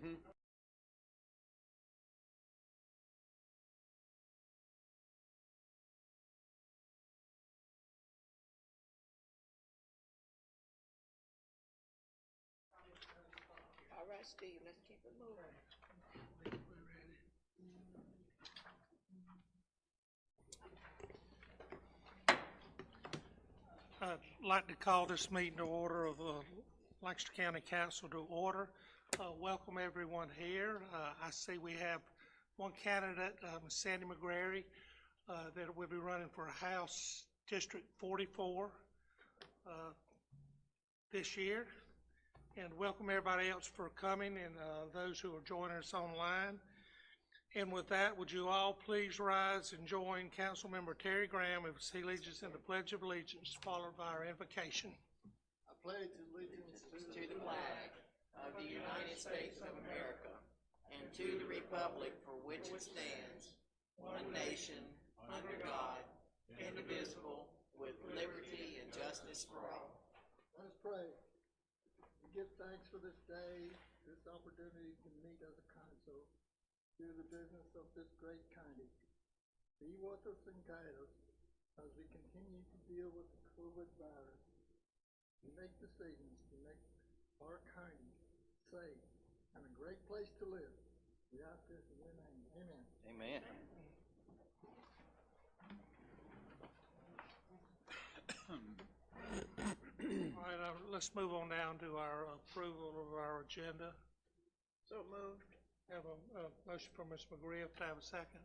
All right, Steve, let's keep it moving. I'd like to call this meeting to order of Lancaster County Council to order. Welcome everyone here. I see we have one candidate, Sandy McGrary, that will be running for House District 44 this year. And welcome everybody else for coming and those who are joining us online. And with that, would you all please rise and join Councilmember Terry Graham as he leads us in the Pledge of Allegiance, followed by our invocation. I pledge allegiance To the flag of the United States of America and to the republic for which it stands, one nation, under God, indivisible, with liberty and justice for all. Let us pray. We give thanks for this day, this opportunity to meet as a council, do the business of this great county. Be with us and guide us as we continue to deal with the COVID virus. We make decisions to make our county safe and a great place to live. We ask this in your name. Amen. Amen. All right, let's move on down to our approval of our agenda. So moved. Have a motion from Ms. McGriff. To have a second.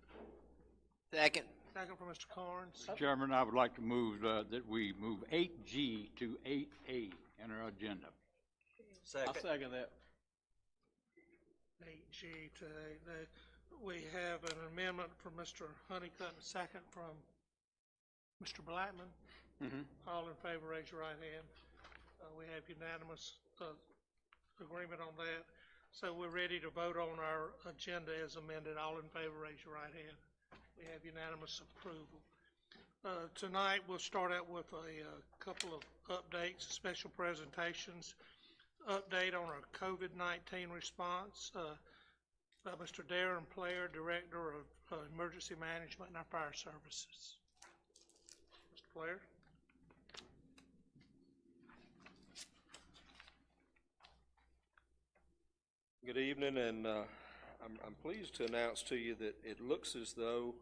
Second. Second from Mr. Carnes. Mr. Chairman, I would like to move that we move 8G to 8A in our agenda. Second. I'll second that. 8G to we have an amendment from Mr. Honeycutt, a second from Mr. Blackman. All in favor, raise your right hand. We have unanimous agreement on that. So we're ready to vote on our agenda as amended. All in favor, raise your right hand. We have unanimous approval. Tonight, we'll start out with a couple of updates, special presentations. Update on our COVID-19 response by Mr. Darren Player, Director of Emergency Management and our Fire Services. Mr. Player. Good evening, and I'm pleased to announce to you that it looks as though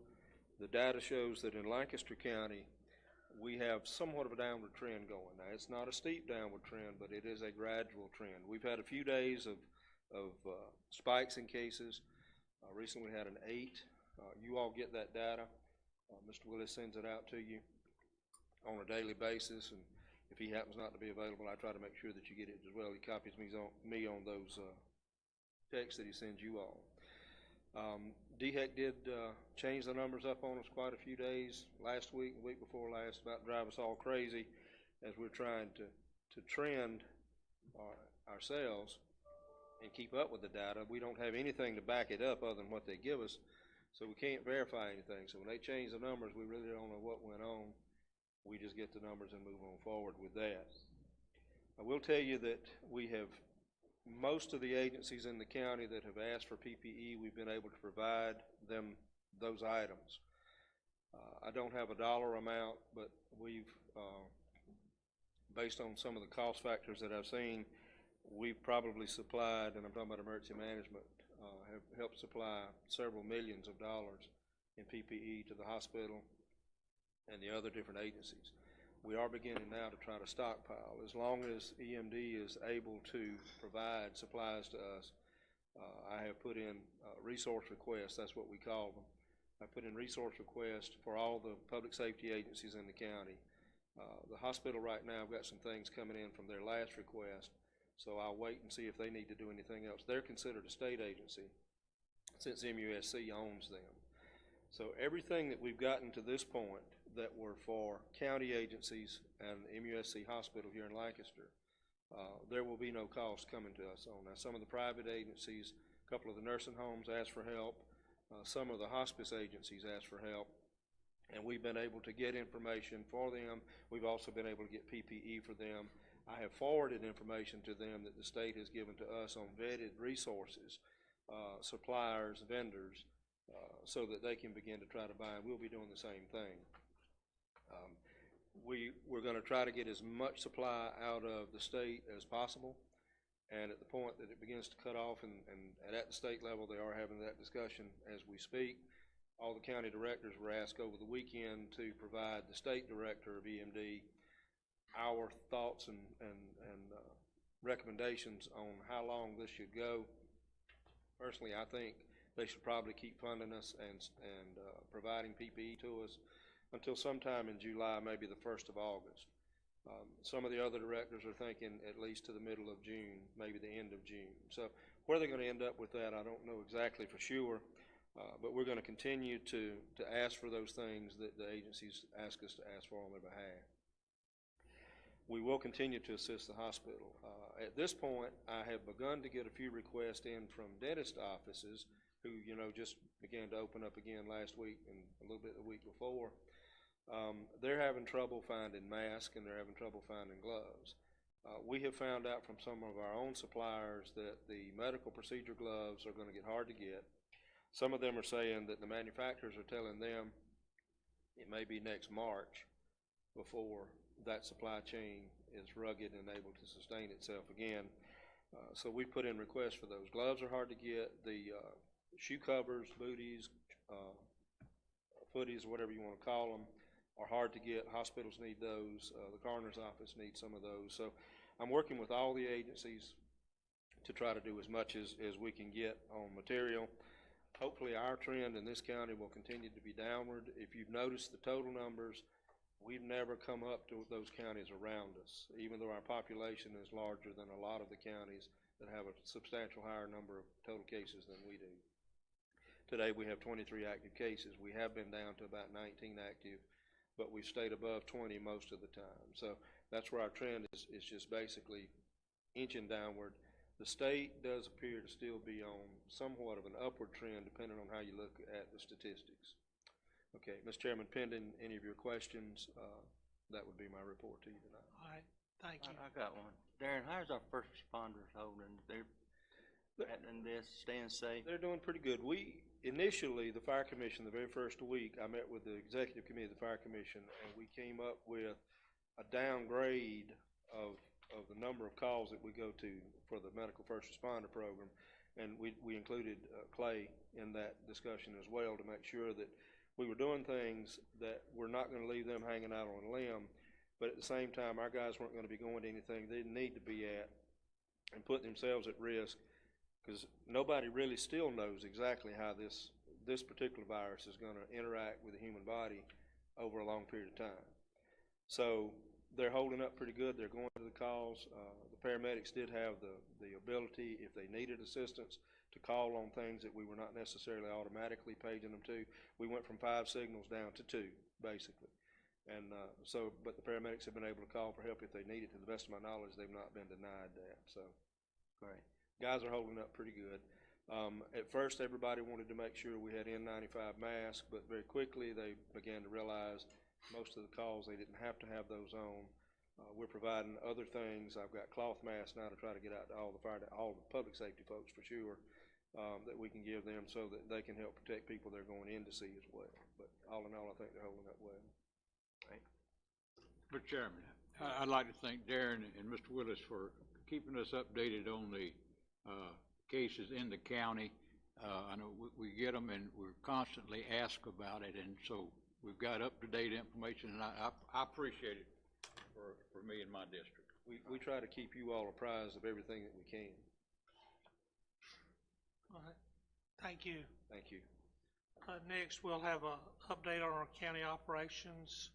the data shows that in Lancaster County we have somewhat of a downward trend going. Now, it's not a steep downward trend, but it is a gradual trend. We've had a few days of spikes in cases. Recently we had an 8. You all get that data. Mr. Willis sends it out to you on a daily basis, and if he happens not to be available, I try to make sure that you get it as well. He copies me on those text that he sends you all. DHEC did change the numbers up on us quite a few days last week, the week before last, about to drive us all crazy as we're trying to trend ourselves and keep up with the data. We don't have anything to back it up other than what they give us, so we can't verify anything. So when they change the numbers, we really don't know what went on. We just get the numbers and move on forward with that. I will tell you that we have most of the agencies in the county that have asked for PPE, we've been able to provide them those items. I don't have a dollar amount, but we've, based on some of the cost factors that I've seen, we've probably supplied, and I'm talking about emergency management, have helped supply several millions of dollars in PPE to the hospital and the other different agencies. We are beginning now to try to stockpile. As long as EMD is able to provide supplies to us, I have put in resource requests, that's what we call them. I put in resource requests for all the public safety agencies in the county. The hospital right now, I've got some things coming in from their last request, so I'll wait and see if they need to do anything else. They're considered a state agency since MUSC owns them. So everything that we've gotten to this point that were for county agencies and MUSC Hospital here in Lancaster, there will be no cost coming to us on. Now, some of the private agencies, a couple of the nursing homes asked for help, some of the hospice agencies asked for help, and we've been able to get information for them. We've also been able to get PPE for them. I have forwarded information to them that the state has given to us on vetted resources, suppliers, vendors, so that they can begin to try to buy, and we'll be doing the same thing. We're going to try to get as much supply out of the state as possible, and at the point that it begins to cut off, and at the state level they are having that discussion as we speak, all the county directors were asked over the weekend to provide the state director of EMD our thoughts and recommendations on how long this should go. Personally, I think they should probably keep funding us and providing PPE to us until sometime in July, maybe the 1st of August. Some of the other directors are thinking at least to the middle of June, maybe the end of June. So where they're going to end up with that, I don't know exactly for sure, but we're going to continue to ask for those things that the agencies ask us to ask for on their behalf. We will continue to assist the hospital. At this point, I have begun to get a few requests in from dentist offices who, just began to open up again last week and a little bit the week before. They're having trouble finding masks and they're having trouble finding gloves. We have found out from some of our own suppliers that the medical procedure gloves are going to get hard to get. Some of them are saying that the manufacturers are telling them it may be next March before that supply chain is rugged and able to sustain itself again. So we put in requests for those. Gloves are hard to get. The shoe covers, booties, footies, whatever you want to call them, are hard to get. Hospitals need those. The coroner's office needs some of those. So I'm working with all the agencies to try to do as much as we can get on material. Hopefully our trend in this county will continue to be downward. If you've noticed the total numbers, we've never come up to those counties around us, even though our population is larger than a lot of the counties that have a substantial higher number of total cases than we do. Today we have 23 active cases. We have been down to about 19 active, but we've stayed above 20 most of the time. So that's where our trend is just basically inching downward. The state does appear to still be on somewhat of an upward trend depending on how you look at the statistics. Okay, Mr. Chairman, pending any of your questions, that would be my report to you tonight. All right, thank you. I got one. Darren, how's our first responders holding? They're in this, staying safe? They're doing pretty good. We initially, the Fire Commission, the very first week, I met with the executive committee of the Fire Commission, and we came up with a downgrade of the number of calls that we go to for the medical first responder program, and we included Clay in that discussion as well to make sure that we were doing things that we're not going to leave them hanging out on a limb, but at the same time, our guys weren't going to be going to anything they didn't need to be at and putting themselves at risk, because nobody really still knows exactly how this particular virus is going to interact with the human body over a long period of time. So they're holding up pretty good. They're going to the calls. The paramedics did have the ability, if they needed assistance, to call on things that we were not necessarily automatically paging them to. We went from 5 signals down to 2, basically. And but the paramedics have been able to call for help if they need it. To the best of my knowledge, they've not been denied that. So, great. Guys are holding up pretty good. At first, everybody wanted to make sure we had N95 masks, but very quickly they began to realize most of the calls they didn't have to have those on. We're providing other things. I've got cloth masks now to try to get out to all the public safety folks for sure, that we can give them so that they can help protect people they're going in to see as well. But all in all, I think they're holding up well. Great. Mr. Chairman, I'd like to thank Darren and Mr. Willis for keeping us updated on the cases in the county. I know we get them and we're constantly asked about it, and so we've got up-to-date information, and I appreciate it for me and my district. We try to keep you all apprised of everything that we can. All right, thank you. Thank you. Next, we'll have an update on our county operations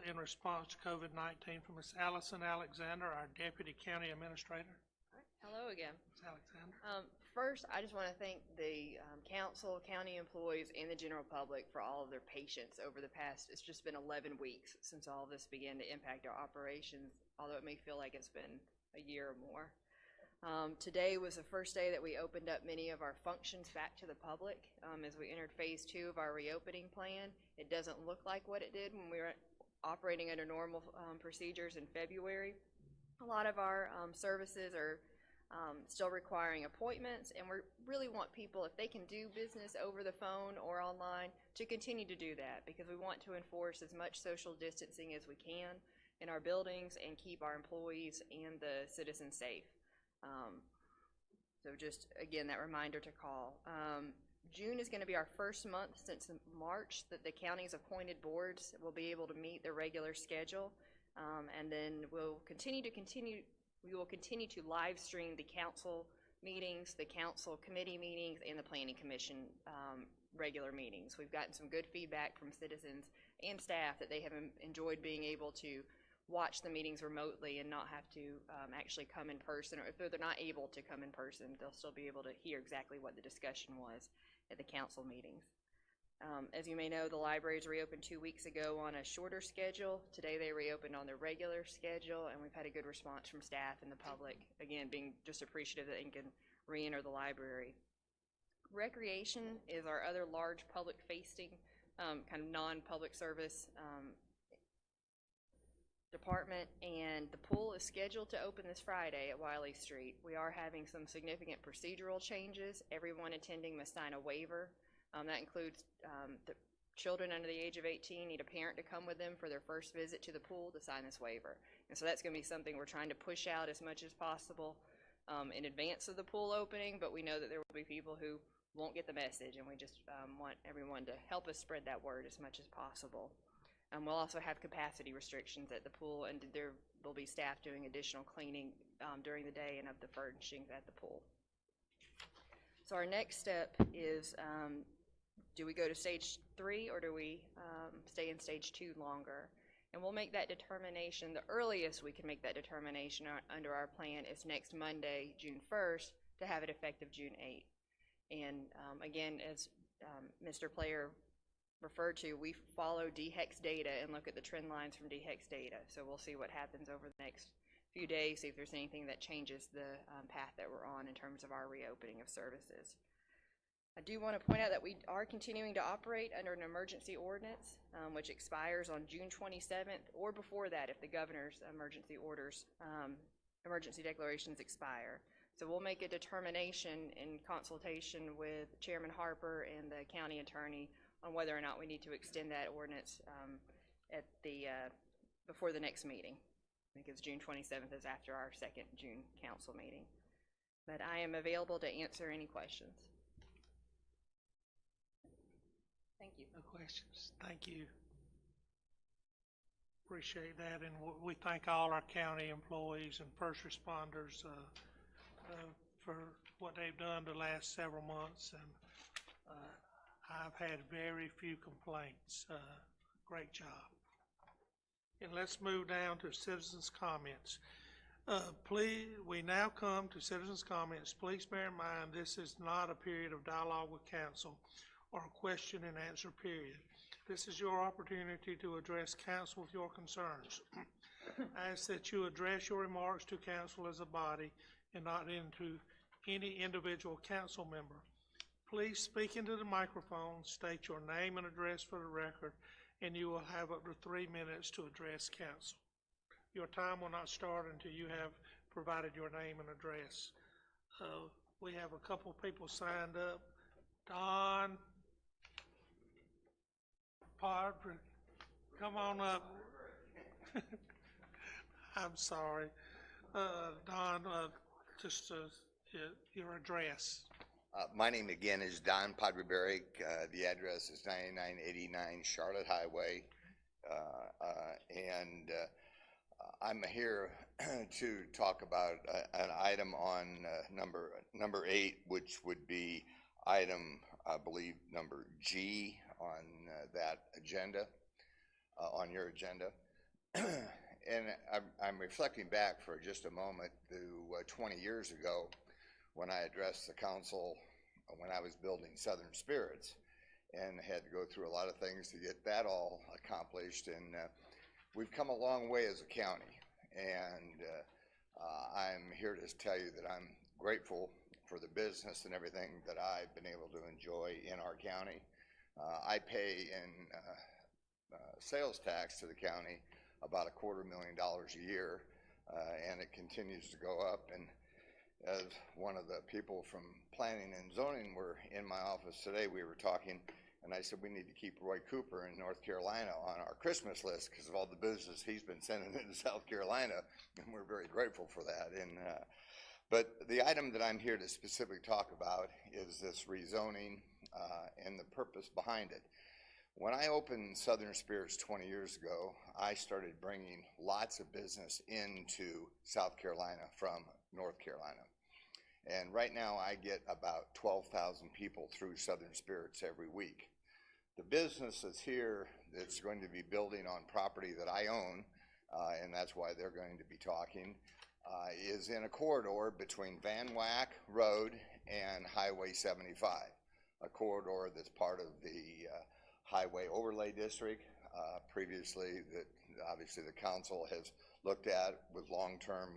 in response to COVID-19 from Ms. Allison Alexander, our Deputy County Administrator. All right. Hello again. Ms. Alexander. First, I just want to thank the council, county employees, and the general public for all of their patience over the past, it's just been 11 weeks since all of this began to impact our operations, although it may feel like it's been a year or more. Today was the first day that we opened up many of our functions back to the public as we entered phase 2 of our reopening plan. It doesn't look like what it did when we were operating under normal procedures in February. A lot of our services are still requiring appointments, and we really want people, if they can do business over the phone or online, to continue to do that, because we want to enforce as much social distancing as we can in our buildings and keep our employees and the citizens safe. So just, again, that reminder to call. June is going to be our first month since March that the county's appointed boards will be able to meet their regular schedule. And then we will continue to live stream the council meetings, the council committee meetings, and the planning commission regular meetings. We've gotten some good feedback from citizens and staff that they have enjoyed being able to watch the meetings remotely and not have to actually come in person, or if they're not able to come in person, they'll still be able to hear exactly what the discussion was at the council meetings. As you may know, the libraries reopened 2 weeks ago on a shorter schedule. Today they reopened on their regular schedule, and we've had a good response from staff and the public, again, being just appreciative that they can re-enter the library. Recreation is our other large public-facing, kind of non-public service department, and the pool is scheduled to open this Friday at Wiley Street. We are having some significant procedural changes. Everyone attending must sign a waiver. That includes the children under the age of 18 need a parent to come with them for their first visit to the pool to sign this waiver. And so that's going to be something we're trying to push out as much as possible in advance of the pool opening, but we know that there will be people who won't get the message, and we just want everyone to help us spread that word as much as possible. We'll also have capacity restrictions at the pool, and there will be staff doing additional cleaning during the day and of the furnishings at the pool. So our next step is, do we go to stage 3 or do we stay in stage 2 longer? And we'll make that determination. The earliest we can make that determination under our plan is next Monday, June 1st, to have it effective June 8th. And again, as Mr. Player referred to, we follow DHEX data and look at the trend lines from DHEX data. So we'll see what happens over the next few days, see if there's anything that changes the path that we're on in terms of our reopening of services. I do want to point out that we are continuing to operate under an emergency ordinance, which expires on June 27th or before that if the governor's emergency orders, emergency declarations expire. So we'll make a determination in consultation with Chairman Harper and the county attorney on whether or not we need to extend that ordinance at the before the next meeting, because June 27th is after our second June council meeting. But I am available to answer any questions. Thank you. No questions. Thank you. Appreciate that, and we thank all our county employees and first responders for what they've done the last several months, and I've had very few complaints. Great job. And let's move down to citizens' comments. Please, we now come to citizens' comments. Please bear in mind this is not a period of dialogue with council or a question and answer period. This is your opportunity to address council with your concerns. I ask that you address your remarks to council as a body and not into any individual council member. Please speak into the microphone, state your name and address for the record, and you will have up to 3 minutes to address council. Your time will not start until you have provided your name and address. We have a couple people signed up. Don, Padre, come on up. I'm sorry. Don, just your address. My name again is Don Padreberry. The address is 9989 Charlotte Highway. And I'm here to talk about an item on number 8, which would be item, I believe, number G on that agenda, on your agenda. And I'm reflecting back for just a moment to 20 years ago when I addressed the council when I was building Southern Spirits, and had to go through a lot of things to get that all accomplished. And we've come a long way as a county, and I'm here to tell you that I'm grateful for the business and everything that I've been able to enjoy in our county. I pay in sales tax to the county about $250,000 a year. and it continues to go up. And as one of the people from planning and zoning were in my office today, we were talking, and I said we need to keep Roy Cooper in North Carolina on our Christmas list because of all the business he's been sending into South Carolina, and we're very grateful for that. But the item that I'm here to specifically talk about is this rezoning and the purpose behind it. When I opened Southern Spirits 20 years ago, I started bringing lots of business into South Carolina from North Carolina. And right now I get about 12,000 people through Southern Spirits every week. The business that's here that's going to be building on property that I own, and that's why they're going to be talking, is in a corridor between Van Wyck Road and Highway 75, a corridor that's part of the Highway Overlay District previously that obviously the council has looked at with long-term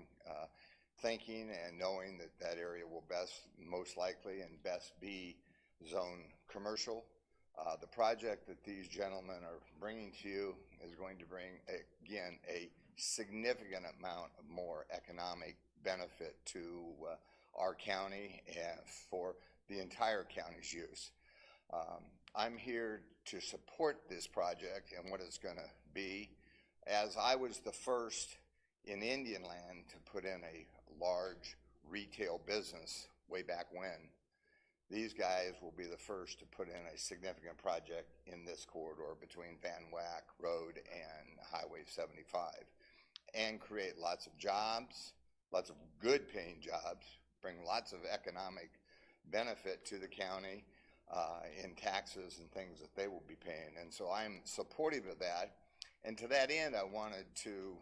thinking and knowing that that area will most likely and best be zone commercial. The project that these gentlemen are bringing to you is going to bring, again, a significant amount of more economic benefit to our county and for the entire county's use. I'm here to support this project and what it's going to be, as I was the first in Indian Land to put in a large retail business way back when. These guys will be the first to put in a significant project in this corridor between Van Wyck Road and Highway 75 and create lots of jobs, lots of good paying jobs, bring lots of economic benefit to the county in taxes and things that they will be paying. And so I'm supportive of that. And to that end, I wanted to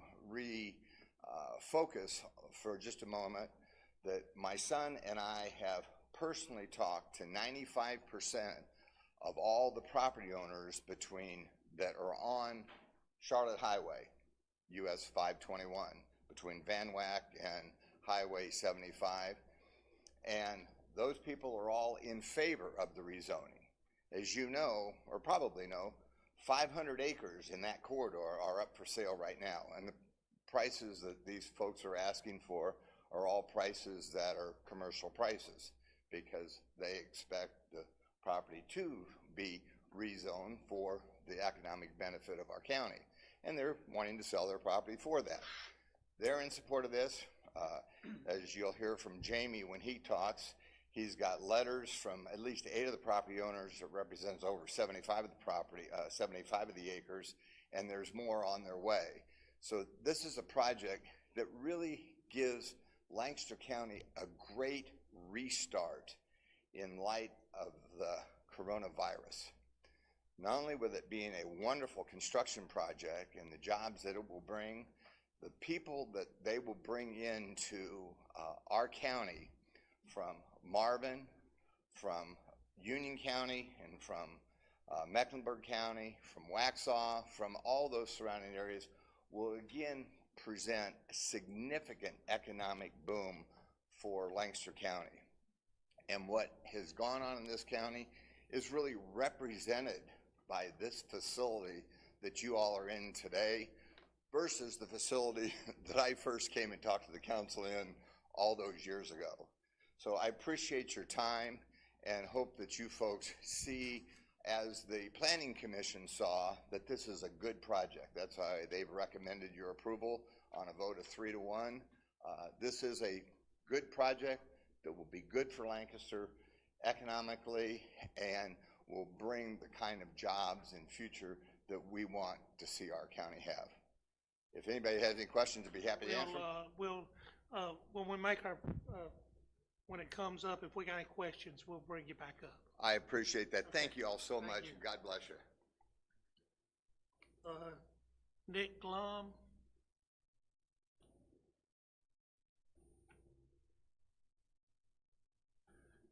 focus for just a moment that my son and I have personally talked to 95% of all the property owners that are on Charlotte Highway, US 521, between Van Wyck and Highway 75. And those people are all in favor of the rezoning. As you know, or probably know, 500 acres in that corridor are up for sale right now. And the prices that these folks are asking for are all prices that are commercial prices because they expect the property to be rezoned for the economic benefit of our county. And they're wanting to sell their property for that. They're in support of this. As you'll hear from Jamie when he talks, he's got letters from at least 8 of the property owners that represents over 75 of the property, 75 of the acres, and there's more on their way. So this is a project that really gives Lancaster County a great restart in light of the coronavirus. Not only with it being a wonderful construction project and the jobs that it will bring, the people that they will bring into our county from Marvin, from Union County, and from Mecklenburg County, from Waxhaw, from all those surrounding areas will again present a significant economic boom for Lancaster County. And what has gone on in this county is really represented by this facility that you all are in today versus the facility that I first came and talked to the council in all those years ago. So I appreciate your time and hope that you folks see, as the Planning Commission saw, that this is a good project. That's why they've recommended your approval on a vote of 3-1. This is a good project that will be good for Lancaster economically and will bring the kind of jobs in future that we want to see our county have. If anybody has any questions, I'd be happy to answer. When we make our, when it comes up, if we got any questions, we'll bring you back up. I appreciate that. Okay. Thank you all so much, and God bless you. Nick Glom.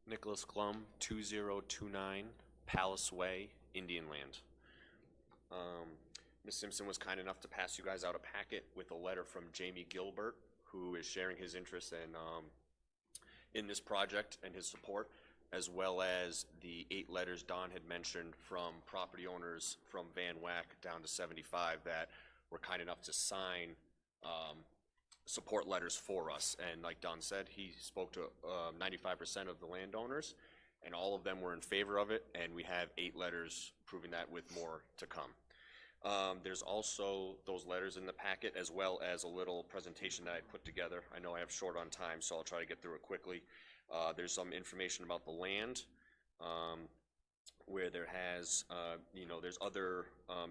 Nicholas Glum, 2029 Palace Way, Indian Land. Ms. Simpson was kind enough to pass you guys out a packet with a letter from Jamie Gilbert, who is sharing his interest in this project and his support, as well as the 8 letters Don had mentioned from property owners from Van Wyck down to 75 that were kind enough to sign support letters for us. And like Don said, he spoke to 95% of the landowners, and all of them were in favor of it, and we have 8 letters proving that, with more to come. There's also those letters in the packet, as well as a little presentation that I put together. I know I have short on time, so I'll try to get through it quickly. There's some information about the land, where there has, there's other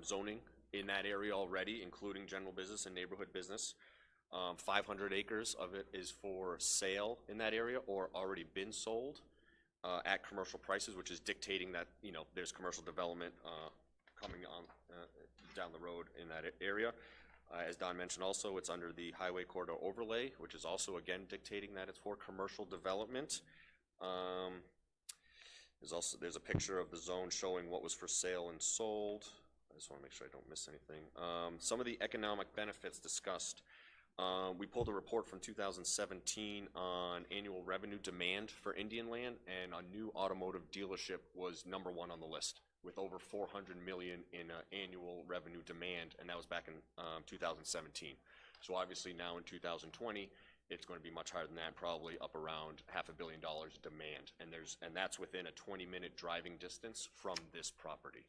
zoning in that area already, including general business and neighborhood business. 500 acres of it is for sale in that area, or already been sold at commercial prices, which is dictating that, there's commercial development coming on down the road in that area. As Don mentioned also, it's under the highway corridor overlay, which is also again dictating that it's for commercial development. There's a picture of the zone showing what was for sale and sold. I just want to make sure I don't miss anything. Some of the economic benefits discussed. We pulled a report from 2017 on annual revenue demand for Indian land, and a new automotive dealership was #1 on the list, with over $400 million in annual revenue demand, and that was back in 2017. So obviously now in 2020, it's going to be much higher than that, probably up around $500 million demand, and that's within a 20-minute driving distance from this property.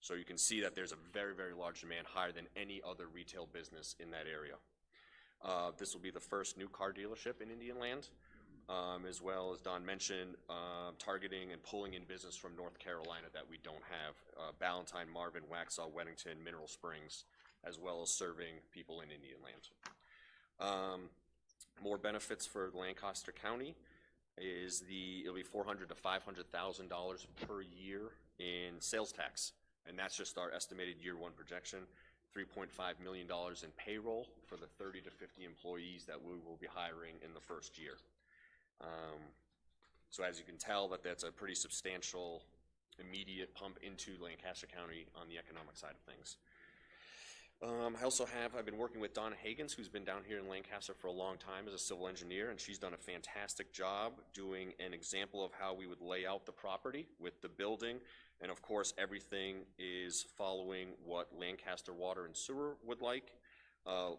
So you can see that there's a very, very large demand, higher than any other retail business in that area. This will be the first new car dealership in Indian land, as well as Don mentioned, targeting and pulling in business from North Carolina that we don't have. Ballantyne, Marvin, Waxhaw, Weddington, Mineral Springs, as well as serving people in Indian land. More benefits for Lancaster County is it'll be $400,000 to $500,000 per year in sales tax, and that's just our estimated year 1 projection. $3.5 million in payroll for the 30 to 50 employees that we will be hiring in the first year. So as you can tell, that's a pretty substantial immediate pump into Lancaster County on the economic side of things. I've been working with Donna Hagans, who's been down here in Lancaster for a long time as a civil engineer, and she's done a fantastic job doing an example of how we would lay out the property with the building. And of course, everything is following what Lancaster Water and Sewer would like,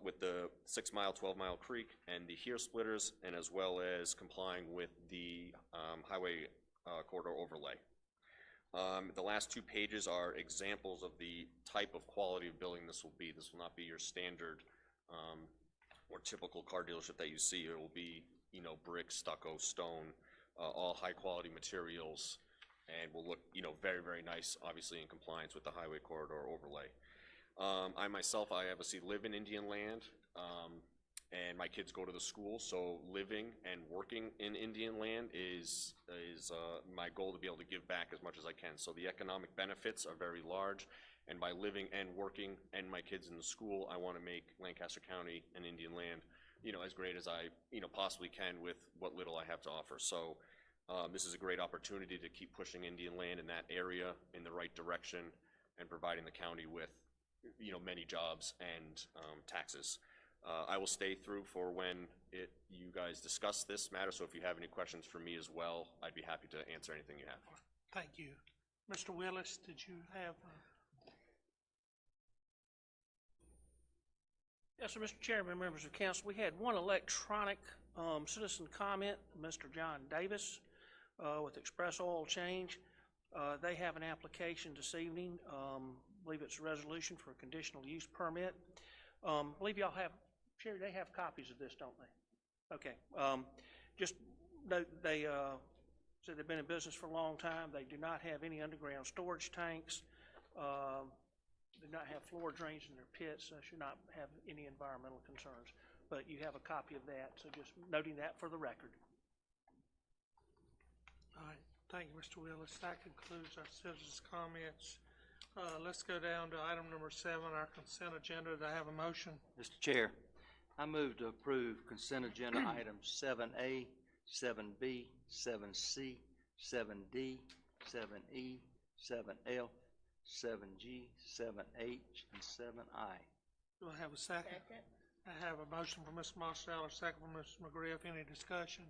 with the 6-mile, 12-mile creek and the HERE splitters, and as well as complying with the highway corridor overlay. The last 2 pages are examples of the type of quality of building this will be. This will not be your standard or typical car dealership that you see. It will be, brick, stucco, stone, all high-quality materials, and will look, very, very nice, obviously in compliance with the highway corridor overlay. I myself, I obviously live in Indian land, and my kids go to the school, so living and working in Indian land is my goal, to be able to give back as much as I can. So the economic benefits are very large, and by living and working and my kids in the school, I want to make Lancaster County and Indian land, as great as I, possibly can with what little I have to offer. So this is a great opportunity to keep pushing Indian land in that area in the right direction, and providing the county with, many jobs and taxes. I will stay through for when you guys discuss this matter, so if you have any questions for me as well, I'd be happy to answer anything you have. Thank you. Mr. Willis, did you have? Yes, sir, Mr. Chairman, members of council, we had one electronic citizen comment, Mr. John Davis, with Express Oil Change. They have an application this evening. I believe it's a resolution for a conditional use permit. I believe y'all have, Sherry, they have copies of this, don't they? Okay. Just note they said they've been in business for a long time. They do not have any underground storage tanks. Do not have floor drains in their pits. Should not have any environmental concerns. But you have a copy of that, so just noting that for the record. All right. Thank you, Mr. Willis. That concludes our citizens' comments. Let's go down to item number 7, our consent agenda. Do I have a motion? Mr. Chair, I move to approve consent agenda items 7A, 7B, 7C, 7D, 7E, 7F, 7G, 7H, and 7I. Do I have a second? Second. I have a motion from Ms. Mossell, a second from Ms. McGriff. Any discussion?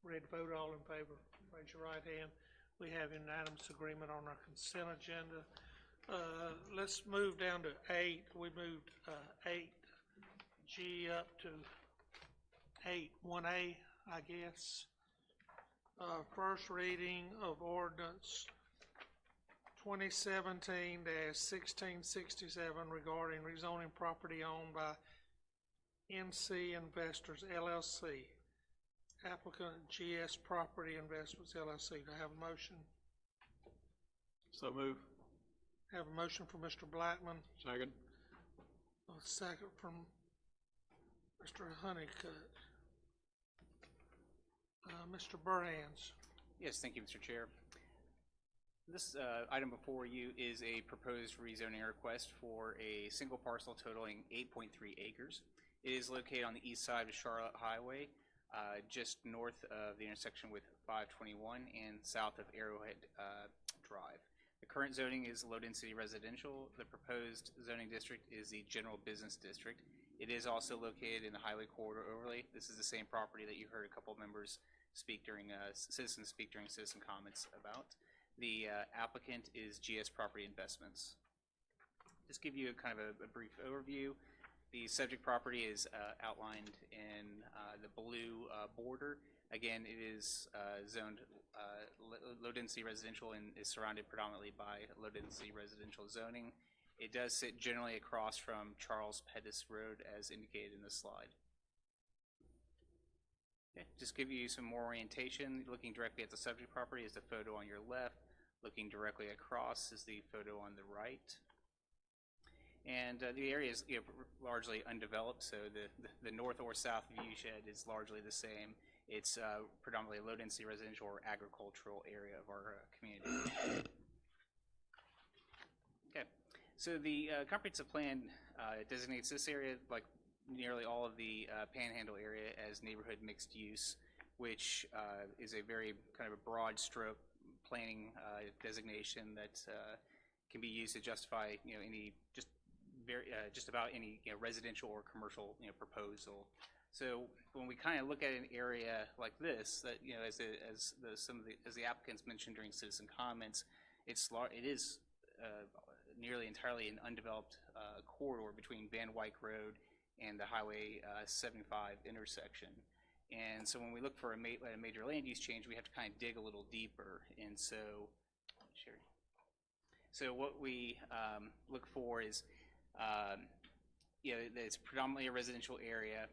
Ready to vote? All in favor? Raise your right hand. We have unanimous agreement on our consent agenda. Let's move down to 8. We moved 8G G up to 1A, I guess. First reading of ordinance 2017-1667 regarding rezoning property owned by NC Investors LLC. Applicant GS Property Investments LLC. Do I have a motion? So move. Have a motion from Mr. Blackman. Second. A second from Mr. Honeycutt. Mr. Burhans. Yes, thank you, Mr. Chair. This item before you is a proposed rezoning request for a single parcel totaling 8.3 acres. It is located on the east side of Charlotte Highway, just north of the intersection with 521 and south of Arrowhead Drive. The current zoning is low-density residential. The proposed zoning district is the general business district. It is also located in the highway corridor overlay. This is the same property that you heard a couple of members speak during citizen comments about. The applicant is GS Property Investments. Just give you kind of a brief overview. The subject property is outlined in the blue border. Again, it is zoned low-density residential and is surrounded predominantly by low-density residential zoning. It does sit generally across from Charles Pettis Road as indicated in the slide. Okay, just give you some more orientation. Looking directly at the subject property is the photo on your left. Looking directly across is the photo on the right. And the area is largely undeveloped, so the north or south viewshed is largely the same. It's predominantly a low-density residential or agricultural area of our community. Okay, so the comprehensive plan designates this area, like nearly all of the Panhandle area, as neighborhood mixed use, which is a very kind of a broad stroke planning designation that can be used to justify any just about any residential or commercial proposal. So when we kind of look at an area like this, that as the applicants mentioned during citizen comments, it is nearly entirely an undeveloped corridor between Van Wyck Road and the Highway 75 intersection. And so when we look for a major land use change, we have to kind of dig a little deeper. And so, what we look for is, it's predominantly a residential area.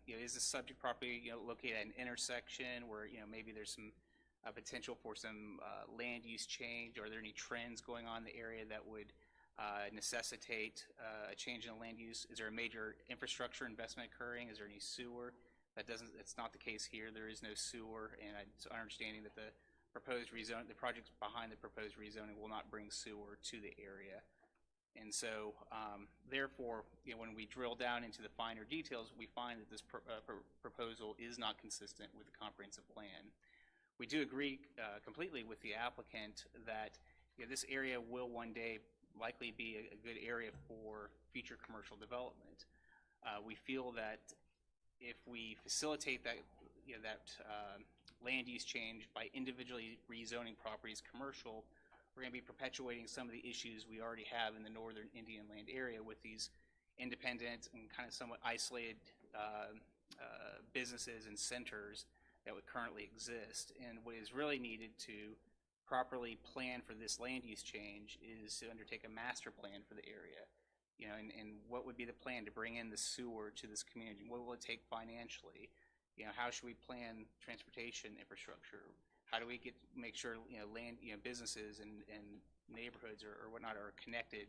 Is the subject property located at an intersection where maybe there's some potential for some land use change? Are there any trends going on in the area that would necessitate a change in the land use? Is there a major infrastructure investment occurring? Is there any sewer? That's not the case here. There is no sewer, and it's our understanding that the proposed rezoning, the projects behind the proposed rezoning, will not bring sewer to the area. And so, therefore, when we drill down into the finer details, we find that this proposal is not consistent with the comprehensive plan. We do agree completely with the applicant that this area will one day likely be a good area for future commercial development. We feel that if we facilitate that land use change by individually rezoning properties commercial, we're going to be perpetuating some of the issues we already have in the northern Indian land area with these independent and kind of somewhat isolated businesses and centers that would currently exist. And what is really needed to properly plan for this land use change is to undertake a master plan for the area. And what would be the plan to bring in the sewer to this community? What will it take financially? How should we plan transportation infrastructure? How do we make sure land businesses and neighborhoods or whatnot are connected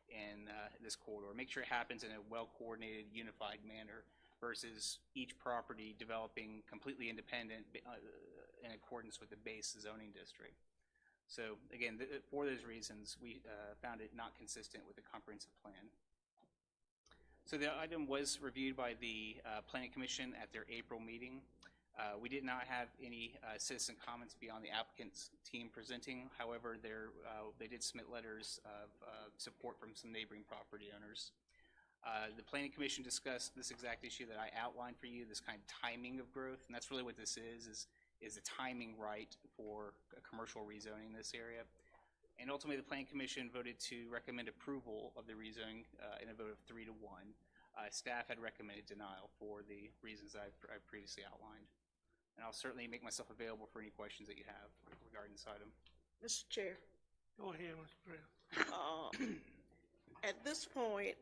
in this corridor? Make sure it happens in a well-coordinated, unified manner versus each property developing completely independent in accordance with the base zoning district. So again, for those reasons, we found it not consistent with the comprehensive plan. So the item was reviewed by the Planning Commission at their April meeting. We did not have any citizen comments beyond the applicant's team presenting. However, they did submit letters of support from some neighboring property owners. The Planning Commission discussed this exact issue that I outlined for you, this kind of timing of growth, and that's really what this is the timing right for a commercial rezoning in this area. And ultimately, the Planning Commission voted to recommend approval of the rezoning in a vote of 3-1. Staff had recommended denial for the reasons I've previously outlined. And I'll certainly make myself available for any questions that you have regarding this item. Mr. Chair, Go ahead, Mr. Graham. at this point,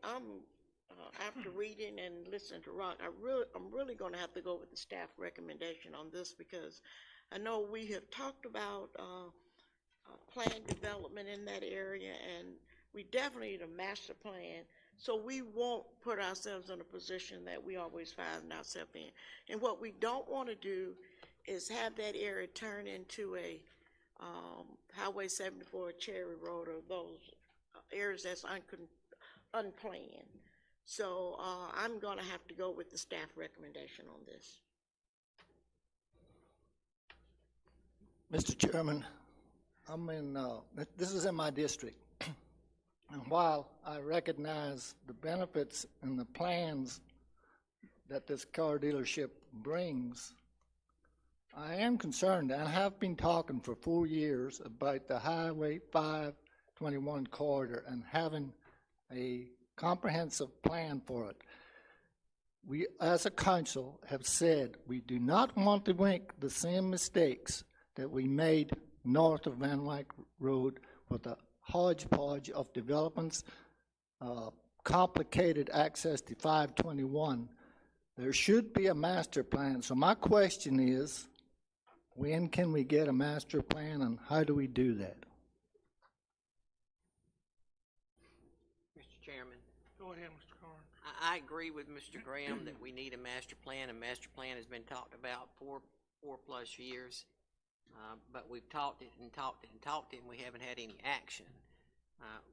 after reading and listening to Rock, I'm really gonna have to go with the staff recommendation on this because I know we have talked about, plan development in that area, and we definitely need a master plan, so we won't put ourselves in a position that we always find ourselves in. And what we don't wanna do is have that area turn into a, Highway 74, Cherry Road, or those areas that's unplanned. So, I'm gonna have to go with the staff recommendation on this. Mr. Chairman, this is in my district. And while I recognize the benefits and the plans that this car dealership brings, I am concerned, and I have been talking for 4 years about the Highway 521 corridor and having a comprehensive plan for it. We, as a council, have said we do not want to make the same mistakes that we made north of Van Wyck Road with a hodgepodge of developments, complicated access to 521. There should be a master plan. So my question is, when can we get a master plan and how do we do that? Mr. Chairman, Go ahead, Mr. Carn. I agree with Mr. Graham that we need a master plan. A master plan has been talked about for 4+ years. But we've talked it and talked it and talked it, and we haven't had any action.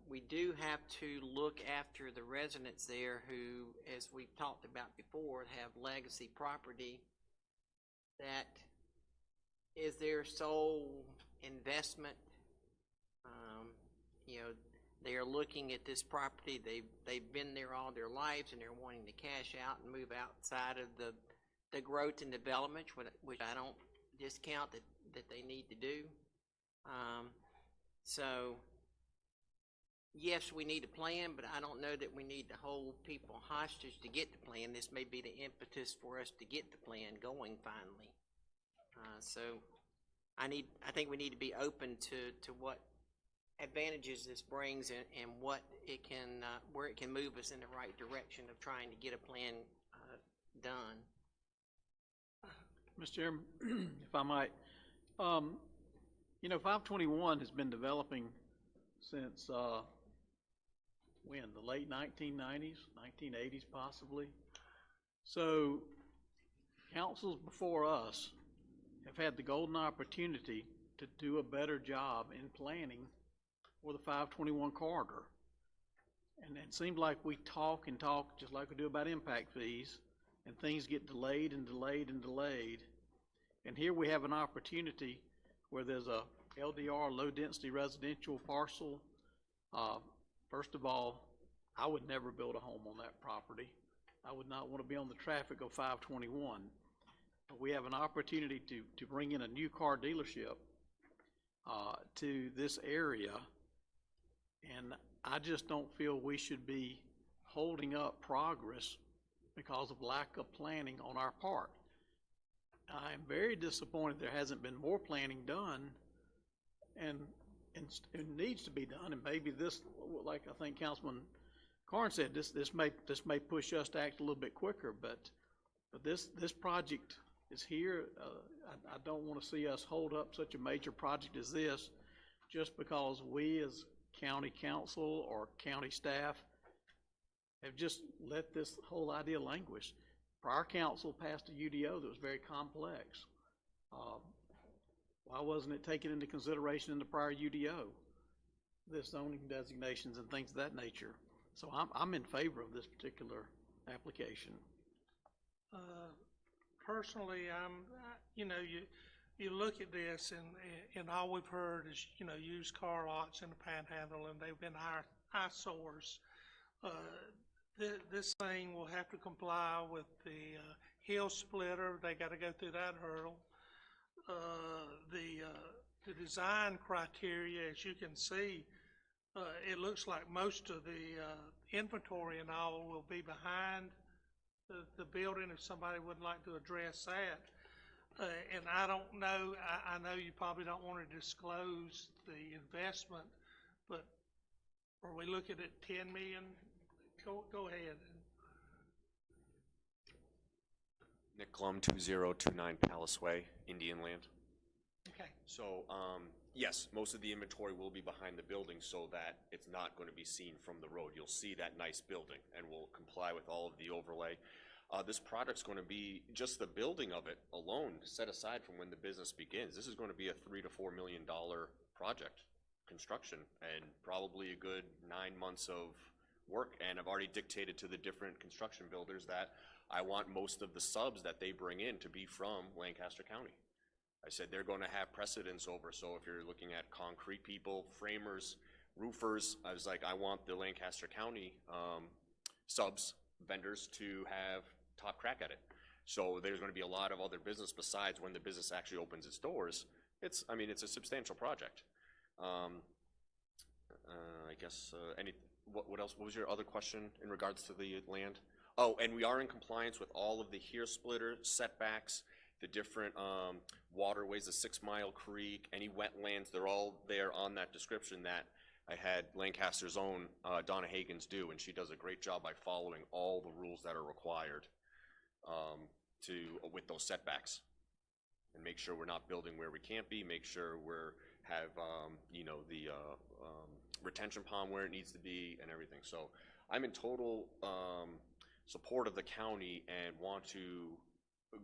We do have to look after the residents there who, as we've talked about before, have legacy property that is their sole investment. They are looking at this property. They've been there all their lives, and they're wanting to cash out and move outside of the growth and development, which I don't discount that they need to do. So yes, we need a plan, but I don't know that we need to hold people hostage to get the plan. This may be the impetus for us to get the plan going finally. So I think we need to be open to what advantages this brings and what it can, where it can move us in the right direction of trying to get a plan done. Mr. Chairman, if I might, 521 has been developing since when? The late 1990s, 1980s possibly. So councils before us have had the golden opportunity to do a better job in planning for the 521 corridor. And it seems like we talk and talk just like we do about impact fees, and things get delayed and delayed and delayed. And here we have an opportunity where there's a LDR, low density residential parcel. First of all, I would never build a home on that property. I would not want to be on the traffic of 521. But we have an opportunity to bring in a new car dealership to this area, and I just don't feel we should be holding up progress because of lack of planning on our part. I am very disappointed there hasn't been more planning done, and it needs to be done. And maybe this, like I think Councilman Carn said, this may push us to act a little bit quicker. But this project is here. I don't want to see us hold up such a major project as this just because we as county council or county staff have just let this whole idea languish. Prior council passed a UDO that was very complex. Why wasn't it taken into consideration in the prior UDO? The zoning designations and things of that nature. So I'm in favor of this particular application. Personally, you look at this and all we've heard is, used car lots in the Panhandle, and they've been eyesores. This thing will have to comply with the hill splitter. They got to go through that hurdle. The design criteria, as you can see, it looks like most of inventory and all will be behind the building, if somebody would like to address that. And I don't know, I know you probably don't want to disclose the investment, but are we looking at 10 million? Go ahead. Nick Glum, 2029 Palace Way, Indian Land. Okay. So, yes, most of the inventory will be behind the building so that it's not going to be seen from the road. You'll see that nice building and will comply with all of the overlay. This project's going to be, just the building of it alone, set aside from when the business begins, this is going to be a $3 to $4 million project, construction, and probably a good 9 months of work. And I've already dictated to the different construction builders that I want most of the subs that they bring in to be from Lancaster County. I said they're going to have precedence over, so if you're looking at concrete people, framers, roofers, I was like, I want the Lancaster County subs, vendors to have top crack at it. So there's going to be a lot of other business besides when the business actually opens its doors. I mean, it's a substantial project. I guess, what else? What was your other question in regards to the land? Oh, and we are in compliance with all of the here splitter setbacks, the different waterways, the 6 Mile Creek, any wetlands, they're all there on that description that I had Lancaster's own Donna Hagens do, and she does a great job by following all the rules that are required with those setbacks, and make sure we're not building where we can't be, make sure have the retention pond where it needs to be and everything. So I'm in total support of the county and want to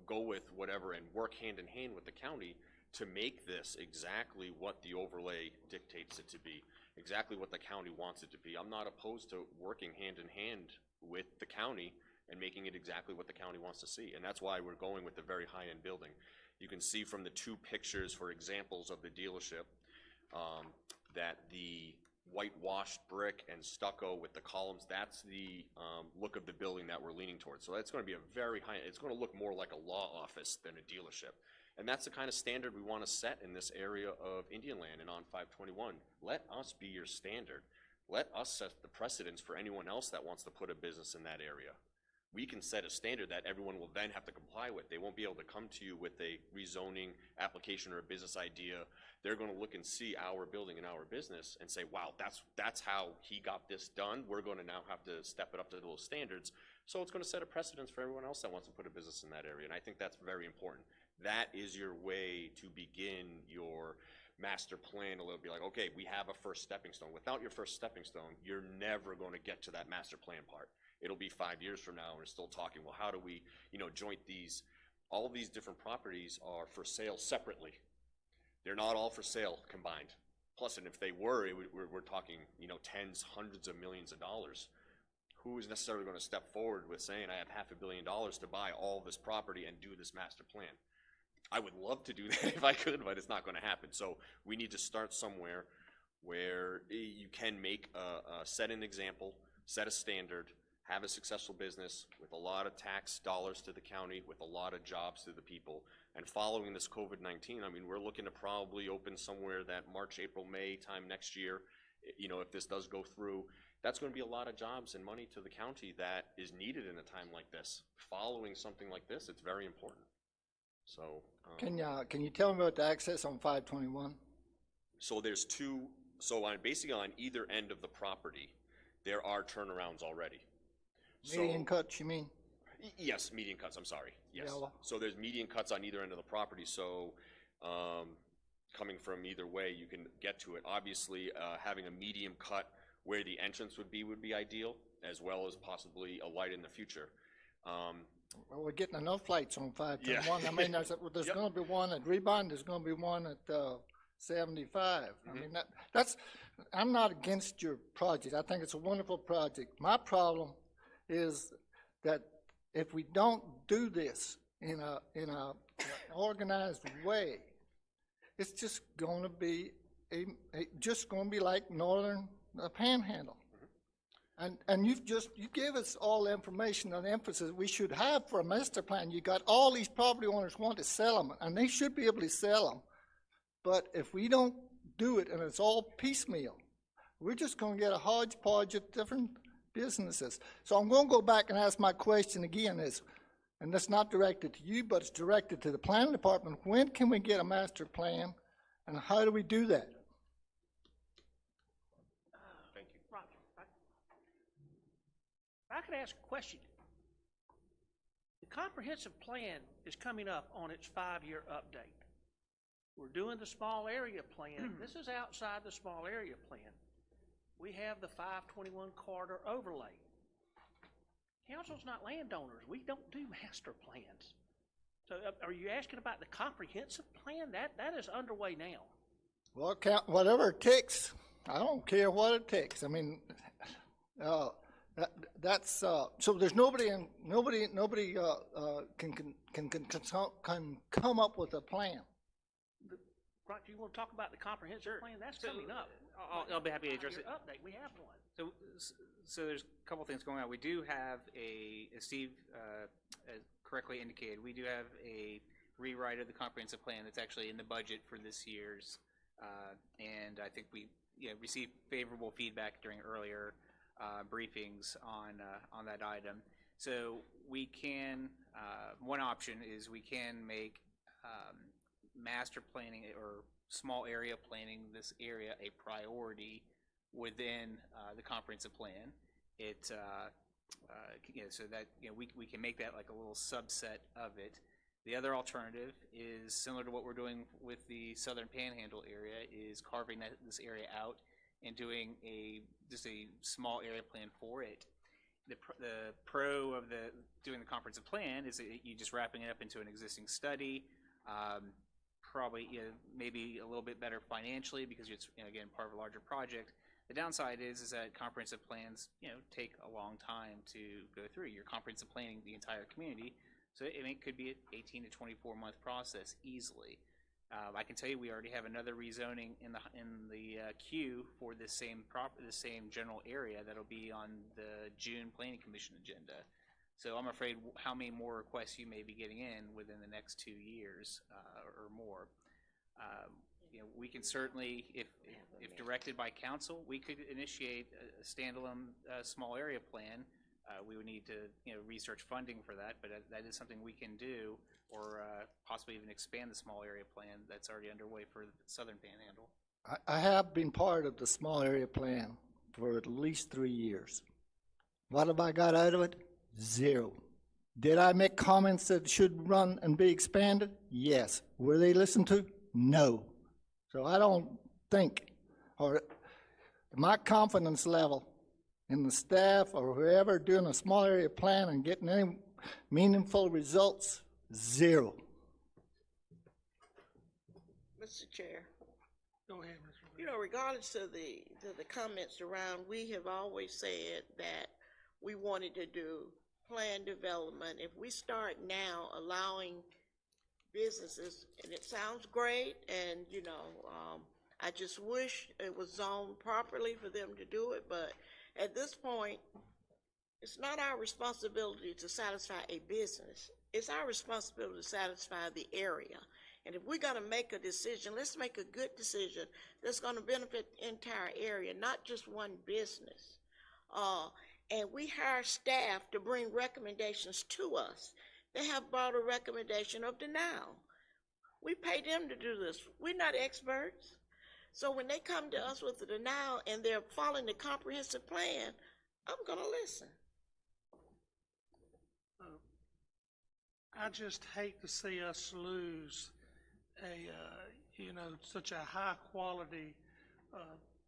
go with whatever and work hand in hand with the county to make this exactly what the overlay dictates it to be, exactly what the county wants it to be. I'm not opposed to working hand in hand with the county and making it exactly what the county wants to see. And that's why we're going with the very high-end building. You can see from the 2 pictures, for examples of the dealership, that the whitewashed brick and stucco with the columns, that's the look of the building that we're leaning towards. So that's going to be a very high, it's going to look more like a law office than a dealership. And that's the kind of standard we want to set in this area of Indian Land and on 521. Let us be your standard. Let us set the precedence for anyone else that wants to put a business in that area. We can set a standard that everyone will then have to comply with. They won't be able to come to you with a rezoning application or a business idea. They're going to look and see our building and our business and say, wow, that's how he got this done. We're going to now have to step it up to those standards. So it's going to set a precedence for everyone else that wants to put a business in that area. And I think that's very important. That is your way to begin your master plan. It'll be like, okay, we have a first stepping stone. Without your first stepping stone, you're never going to get to that master plan part. It'll be 5 years from now and we're still talking, well, how do we, joint these? All of these different properties are for sale separately. They're not all for sale combined. Plus, and if they were, we're talking, tens, hundreds of millions of dollars. Who is necessarily going to step forward with saying, I have $500 million to buy all this property and do this master plan? I would love to do that if I could, but it's not going to happen. So we need to start somewhere where you can set an example, set a standard, have a successful business with a lot of tax dollars to the county, with a lot of jobs to the people. And following this COVID-19, we're looking to probably open somewhere that March, April, May time next year. If this does go through, that's going to be a lot of jobs and money to the county that is needed in a time like this. Following something like this, it's very important. So, can you tell me about the access on 521? So there's two. So basically on either end of the property, there are turnarounds already. Median cuts, you mean? Yes, median cuts. I'm sorry. Yes. Yellow. So there's median cuts on either end of the property. So coming from either way, you can get to it. Obviously, having a medium cut where the entrance would be ideal, as well as possibly a light in the future. Well, we're getting enough lights on 521. Yeah. There's going to be one at Rebond. There's going to be one at 75. Mm-hmm. I'm not against your project. I think it's a wonderful project. My problem is that if we don't do this in a organized way, it's just going to be like Northern Panhandle. And you gave us all the information and emphasis we should have for a master plan. You got all these property owners want to sell them, and they should be able to sell them. But if we don't do it and it's all piecemeal, we're just going to get a hodgepodge of different businesses. So I'm gonna go back and ask my question again and that's not directed to you, but it's directed to the planning department. When can we get a master plan, and how do we do that? Thank you. Roger, I could ask a question. The comprehensive plan is coming up on its 5-year update. We're doing the small area plan. This is outside the small area plan. We have the 521 corridor overlay. Council's not landowners. We don't do master plans. So are you asking about the comprehensive plan? That is underway now. Well, whatever it takes. I don't care what it takes. I mean, that's so. There's nobody can come up with a plan. Right, you want to talk about the comprehensive plan? That's coming up. I'll be happy to address it. Update. We have one. So there's a couple things going on. We do have as Steve correctly indicated, we do have a rewrite of the comprehensive plan that's actually in the budget for this year's, and I think we received favorable feedback during earlier briefings on that item. So we can, one option is we can make master planning or small area planning this area a priority within the comprehensive plan. It so that we can make that like a little subset of it. The other alternative is similar to what we're doing with the Southern Panhandle area, is carving this area out and doing just a small area plan for it. The pro of doing the comprehensive plan is that you just wrapping it up into an existing study. Probably maybe a little bit better financially because it's again part of a larger project. The downside is that comprehensive plans take a long time to go through. You're comprehensive planning the entire community, so it could be an 18 to 24 month process easily. I can tell you we already have another rezoning in the queue for this same general area that'll be on the June Planning Commission agenda. So I'm afraid how many more requests you may be getting in within the next 2 years or more. We can certainly, if directed by council, we could initiate a standalone small area plan. We would need to research funding for that, but that is something we can do, or possibly even expand the small area plan that's already underway for the Southern Panhandle. I have been part of the small area plan for at least 3 years. What have I got out of it? Zero. Did I make comments that should run and be expanded? Yes. Were they listened to? No. So I don't think, or my confidence level in the staff or whoever doing a small area plan and getting any meaningful results, zero. Mr. Chair. Go ahead, Mr. Regardless of the comments around, we have always said that we wanted to do plan development. If we start now allowing businesses, and it sounds great, and I just wish it was zoned properly for them to do it, but at this point, it's not our responsibility to satisfy a business. It's our responsibility to satisfy the area. And if we're going to make a decision, let's make a good decision that's going to benefit the entire area, not just one business. And we hire staff to bring recommendations to us. They have brought a recommendation of denial. We pay them to do this. We're not experts. So when they come to us with a denial and they're following the comprehensive plan, I'm going to listen. I just hate to see us lose such a high quality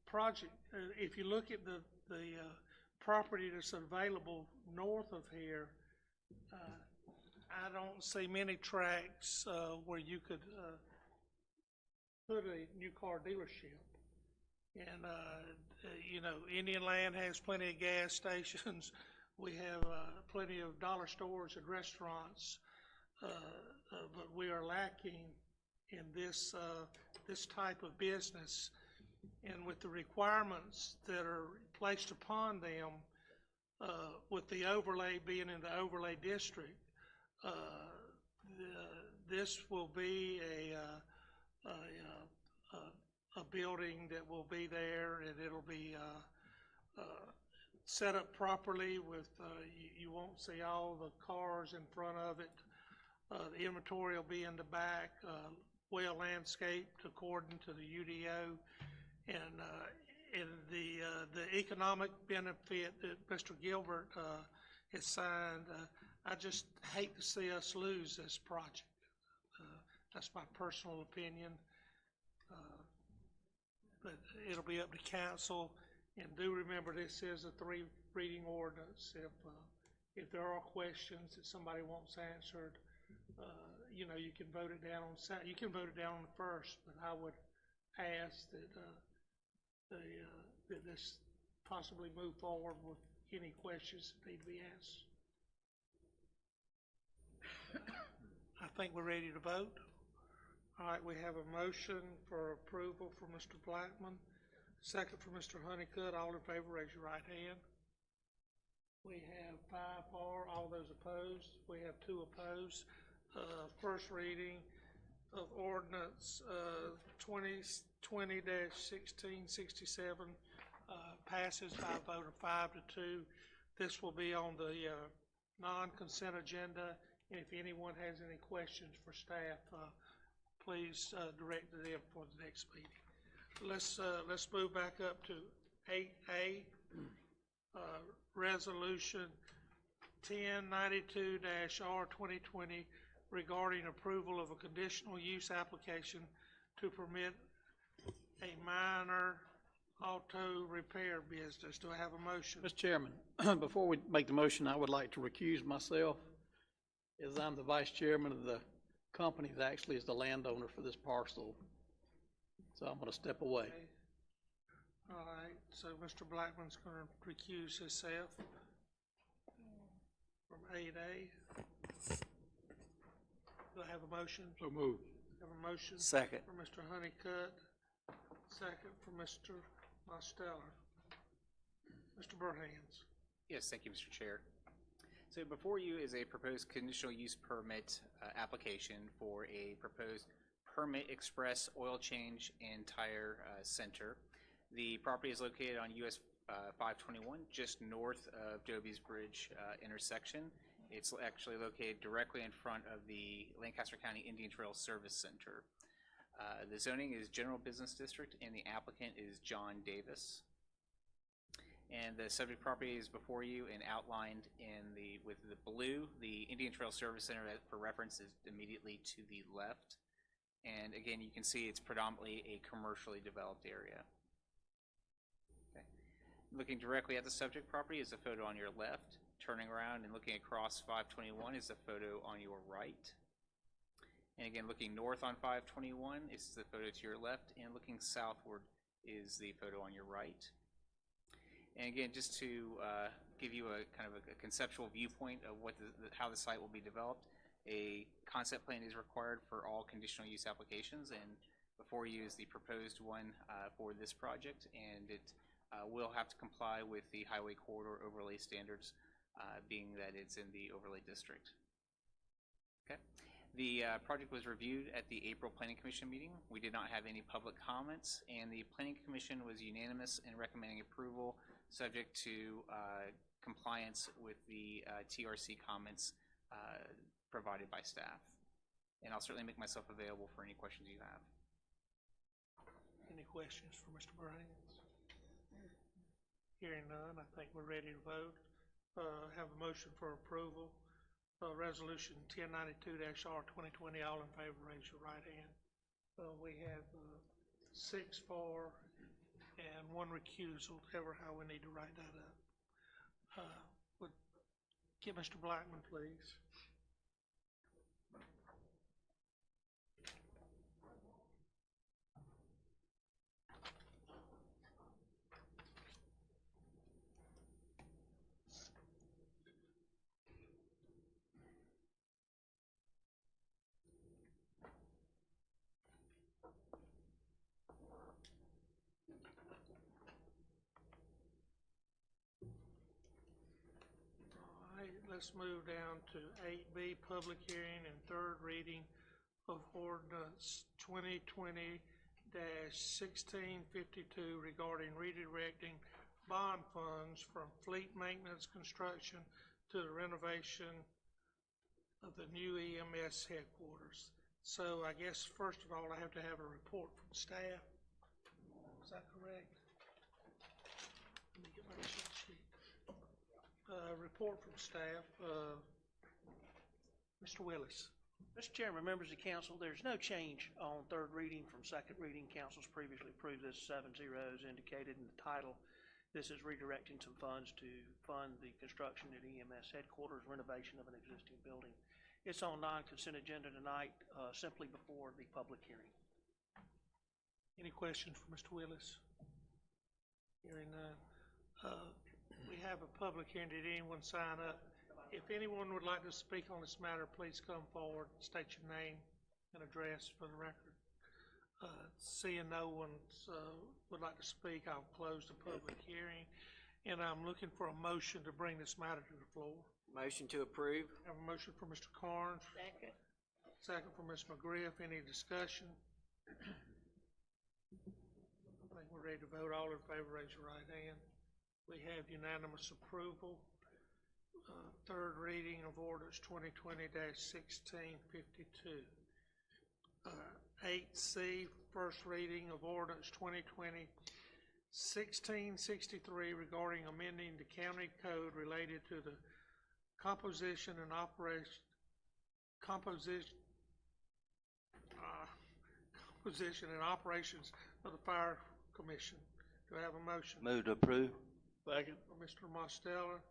project. If you look at the property that's available north of here, I don't see many tracts where you could put a new car dealership. And, Indian Land has plenty of gas stations. We have plenty of dollar stores and restaurants, but we are lacking in this type of business. And with the requirements that are placed upon them, with the overlay being in the overlay district, this will be a building that will be there, and it'll be set up properly with, you won't see all the cars in front of it. The inventory will be in the back, well landscaped according to the UDO. And the economic benefit that Mr. Gilbert has signed, I just hate to see us lose this project. That's my personal opinion. But it'll be up to council. And do remember, this is a 3-reading ordinance. If there are questions that somebody wants answered, you know, you can vote it down on you can vote it down on the first. But I would ask that that this possibly move forward with any questions that need to be asked. I think we're ready to vote. All right, we have a motion for approval for Mr. Blackman, second for Mr. Honeycutt. All in favor, raise your right hand. We have 5 for, all those opposed. We have 2 opposed. First reading of ordinance 2020-1667 passes by a vote of 5-2. This will be on the non-consent agenda. And if anyone has any questions for staff, please direct to them for the next meeting. Let's move back up to 8A, Resolution 1092-R2020 regarding approval of a conditional use application to permit a minor auto repair business. Do I have a motion? Mr. Chairman, before we make the motion, I would like to recuse myself, as I'm the vice chairman of the company that actually is the landowner for this parcel. So I'm going to step away. Okay. All right, so Mr. Blackman's going to recuse himself from 8A. Do I have a motion? So moved. Have a motion? Second. For Mr. Honeycutt, second for Mr. Mosteller. Mr. Burhans. Yes, thank you, Mr. Chair. So before you is a proposed conditional use permit application for a proposed Permit Express oil change and tire center. The property is located on US 521, just north of Doby's Bridge intersection. It's actually located directly in front of the Lancaster County Indian Trail Service Center. The zoning is General Business District, and the applicant is John Davis. And the subject property is before you and outlined with the blue. The Indian Trail Service Center, for reference, is immediately to the left. And again, you can see it's predominantly a commercially developed area. Okay. Looking directly at the subject property is a photo on your left. Turning around and looking across 521 is a photo on your right. And again, looking north on 521 is the photo to your left, and looking southward is the photo on your right. And again, just to give you a kind of a conceptual viewpoint of how the site will be developed, a concept plan is required for all conditional use applications, and before you is the proposed one for this project, and it will have to comply with the highway corridor overlay standards, being that it's in the overlay district. Okay. The project was reviewed at the April Planning Commission meeting. We did not have any public comments, and the Planning Commission was unanimous in recommending approval, subject to compliance with the TRC comments provided by staff. And I'll certainly make myself available for any questions you have. Any questions for Mr. Burhans? Hearing none, I think we're ready to vote. Have a motion for approval. Resolution 1092-R2020. All in favor, raise your right hand. We have 6 for and 1 recusal, ever how we need to write that up. Would get Mr. Blackman, please. Let's move down to 8B, public hearing and third reading of ordinance 2020-1652 regarding redirecting bond funds from fleet maintenance construction to the renovation of the new EMS headquarters. So I guess, first of all, I have to have a report from staff. Is that correct? Let me get my cheat sheet. Report from staff. Mr. Willis. Mr. Chairman, members of the council, there's no change on third reading from second reading. Council's previously approved this 7-0 as indicated in the title. This is redirecting some funds to fund the construction at EMS headquarters, renovation of an existing building. It's on non-consent agenda tonight, simply before the public hearing. Any questions for Mr. Willis? Hearing none. We have a public hearing. Did anyone sign up? If anyone would like to speak on this matter, please come forward, state your name and address for the record. Seeing no one would like to speak, I'll close the public hearing. And I'm looking for a motion to bring this matter to the floor. Motion to approve. I have a motion for Mr. Carnes. Second. Second for Ms. McGriff. Any discussion? I think we're ready to vote. All in favor, raise your right hand. We have unanimous approval. Third reading of orders 2020-1652. 8C, first reading of ordinance 2020-1663 regarding amending the county code related to the composition and operations of the Fire Commission. Do I have a motion? Move to approve. Second. For Mr. Mosteller.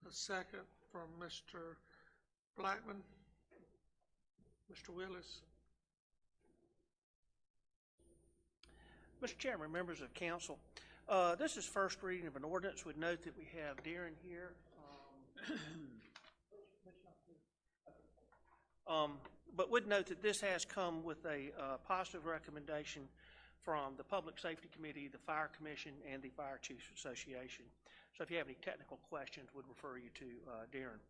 A second from Mr. Blackman. Mr. Willis. Mr. Chairman, members of council, this is first reading of an ordinance. Would note that we have Darren here. But would note that this has come with a positive recommendation from the Public Safety Committee, the Fire Commission, and the Fire Chiefs Association. So if you have any technical questions, would refer you to Darren.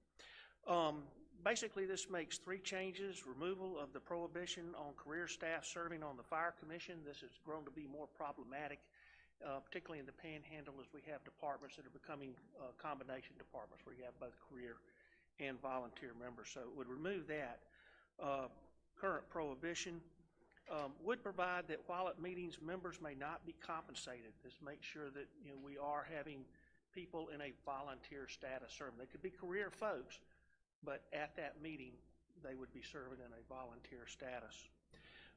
Basically, this makes 3 changes: removal of the prohibition on career staff serving on the Fire Commission. This has grown to be more problematic, particularly in the Panhandle, as we have departments that are becoming combination departments where you have both career and volunteer members. So it would remove that current prohibition. Would provide that while at meetings, members may not be compensated. This makes sure that we are having people in a volunteer status serving. They could be career folks, but at that meeting, they would be serving in a volunteer status.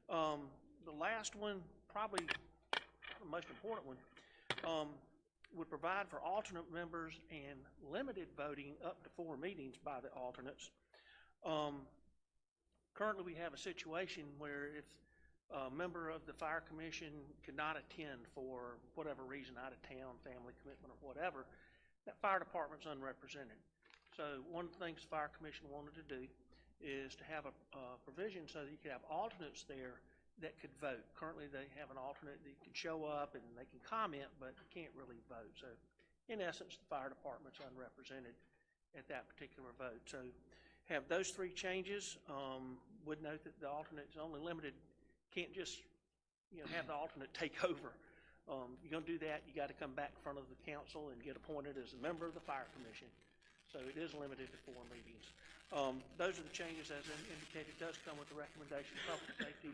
The last one, probably the most important one, would provide for alternate members and limited voting up to 4 meetings by the alternates. Currently, we have a situation where if a member of the Fire Commission could not attend for whatever reason, out of town, family commitment, or whatever, that fire department's unrepresented. So one of the things the Fire Commission wanted to do is to have a provision so that you could have alternates there that could vote. Currently, they have an alternate that can show up and they can comment, but can't really vote. So in essence, the fire department's unrepresented at that particular vote. So have those 3 changes. Would note that the alternate is only limited. Can't just have the alternate take over. You're going to do that, you got to come back in front of the council and get appointed as a member of the Fire Commission. So it is limited to 4 meetings. Those are the changes as indicated. It does come with the recommendation of Public Safety,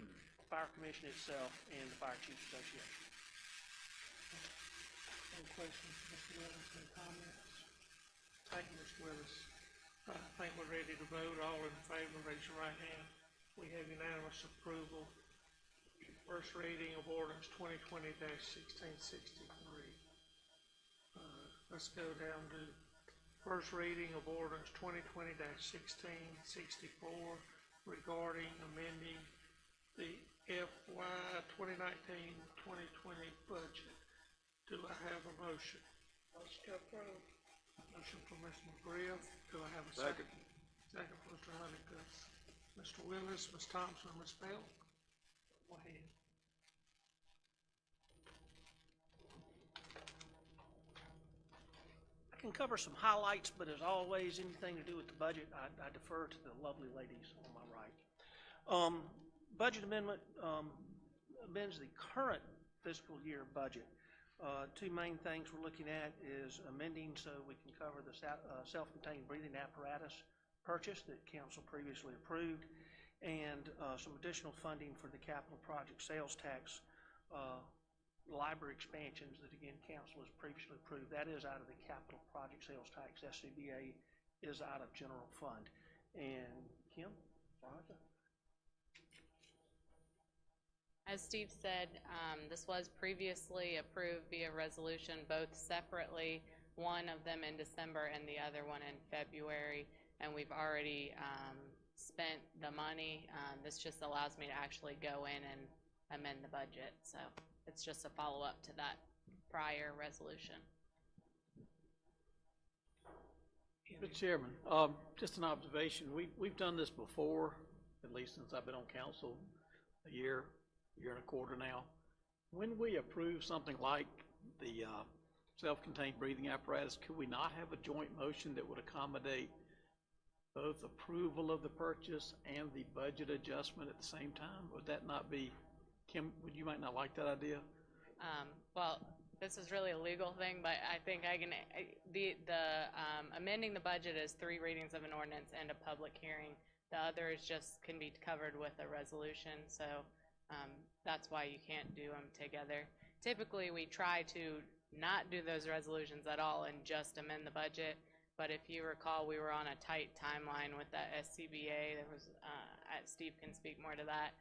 Fire Commission itself, and the Fire Chiefs Association. Any questions, Mr. Willis? Any comments? Thank you, Mr. Willis. I think we're ready to vote. All in favor, raise your right hand. We have unanimous approval. First reading of ordinance 2020-1663. Let's go down to first reading of ordinance 2020-1664 regarding amending the FY 2019-2020 budget. Do I have a motion? Motion to approve. Motion for Ms. McGriff. Do I have a second? Second for Mr. Honeycutt. Mr. Willis, Ms. Thompson, Ms. Bell. Go ahead. I can cover some highlights, but as always, anything to do with the budget, I defer to the lovely ladies on my right. Budget amendment amends the current fiscal year budget. Two main things we're looking at is amending so we can cover the self-contained breathing apparatus purchase that council previously approved, and some additional funding for the capital project sales tax library expansions that, again, council has previously approved. That is out of the capital project sales tax. SCBA is out of general fund. And Kim, Veronica? As Steve said, this was previously approved via resolution, both separately, one of them in December and the other one in February, and we've already spent the money. This just allows me to actually go in and amend the budget, so it's just a follow-up to that prior resolution. Mr. Chairman, just an observation. We've done this before, at least since I've been on council, a year and a quarter now. When we approve something like the self-contained breathing apparatus, could we not have a joint motion that would accommodate both approval of the purchase and the budget adjustment at the same time? Would that not be, Kim, you might not like that idea? Well, this is really a legal thing, but I think I can, amending the budget is 3 readings of an ordinance and a public hearing. The other is just can be covered with a resolution, so that's why you can't do them together. Typically, we try to not do those resolutions at all and just amend the budget, but if you recall, we were on a tight timeline with that SCBA. There was, Steve can speak more to that.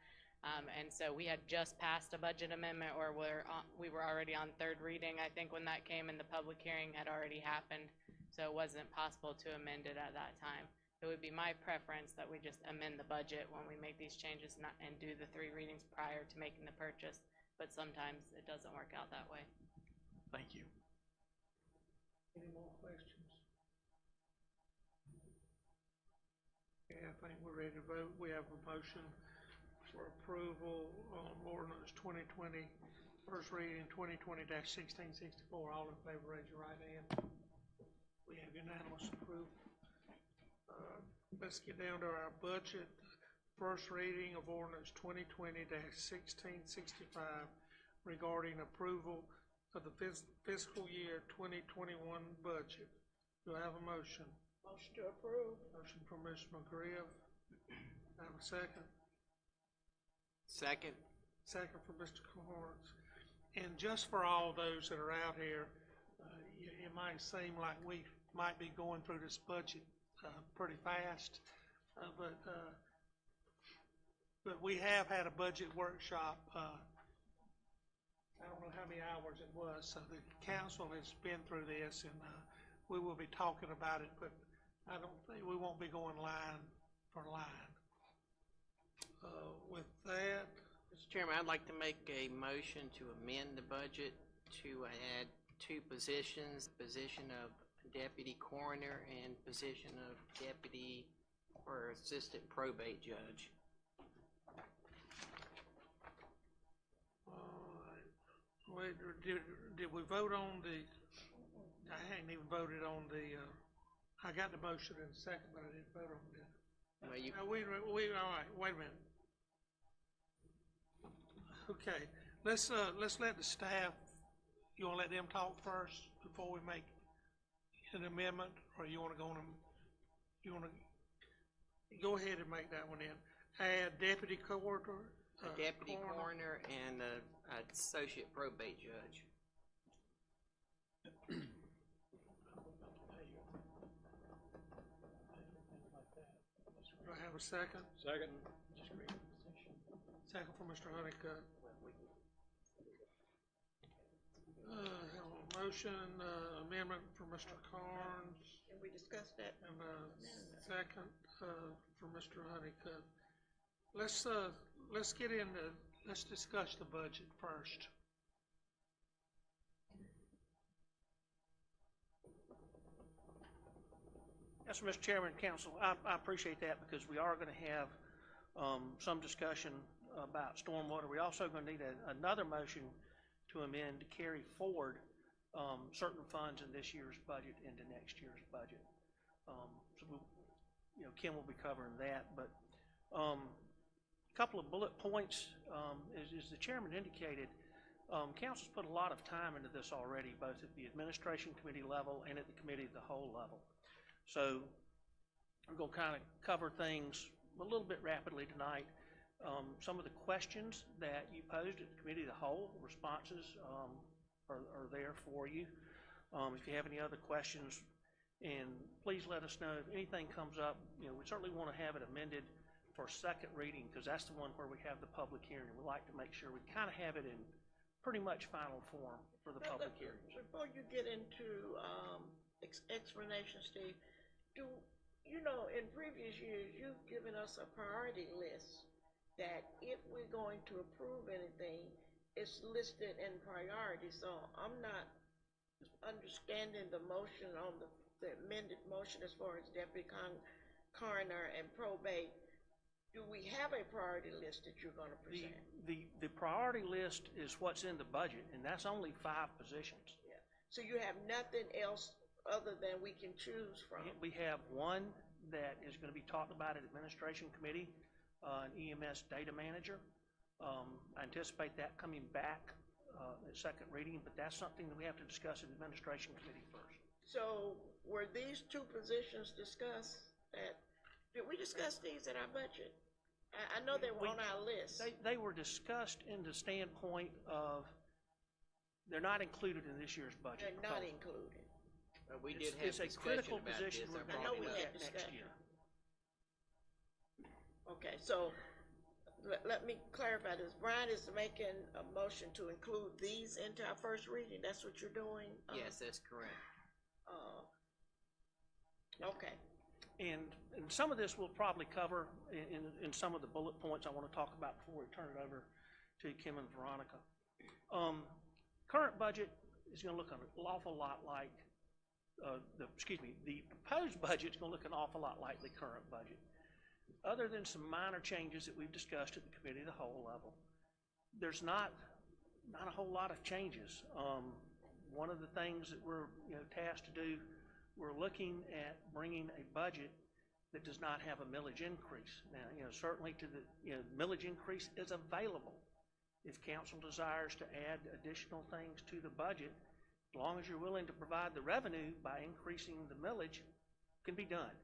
And so we had just passed a budget amendment, or we were already on 3rd reading, I think, when that came, and the public hearing had already happened, so it wasn't possible to amend it at that time. It would be my preference that we just amend the budget when we make these changes and do the 3 readings prior to making the purchase, but sometimes it doesn't work out that way. Thank you. Any more questions? Okay, I think we're ready to vote. We have a motion for approval on ordinance 2020, first reading 2020-1664. All in favor, raise your right hand. We have unanimous approval. Let's get down to our budget. First reading of ordinance 2020-1665 regarding approval of the fiscal year 2021 budget. Do I have a motion? Motion to approve. Motion from Mr. McGriff. Have a second? Second. Second from Mr. Carnes. And just for all those that are out here, it might seem like we might be going through this budget pretty fast, but we have had a budget workshop. I don't know how many hours it was, so the council has been through this, and we will be talking about it, but I don't think we won't be going line for line. With that, Mr. Chairman, I'd like to make a motion to amend the budget to add 2 positions, position of deputy coroner and position of deputy or assistant probate judge. wait, did we vote on the, I hadn't even voted on the, I got the motion in a second, but I didn't vote on it. Well, All right, wait a minute. Okay, let's let the staff, you wanna let them talk first before we make an amendment, or you wanna go ahead and make that one in. Add deputy coroner. A deputy coroner and an associate probate judge. Do I have a second? Second. Second from Mr. Honeycutt. Have a motion, amendment from Mr. Carnes, Can we discuss that? and second from Mr. Honeycutt. Let's get into, let's discuss the budget first. Yes, Mr. Chairman and Council, I appreciate that, because we are going to have some discussion about stormwater. We also going to need another motion to amend to carry forward certain funds in this year's budget into next year's budget. So Kim will be covering that, but a couple of bullet points, as the chairman indicated, Council's put a lot of time into this already, both at the administration committee level and at the committee of the whole level. So I'm going to kind of cover things a little bit rapidly tonight. Some of the questions that you posed at the committee of the whole, responses are there for you. If you have any other questions, and please let us know if anything comes up. We certainly want to have it amended for second reading, because that's the one where we have the public hearing. We like to make sure we kind of have it in pretty much final form for the public hearings. Before you get into explanation, Steve, in previous years, you've given us a priority list that if we're going to approve anything, it's listed in priority. So I'm not understanding the motion on the amended motion as far as deputy coroner and probate. Do we have a priority list that you're going to present? The priority list is what's in the budget, and that's only 5 positions. Yeah. So you have nothing else other than we can choose from? We have one that is going to be talked about at administration committee, an EMS data manager. I anticipate that coming back at second reading, but that's something that we have to discuss at administration committee first. So were these 2 positions discussed did we discuss these in our budget? I know they were on our list. They were discussed in the standpoint of they're not included in this year's budget. They're not included. We did have It's a critical position we're I know going we to had look at next year. Okay, so let me clarify this. Brian is making a motion to include these into our first reading. That's what you're doing? Yes, that's correct. Okay. And some of this we'll probably cover in some of the bullet points I want to talk about before we turn it over to Kim and Veronica. Current budget is going to look an awful lot like, the proposed budget is going to look an awful lot like the current budget. Other than some minor changes that we've discussed at the committee of the whole level, there's not a whole lot of changes. One of the things that we're tasked to do, we're looking at bringing a budget that does not have a millage increase. Now, certainly millage increase is available. If council desires to add additional things to the budget, as long as you're willing to provide the revenue by increasing the millage, can be done.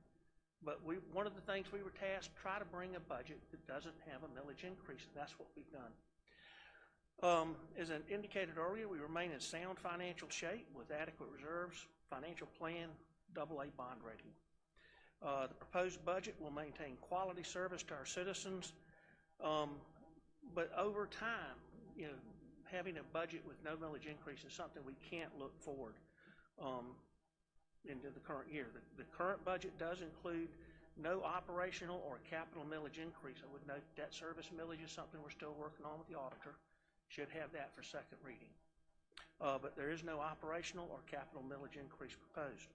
But one of the things we were tasked, try to bring a budget that doesn't have a millage increase, and that's what we've done. As I indicated earlier, we remain in sound financial shape with adequate reserves, financial plan, AA bond rating. The proposed budget will maintain quality service to our citizens, but over time, having a budget with no millage increase is something we can't look forward into the current year. The current budget does include no operational or capital millage increase. I would note debt service millage is something we're still working on with the auditor. Should have that for second reading. But there is no operational or capital millage increase proposed.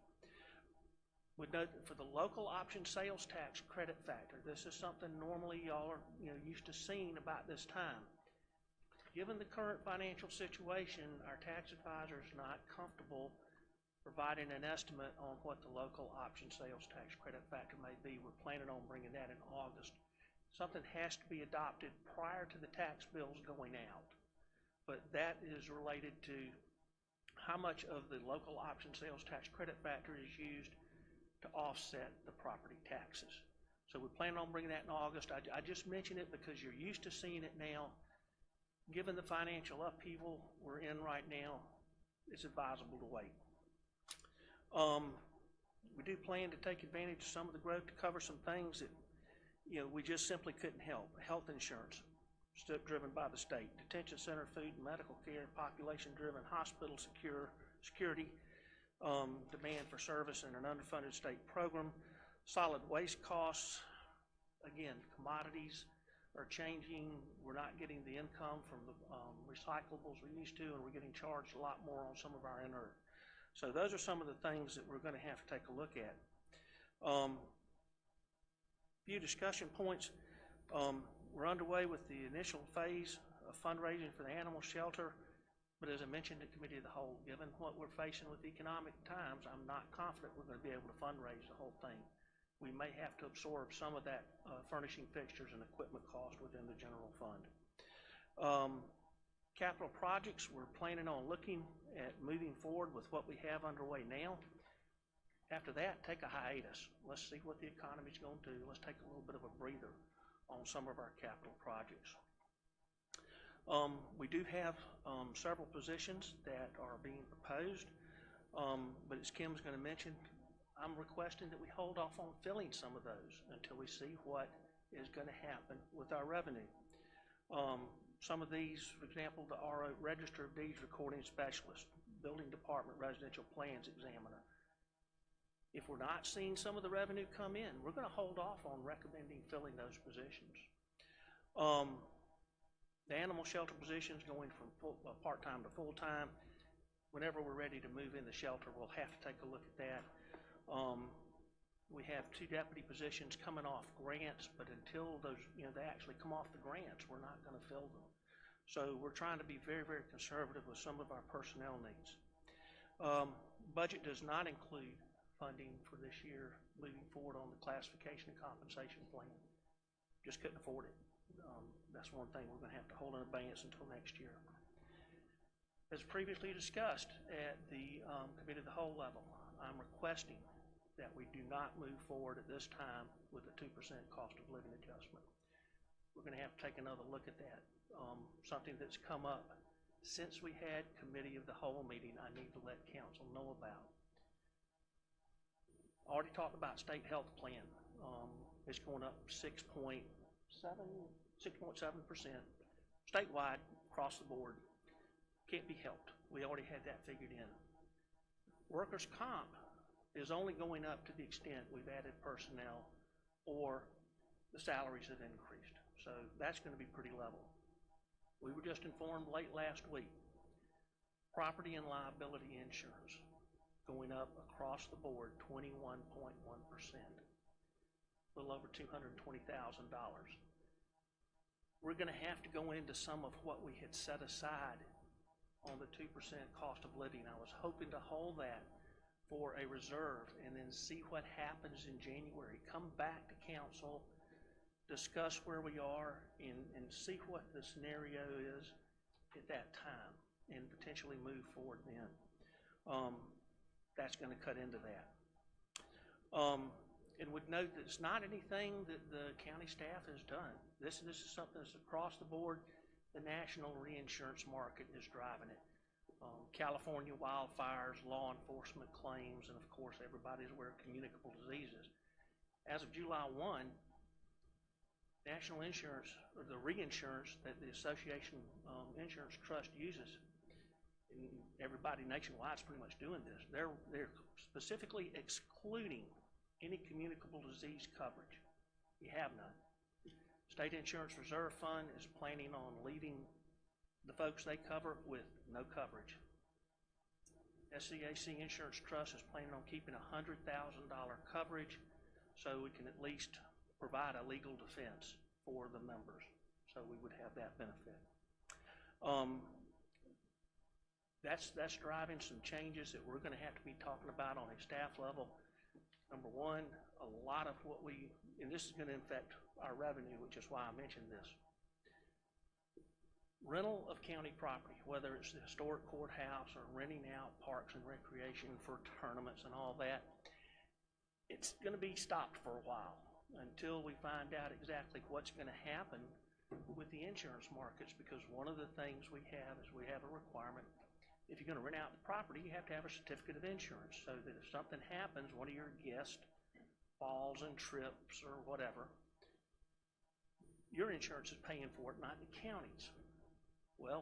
Would note that for the local option sales tax credit factor, this is something normally y'all are used to seeing about this time. Given the current financial situation, our tax advisor is not comfortable providing an estimate on what the local option sales tax credit factor may be. We're planning on bringing that in August. Something has to be adopted prior to the tax bills going out, but that is related to how much of the local option sales tax credit factor is used to offset the property taxes. So we plan on bringing that in August. I just mention it because you're used to seeing it now. Given the financial upheaval we're in right now, it's advisable to wait. We do plan to take advantage of some of the growth to cover some things that we just simply couldn't help. Health insurance, driven by the state. Detention center, food and medical care, population-driven hospital security, demand for service in an underfunded state program. Solid waste costs, again, commodities are changing. We're not getting the income from the recyclables we used to, and we're getting charged a lot more on some of our inert. So those are some of the things that we're going to have to take a look at. Few discussion points. We're underway with the initial phase of fundraising for the animal shelter, but as I mentioned at Committee of the Whole, given what we're facing with economic times, I'm not confident we're going to be able to fundraise the whole thing. We may have to absorb some of that furnishing fixtures and equipment cost within the general fund. Capital projects, we're planning on looking at moving forward with what we have underway now. After that, take a hiatus. Let's see what the economy's going to do. Let's take a little bit of a breather on some of our capital projects. We do have several positions that are being proposed, but as Kim's going to mention, I'm requesting that we hold off on filling some of those until we see what is going to happen with our revenue. Some of these, for example, the RO Register of Deeds Recording Specialist, Building Department Residential Plans Examiner. If we're not seeing some of the revenue come in, we're going to hold off on recommending filling those positions. The animal shelter positions going from part-time to full-time. Whenever we're ready to move in the shelter, we'll have to take a look at that. We have 2 deputy positions coming off grants, but until those, they actually come off the grants, we're not going to fill them. So we're trying to be very, very conservative with some of our personnel needs. Budget does not include funding for this year moving forward on the classification and compensation plan. Just couldn't afford it. That's one thing we're going to have to hold in abeyance until next year. As previously discussed at the committee of the whole level, I'm requesting that we do not move forward at this time with a 2% cost of living adjustment. We're going to have to take another look at that. Something that's come up since we had committee of the whole meeting, I need to let council know about. Already talked about state health plan. It's going up 6.7%. Statewide, across the board. Can't be helped. We already had that figured in. Workers' comp is only going up to the extent we've added personnel or the salaries have increased. So that's going to be pretty level. We were just informed late last week, property and liability insurance going up across the board 21.1%, a little over $220,000. We're going to have to go into some of what we had set aside on the 2% cost of living. I was hoping to hold that for a reserve and then see what happens in January. Come back to council, discuss where we are, and see what the scenario is at that time and potentially move forward then. That's going to cut into that. And would note that it's not anything that the county staff has done. This is something that's across the board. The national reinsurance market is driving it. California wildfires, law enforcement claims, and of course everybody's aware of communicable diseases. As of July 1, national insurance, or the reinsurance that the Association Insurance Trust uses, and everybody nationwide is pretty much doing this, they're specifically excluding any communicable disease coverage. You have none. State Insurance Reserve Fund is planning on leaving the folks they cover with no coverage. SCAC Insurance Trust is planning on keeping $100,000 coverage so we can at least provide a legal defense for the members, so we would have that benefit. That's driving some changes that we're going to have to be talking about on a staff level. Number one, a lot of what and this is going to affect our revenue, which is why I mentioned this. Rental of county property, whether it's the historic courthouse or renting out parks and recreation for tournaments and all that, it's going to be stopped for a while until we find out exactly what's going to happen with the insurance markets, because one of the things we have is we have a requirement. If you're going to rent out the property, you have to have a certificate of insurance so that if something happens, one of your guests falls and trips or whatever, your insurance is paying for it, not the county's. Well,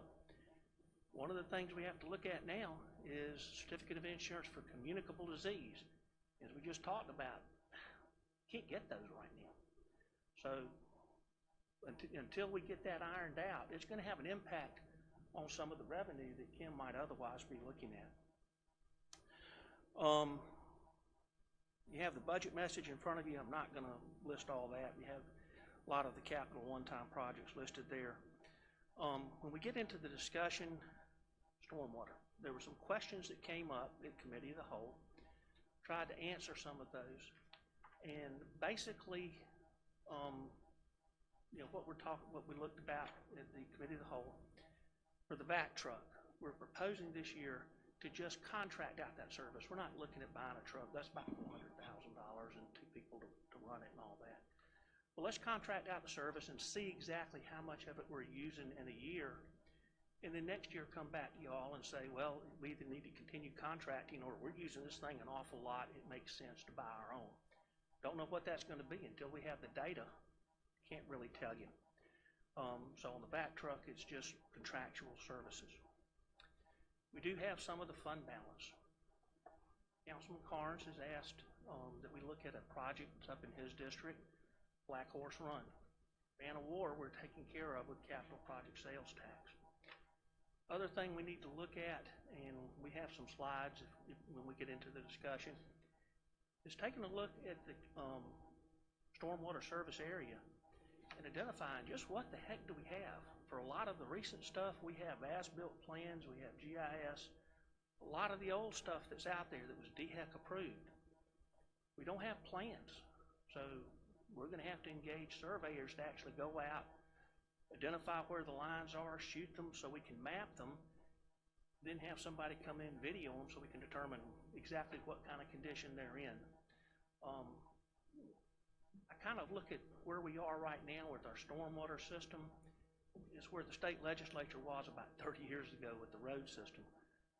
one of the things we have to look at now is certificate of insurance for communicable disease. As we just talked about, can't get those right now. So until we get that ironed out, it's going to have an impact on some of the revenue that Kim might otherwise be looking at. You have the budget message in front of you. I'm not going to list all that. You have a lot of the capital one-time projects listed there. When we get into the discussion, stormwater, there were some questions that came up at Committee of the Whole. Tried to answer some of those. And basically, what we looked about at the Committee of the Whole, for the vac truck, we're proposing this year to just contract out that service. We're not looking at buying a truck. That's about $400,000 and 2 people to run it and all that. Well, let's contract out the service and see exactly how much of it we're using in a year. And then next year come back to y'all and say, well, we either need to continue contracting or we're using this thing an awful lot. It makes sense to buy our own. Don't know what that's going to be until we have the data. Can't really tell you. So on the vac truck, it's just contractual services. We do have some of the fund balance. Councilman Carnes has asked that we look at a project that's up in his district, Black Horse Run. Man of War we're taking care of with capital project sales tax. Other thing we need to look at, and we have some slides when we get into the discussion, is taking a look at the stormwater service area and identifying just what the heck do we have. For a lot of the recent stuff, we have as-built plans, we have GIS, a lot of the old stuff that's out there that was DHEC approved. We don't have plans, so we're going to have to engage surveyors to actually go out, identify where the lines are, shoot them so we can map them, then have somebody come in, video them so we can determine exactly what kind of condition they're in. I kind of look at where we are right now with our stormwater system. It's where the state legislature was about 30 years ago with the road system.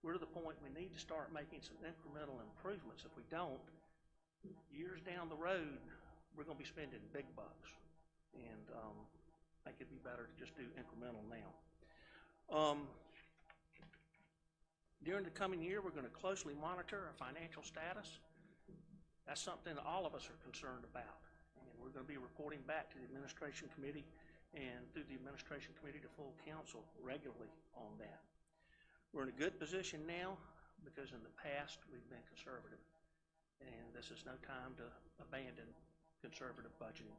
We're to the point we need to start making some incremental improvements. If we don't, years down the road, we're going to be spending big bucks. And I think it'd be better to just do incremental now. During the coming year, we're going to closely monitor our financial status. That's something that all of us are concerned about. And we're going to be reporting back to the administration committee and through the administration committee to full council regularly on that. We're in a good position now because in the past we've been conservative. And this is no time to abandon conservative budgeting.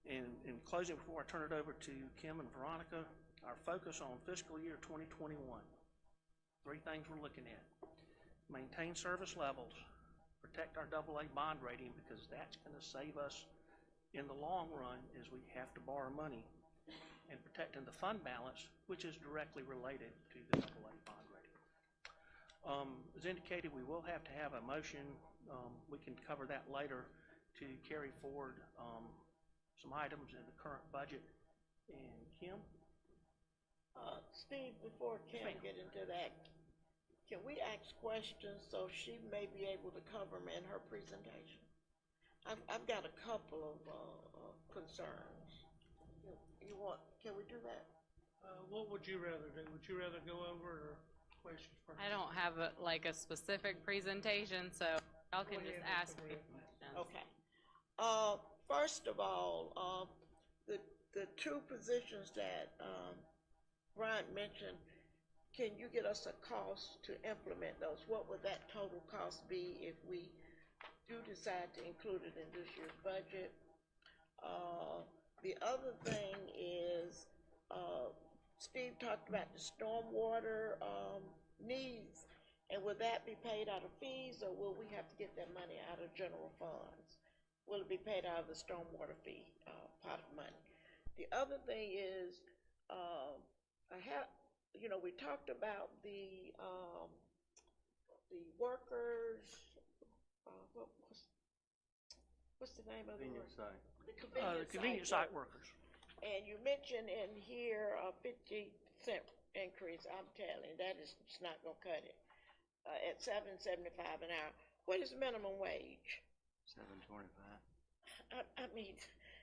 And in closing, before I turn it over to Kim and Veronica, our focus on fiscal year 2021. 3 things we're looking at. Maintain service levels, protect our AA bond rating because that's going to save us in the long run as we have to borrow money, and protecting the fund balance, which is directly related to the AA bond rating. As indicated, we will have to have a motion, we can cover that later, to carry forward some items in the current budget. And Kim? Steve, before Kim get into that, can we ask questions so she may be able to cover them in her presentation? I've got a couple of concerns. Can we do that? What would you rather do? Would you rather go over or questions first? I don't have like a specific presentation, so y'all can just ask me questions. Okay. First of all, the 2 positions that Brian mentioned, can you get us a cost to implement those? What would that total cost be if we do decide to include it in this year's budget? The other thing is, Steve talked about the stormwater needs, and will that be paid out of fees, or will we have to get that money out of general funds? Will it be paid out of the stormwater fee pot of money? The other thing is, we talked about the workers. What's the name of the Convenience site. The Convenience site workers. And you mentioned in here a 50-cent increase. I'm telling you, that is not going to cut it. At $7.75 an hour. What is minimum wage? $7.25. I mean,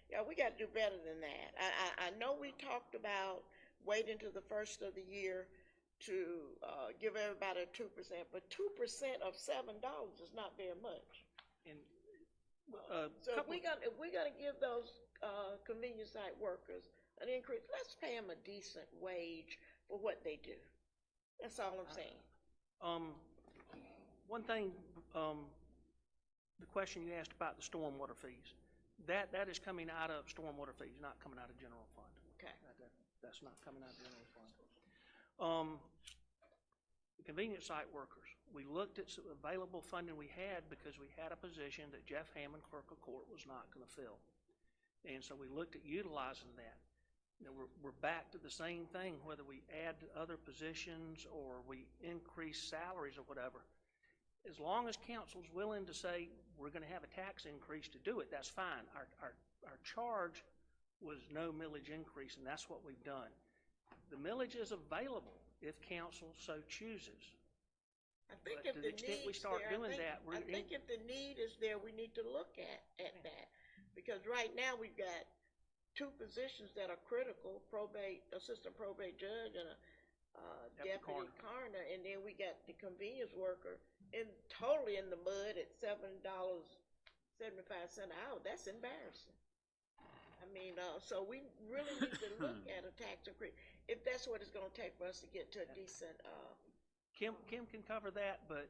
yeah, we got to do better than that. I know we talked about waiting to the first of the year to give everybody 2%, but 2% of $7 is not very much. And so if we're gonna give those convenience site workers an increase, let's pay them a decent wage for what they do. That's all I'm saying. One thing, the question you asked about the stormwater fees, that is coming out of stormwater fees, not coming out of general fund. Okay. That's not coming out of general fund. The convenience site workers, we looked at some available funding we had because we had a position that Jeff Hammond, clerk of court, was not going to fill. And so we looked at utilizing that. we're back to the same thing, whether we add other positions or we increase salaries or whatever. As long as council's willing to say, we're gonna have a tax increase to do it, that's fine. Our charge was no millage increase, and that's what we've done. The millage is available if council so chooses. I think But if to the the extent we need's start there, doing that, I think if the need is there, we need to look at that. Because right now, we've got two positions that are critical, assistant probate judge and a deputy coroner, and then we got the convenience worker totally in the mud at $7.75 an hour. That's embarrassing. I mean, so we really need to look at a tax increase, if that's what it's gonna take for us to get to a decent, Kim can cover that, but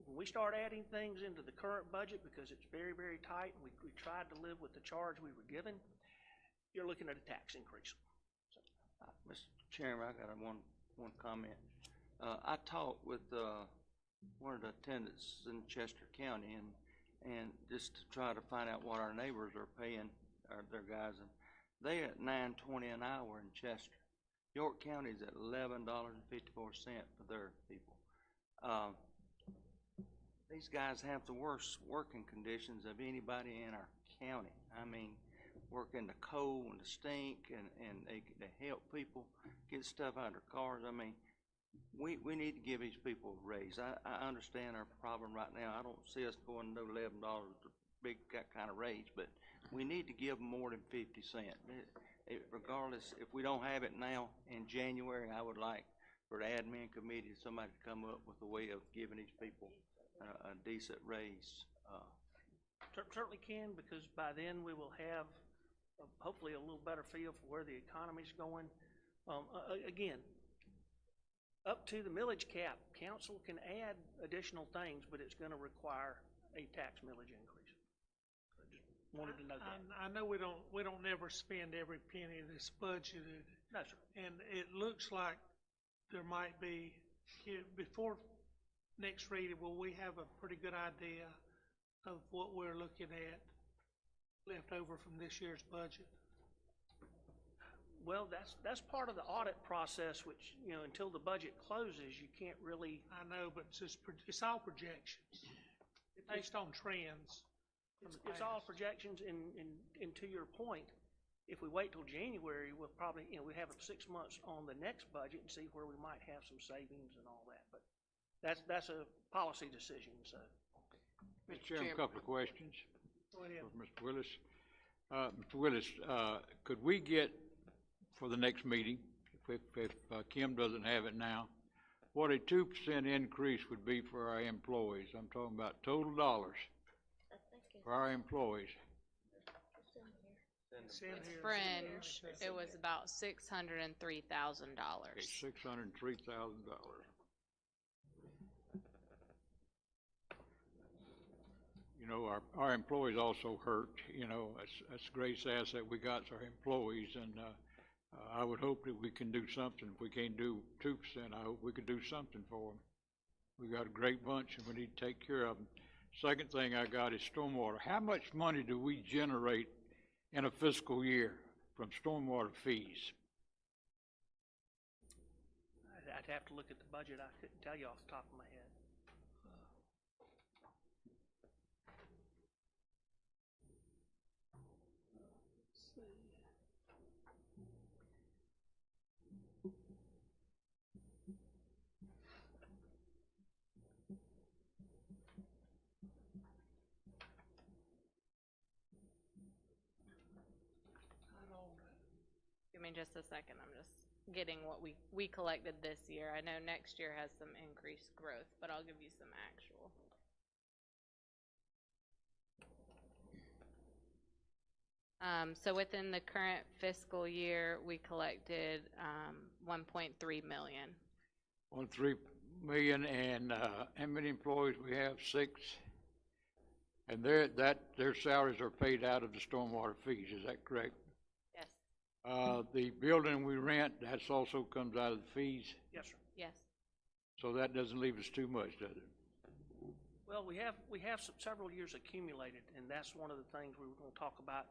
when we start adding things into the current budget, because it's very, very tight, and we tried to live with the charge we were given, you're looking at a tax increase. Mr. Chairman, I got one comment. I talked with one of the attendants in Chester County, and just to try to find out what our neighbors are paying their guys, and they at $9.20 an hour in Chester. York County's at $11.54 for their people. These guys have the worst working conditions of anybody in our county. I mean, work in the cold and the stink, and they help people get stuff out of their cars. I mean, we need to give these people a raise. I understand our problem right now. I don't see us going to no $11 a big kind of raise, but we need to give them more than 50 cents. Regardless, if we don't have it now in January, I would like for the admin committee, somebody to come up with a way of giving these people a decent raise. Certainly can, because by then we will have hopefully a little better feel for where the economy's going. Again, up to the millage cap, council can add additional things, but it's going to require a tax millage increase. I just wanted to know that. I know we don't never spend every penny that's budgeted. No, sir. And it looks like there might be, before next reading, will we have a pretty good idea of what we're looking at left over from this year's budget? Well, that's part of the audit process, which, until the budget closes, you can't really. I know, but it's all projections, based on trends. It's all projections, and to your point, if we wait till January, we'll probably, we have 6 months on the next budget and see where we might have some savings and all that, but that's a policy decision, so. Mr. Chairman, a couple of questions. Go ahead. For Mr. Willis. Mr. Willis, could we get, for the next meeting, if Kim doesn't have it now, what a 2% increase would be for our employees? I'm talking about total dollars for our employees. It's in here. Fringe, it was about $603,000. Okay, $603,000. Our employees also hurt. That's the greatest asset we got is our employees, and I would hope that we can do something. If we can't do 2%, I hope we could do something for them. We got a great bunch, and we need to take care of them. Second thing I got is stormwater. How much money do we generate in a fiscal year from stormwater fees? I'd have to look at the budget. I couldn't tell you off the top of my head. Give me just a second. I'm just getting what we collected this year. I know next year has some increased growth, but I'll give you some actual. So within the current fiscal year, we collected 1.3 million. 1.3 million, and how many employees we have? 6. And their salaries are paid out of the stormwater fees. Is that correct? Yes. The building we rent, that also comes out of the fees. Yes, sir. Yes. So that doesn't leave us too much, does it? Well, we have several years accumulated, and that's one of the things we were going to talk about.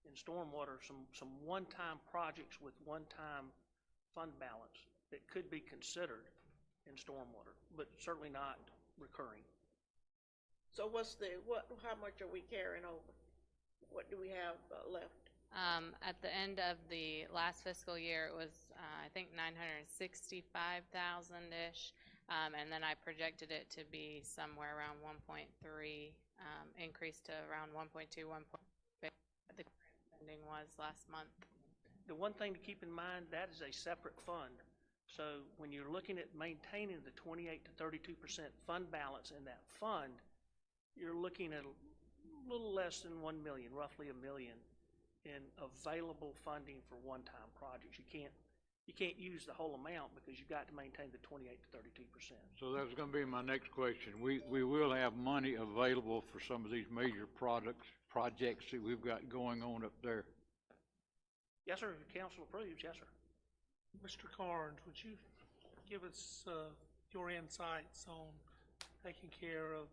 in stormwater, some one-time projects with one-time fund balance that could be considered in stormwater, but certainly not recurring. So how much are we carrying over? What do we have left? At the end of the last fiscal year, it was, I think, 965,000-ish. And then I projected it to be somewhere around 1.3, increased to around 1.2, 1.5, the spending was last month. The one thing to keep in mind, that is a separate fund. So when you're looking at maintaining the 28 to 32% fund balance in that fund, you're looking at a little less than 1 million, roughly $1 million in available funding for one-time projects. You can't use the whole amount because you've got to maintain the 28 to 32%. So that was gonna be my next question. We will have money available for some of these major projects that we've got going on up there. Yes, sir. If the council approves, yes, sir. Mr. Carnes, would you give us your insights on taking care of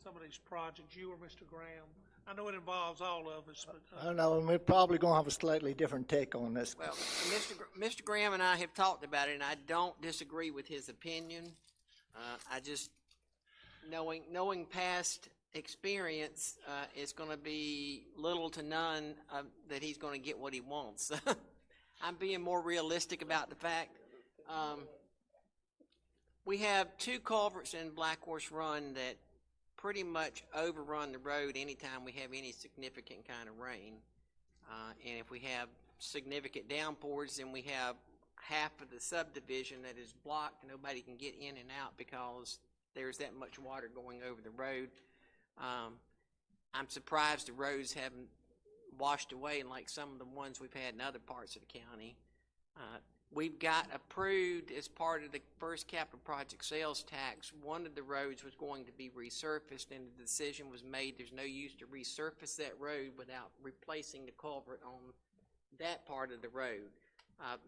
some of these projects, you or Mr. Graham? I know it involves all of us, but... I don't know, we're probably going to have a slightly different take on this. Well, Mr. Graham and I have talked about it, and I don't disagree with his opinion. I just, knowing past experience, it's going to be little to none that he's going to get what he wants. I'm being more realistic about the fact. We have two culverts in Black Horse Run that pretty much overrun the road anytime we have any significant kind of rain. And if we have significant downpours, then we have half of the subdivision that is blocked. Nobody can get in and out because there's that much water going over the road. I'm surprised the roads haven't washed away like some of the ones we've had in other parts of the county. We've got approved as part of the first capital project sales tax, one of the roads was going to be resurfaced, and the decision was made there's no use to resurface that road without replacing the culvert on that part of the road.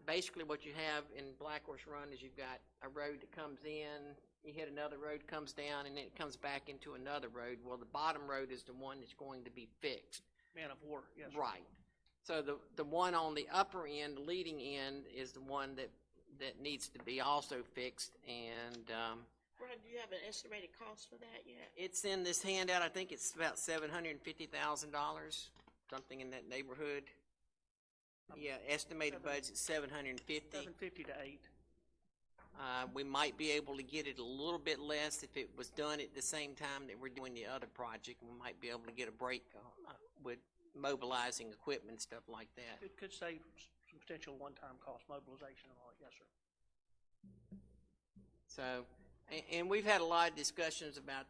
Basically what you have in Black Horse Run is you've got a road that comes in, you hit another road, comes down, and then it comes back into another road. Well, the bottom road is the one that's going to be fixed. Man of war, yes. Right. So the one on the upper end, the leading end, is the one that needs to be also fixed. And Brian, do you have an estimated cost for that yet? it's in this handout. I think it's about $750,000, something in that neighborhood. Yeah, estimated budget $750. 750 to 8. We might be able to get it a little bit less if it was done at the same time that we're doing the other project. We might be able to get a break with mobilizing equipment, stuff like that. It could save some potential one-time cost mobilization and all, yes, sir. So, and we've had a lot of discussions about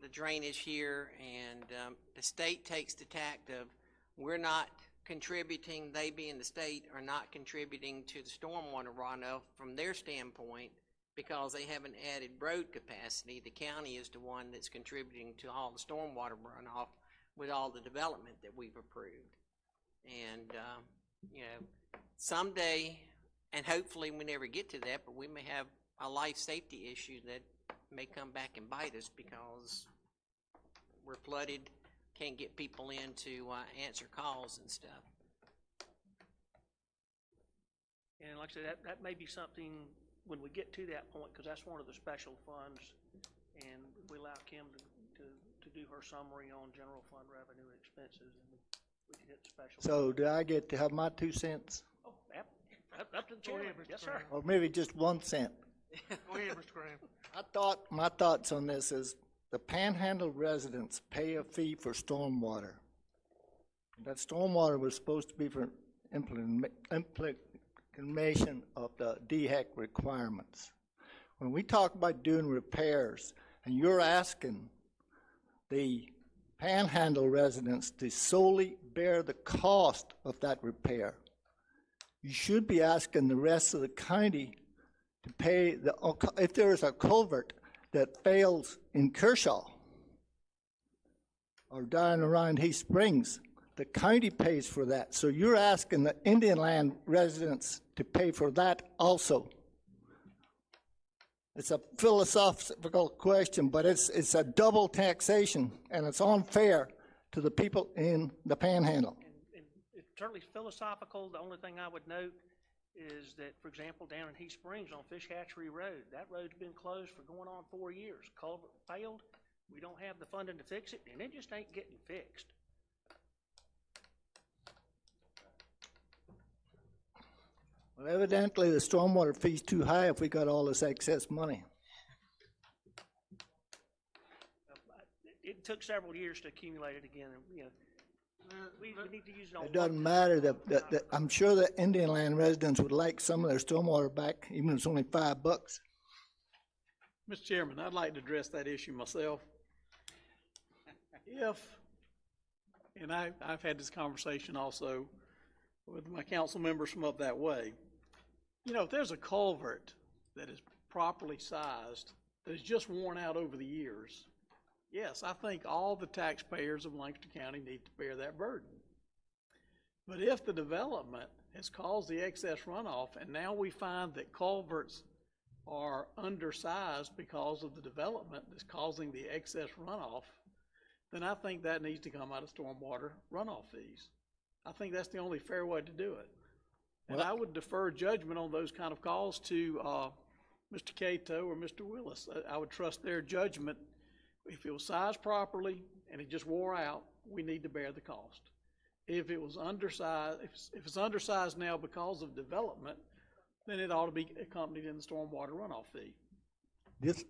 the drainage here, and the state takes the tact of we're not contributing, they being the state are not contributing to the stormwater runoff from their standpoint because they haven't added road capacity. The county is the one that's contributing to all the stormwater runoff with all the development that we've approved. And, you know, someday, and hopefully we never get to that, but we may have a life safety issue that may come back and bite us because we're flooded, can't get people in to answer calls and stuff. And like I said, that may be something when we get to that point, because that's one of the special funds, and we allow Kim to do her summary on general fund revenue and expenses, and we can hit the special. So do I get to have my 2 cents? Oh, up to the chairman. Yes, sir. Or maybe just 1 cent? Go ahead, Mr. Graham. My thoughts on this is the Panhandle residents pay a fee for stormwater. That stormwater was supposed to be for implementation of the DHEC requirements. When we talk about doing repairs, and you're asking the Panhandle residents to solely bear the cost of that repair, you should be asking the rest of the county to pay if there is a culvert that fails in Kershaw or down around Heath Springs, the county pays for that. So you're asking the Indian land residents to pay for that also. It's a philosophical question, but it's a double taxation, and it's unfair. to the people in the Panhandle. And it's certainly philosophical. The only thing I would note is that, for example, down in Heath Springs on Fish Hatchery Road, that road's been closed for going on 4 years. Culvert failed. We don't have the funding to fix it, and it just ain't getting fixed. Well, evidently, the stormwater fee's too high if we got all this excess money. It took several years to accumulate it again, and, you know, we need to use it on. It doesn't matter, I'm sure the Indian land residents would like some of their stormwater back, even if it's only $5. Mr. Chairman, I'd like to address that issue myself. And I've had this conversation also with my council members from up that way. You know, if there's a culvert that is properly sized, that is just worn out over the years, yes, I think all the taxpayers of Lancaster County need to bear that burden. But if the development has caused the excess runoff, and now we find that culverts are undersized because of the development that's causing the excess runoff, then I think that needs to come out of stormwater runoff fees. I think that's the only fair way to do it. And I would defer judgment on those kind of calls to Mr. Cato or Mr. Willis. I would trust their judgment. If it was sized properly and it just wore out, we need to bear the cost. If it was undersized, if it's undersized now because of development, then it ought to be accompanied in the stormwater runoff fee.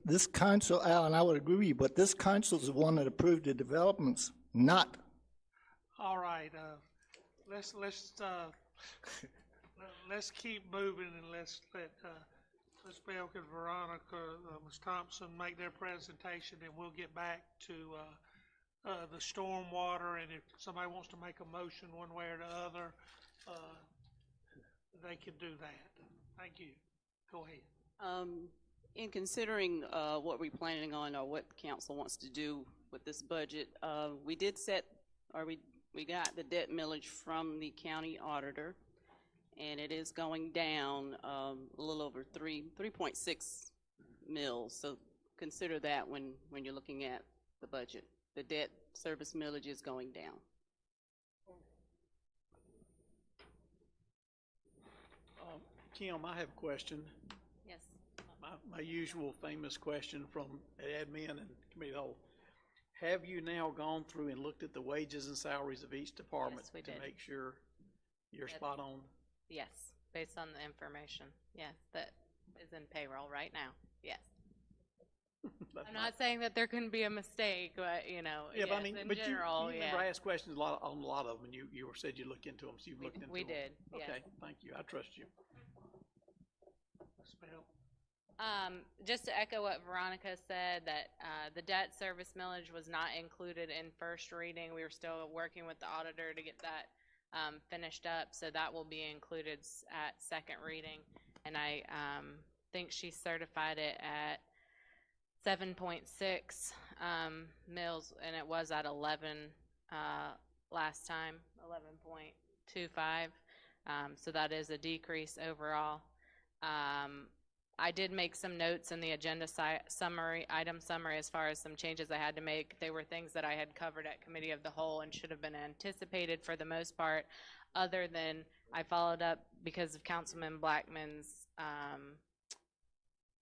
This council, Alan, I would agree with you, but this council is the one that approved the developments, not. All right, let's keep moving, and let's let Ms. Belk and Veronica, Ms. Thompson make their presentation, and we'll get back to the stormwater. And if somebody wants to make a motion one way or the other, they can do that. Thank you. Go ahead. In considering what we're planning on, or what council wants to do with this budget, we did set, or we got the debt millage from the county auditor, and it is going down a little over 3.6 mils. So consider that when you're looking at the budget. The debt service millage is going down. Kim, I have a question. Yes. My usual famous question from admin and committee of the whole. Have you now gone through and looked at the wages and salaries of each department Yes, we to did. make sure you're spot on? Yes, based on the information. Yes, that is in payroll right now. Yes. I'm not saying that there couldn't be a mistake, but, you know, Yeah, yes, but I mean, in but general, you yeah. remember I asked questions on a lot of them, and you said you looked into them, so you've looked into them. We did, yes. Okay, thank you. I trust you. Just to echo what Veronica said, that the debt service millage was not included in first reading. We were still working with the auditor to get that finished up, so that will be included at second reading. And I think she certified it at 7.6 mils, and it was at 11 last time, 11.25. So that is a decrease overall. I did make some notes in the agenda item summary as far as some changes I had to make. They were things that I had covered at committee of the whole and should have been anticipated for the most part, other than I followed up because of Councilman Blackman's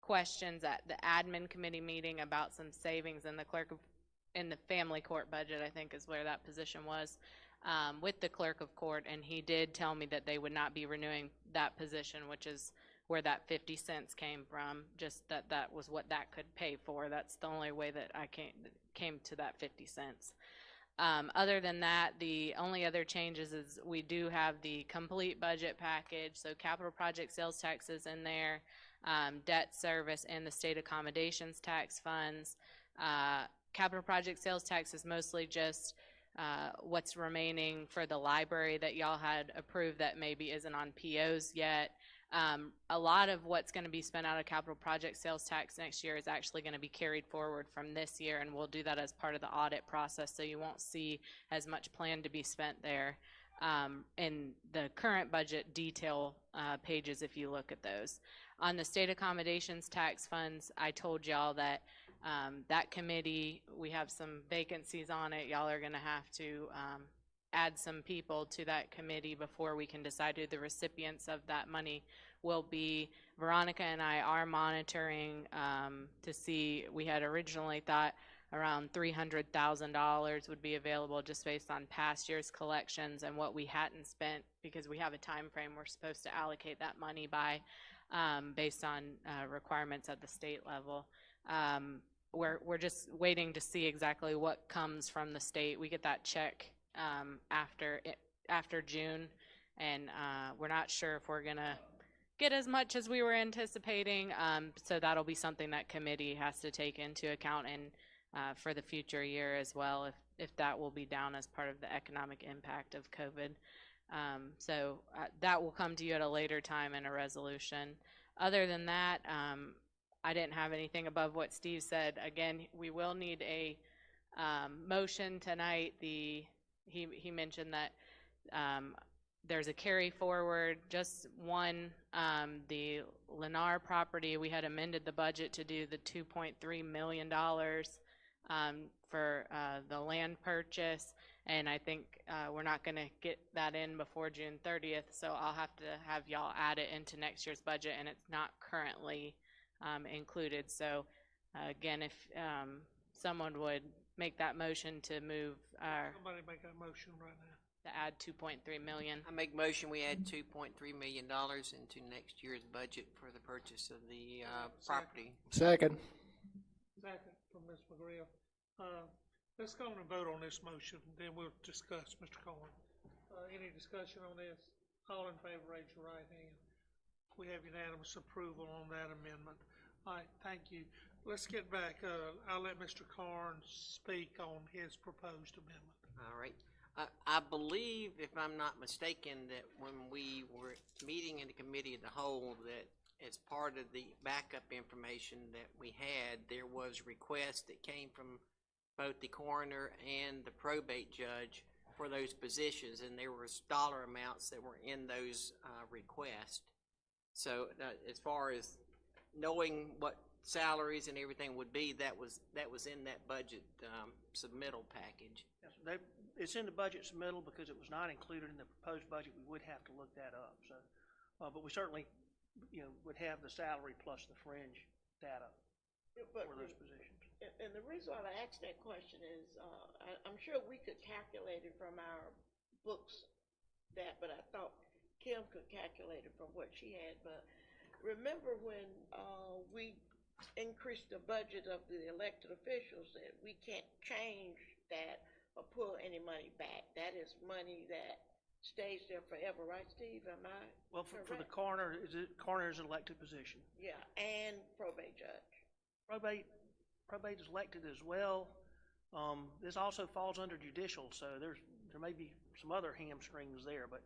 questions at the admin committee meeting about some savings in the family court budget, I think is where that position was, with the clerk of court, and he did tell me that they would not be renewing that position, which is where that 50 cents came from, just that was what that could pay for. That's the only way that I came to that 50 cents. Other than that, the only other changes is we do have the complete budget package, so capital project sales taxes in there, debt service, and the state accommodations tax funds. Capital project sales tax is mostly just what's remaining for the library that y'all had approved that maybe isn't on POs yet. A lot of what's going to be spent out of capital project sales tax next year is actually going to be carried forward from this year, and we'll do that as part of the audit process, so you won't see as much plan to be spent there in the current budget detail pages if you look at those. On the state accommodations tax funds, I told y'all that That committee, we have some vacancies on it. Y'all are gonna have to, add some people to that committee before we can decide who the recipients of that money will be. Veronica and I are monitoring, to see, we had originally thought around $300,000 would be available just based on past year's collections and what we hadn't spent, because we have a time frame we're supposed to allocate that money by, based on requirements at the state level. We're just waiting to see exactly what comes from the state. We get that check after June, and we're not sure if we're gonna get as much as we were anticipating. So that'll be something that committee has to take into account and for the future year as well, if that will be down as part of the economic impact of COVID. So that will come to you at a later time in a resolution. Other than that, I didn't have anything above what Steve said. Again, we will need a motion tonight. He mentioned that there's a carry forward, just one, the Lennar property. We had amended the budget to do the $2.3 million for the land purchase, and I think we're not going to get that in before June 30th, so I'll have to have y'all add it into next year's budget, and it's not currently included. So again, if someone would make that motion to move Somebody make that motion right now. to add 2.3 million. I make motion we add $2.3 million into next year's budget for the purchase of the property. Second. Second from Ms. McGrail. Let's go on and vote on this motion, then we'll discuss, Mr. Cohen. Any discussion on this? All in favor, raise your right hand. We have unanimous approval on that amendment. All right, thank you. Let's get back. I'll let Mr. Carnes speak on his proposed amendment. All right. I believe, if I'm not mistaken, that when we were meeting in the committee of the whole, that as part of the backup information that we had, there was requests that came from both the coroner and the probate judge for those positions, and there was dollar amounts that were in those requests. So as far as knowing what salaries and everything would be, that was in that budget submittal package. Yes, it's in the budget submittal because it was not included in the proposed budget. We would have to look that up. So, but we certainly, would have the salary plus the fringe data for those positions. And the reason why I asked that question is, I'm sure we could calculate it from our books, but I thought Kim could calculate it from what she had. But remember when we increased the budget of the elected officials, that we can't change that or pull any money back. That is money that stays there forever, right, Steve? Am I Well, for the coroner, coroner is an elected position. Yeah, and probate judge. Probate is elected as well. This also falls under judicial, so there may be some other hamstrings there. But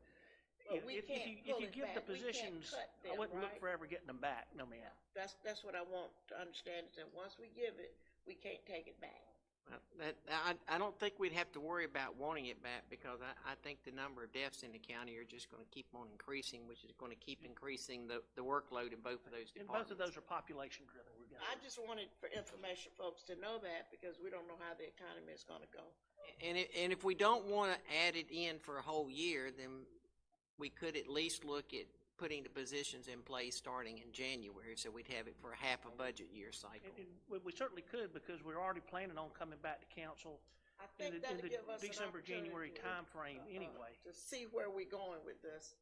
if you give the positions, I wouldn't look for ever getting them back. No, ma'am. That's what I want to understand, is that once we give it, we can't take it back. I don't think we'd have to worry about wanting it back, because I think the number of deaths in the county are just going to keep on increasing, which is going to keep increasing the workload in both of those departments. And both of those are population driven. I just wanted for information folks to know that, because we don't know how the economy is going to go. And if we don't want to add it in for a whole year, then we could at least look at putting the positions in place starting in January, so we'd have it for a half a budget year cycle. And we certainly could, because we're already planning on coming back to council in the December, January time frame anyway. To see where we're going with this.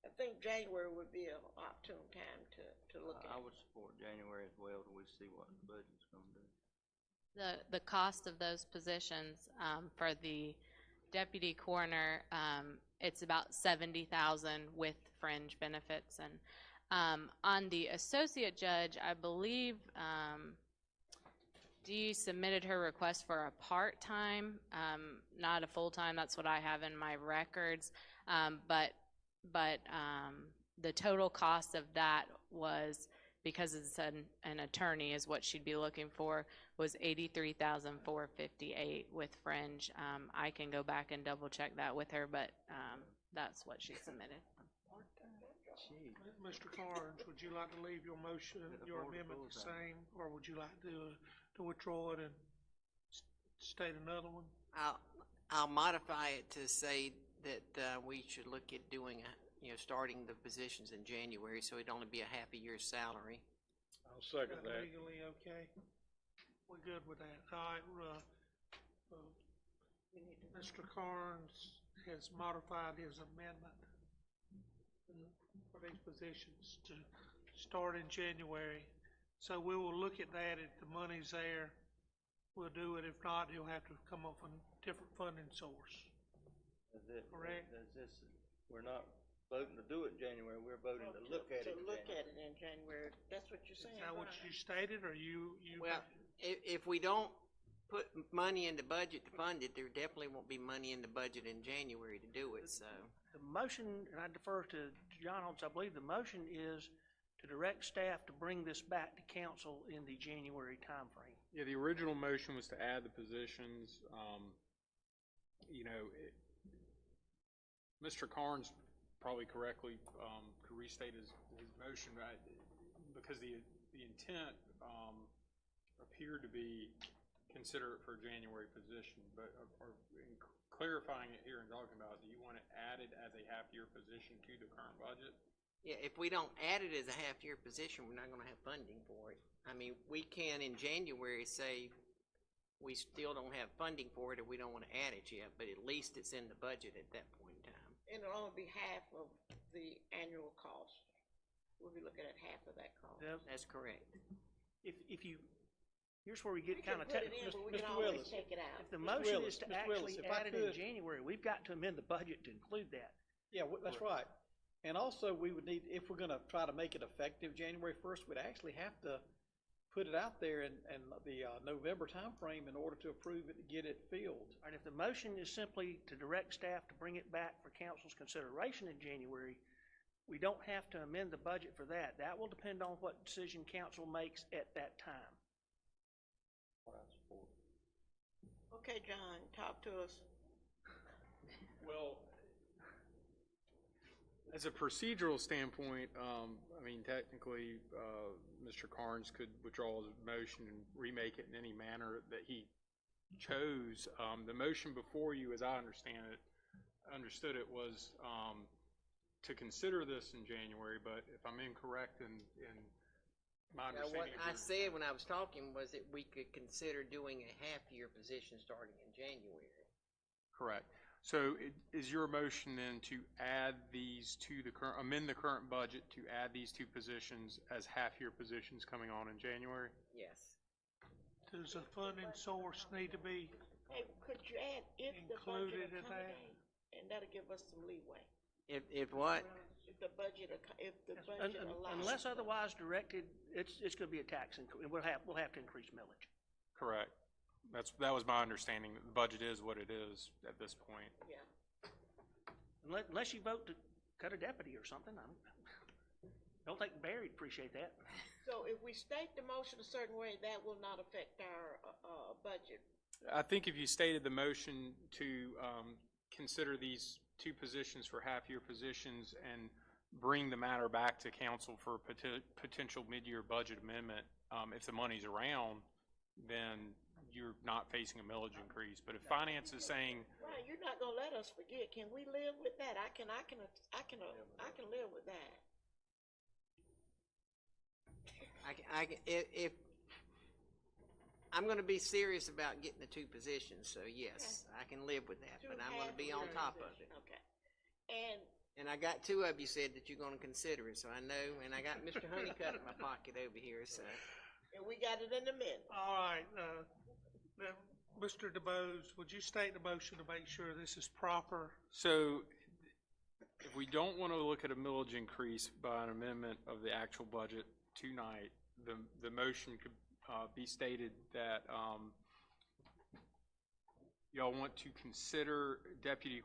I think January would be an opportune time to look at. I would support January as well till we see what the budget's going to do. The cost of those positions for the deputy coroner, it's about $70,000 with fringe benefits, and on the associate judge, I believe Dee submitted her request for a part-time, not a full-time. That's what I have in my records, but the total cost of that was, because it's an attorney is what she'd be looking for, was $83,458 with fringe. I can go back and double check that with her, but that's what she submitted. Mr. Carnes, would you like to leave your motion, your amendment the same, or would you like to do to withdraw it and state another one? I'll modify it to say that we should look at doing starting the positions in January, so it'd only be a half a year's salary. I'll second that. Legally okay? We're good with that. All right, Mr. Carnes has modified his amendment for these positions to start in January. So we will look at that. If the money's there, we'll do it. If not, he'll have to come up with a different funding source. Correct? We're not voting to do it in January, we're voting to look at it in January. To look at it in January, that's what you're saying, Is that what right? you stated, or you? Well, if we don't put money in the budget to fund it, there definitely won't be money in the budget in January to do it, so. The motion, and I defer to John Holmes, I believe the motion is to direct staff to bring this back to council in the January timeframe. Yeah, the original motion was to add the positions. Mr. Carnes probably correctly could restate his motion, right? Because the intent appeared to be consider it for a January position, but in clarifying it here and talking about, do you want it added as a half-year position to the current budget? Yeah, if we don't add it as a half-year position, we're not gonna have funding for it. I mean, we can in January say we still don't have funding for it, or we don't wanna add it yet, but at least it's in the budget at that point in time. And it'll only be half of the annual cost. We'll be looking at half of that cost. That's correct. If you, here's where we get We can kind of put it technical. in, but we can always take it out. If the motion is to Mr. Willis, actually if I add it in could- January, we've got to amend the budget to include that. Yeah, that's right. And also, we would need, if we're gonna try to make it effective January 1st, we'd actually have to put it out there in the November timeframe in order to approve it and get it filled. All right, if the motion is simply to direct staff to bring it back for council's consideration in January, we don't have to amend the budget for that. That will depend on what decision council makes at that time. Okay, John, talk to us. Well, as a procedural standpoint, I mean, technically, Mr. Carnes could withdraw his motion and remake it in any manner that he chose. The motion before you, as I understood it, was to consider this in January, but if I'm incorrect in my understanding. What I said when I was talking was that we could consider doing a half-year position starting in January. Correct. So is your motion then to add these to the current, amend the current budget to add these two positions as half-year positions coming on in January? Yes. Does a funding source need to be Hey, could you add if the included budget in that? accommodate? And that'll give us some leeway. If what? If the budget, allows. Unless otherwise directed, it's gonna be a tax increase. We'll have to increase millage. Correct. That was my understanding, that the budget is what it is at this point. Yeah. Unless you vote to cut a deputy or something, don't think Barry'd appreciate that. So if we state the motion a certain way, that will not affect our, budget. I think if you stated the motion to consider these two positions for half-year positions and bring the matter back to council for potential mid-year budget amendment, if the money's around, then you're not facing a millage increase. But if finance is saying, Right, you're not gonna let us forget. Can we live with that? I can live with that. If I'm going to be serious about getting the two positions, so yes, I can live with that. But I'm going to be on top of it. Okay. And I got two of you said that you're going to consider it, so I know. And I got Mr. Honeycutt in my pocket over here, so. And we got it in a minute. All right, now, Mr. DeBose, would you state the motion to make sure this is proper? so if we don't want to look at a millage increase by an amendment of the actual budget tonight, the motion could be stated that y'all want to consider deputy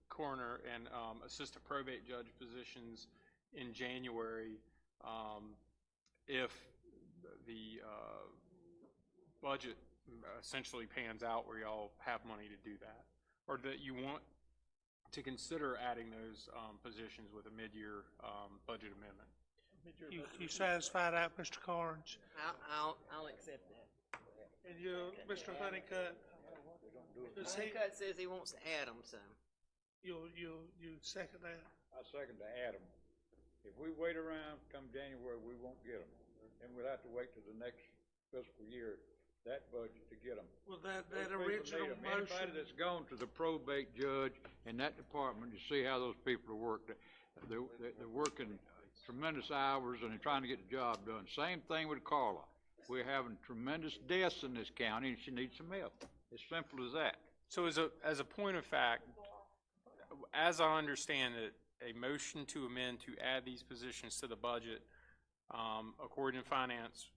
coroner and assistant probate judge positions in January if the budget essentially pans out where y'all have money to do that, or that you want to consider adding those positions with a mid-year budget amendment. You satisfied that, Mr. Carnes? I'll accept that. And you, Mr. Honeycutt, does he, Honeycutt says he wants to add them, so. you second that? I second to add them. If we wait around come January, we won't get them. And we'll have to wait till the next fiscal year, that budget to get them. Well, that Those people original need 'em. Anybody motion, that's gone to the probate judge in that department, you see how those people are working. They're working tremendous hours and they're trying to get the job done. Same thing with Carla. We're having tremendous deaths in this county and she needs some help. As simple as that. So as a point of fact, as I understand it, a motion to amend to add these positions to the budget, according to finance,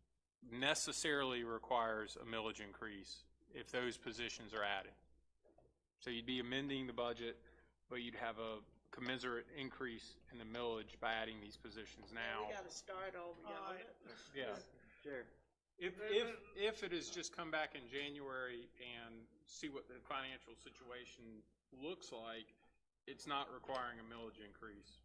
necessarily requires a millage increase if those positions are added. So you'd be amending the budget, but you'd have a commensurate increase in the millage by adding these positions now. We gotta start over, y'all. Yeah. Sure. If it has just come back in January and see what the financial situation looks like, it's not requiring a millage increase.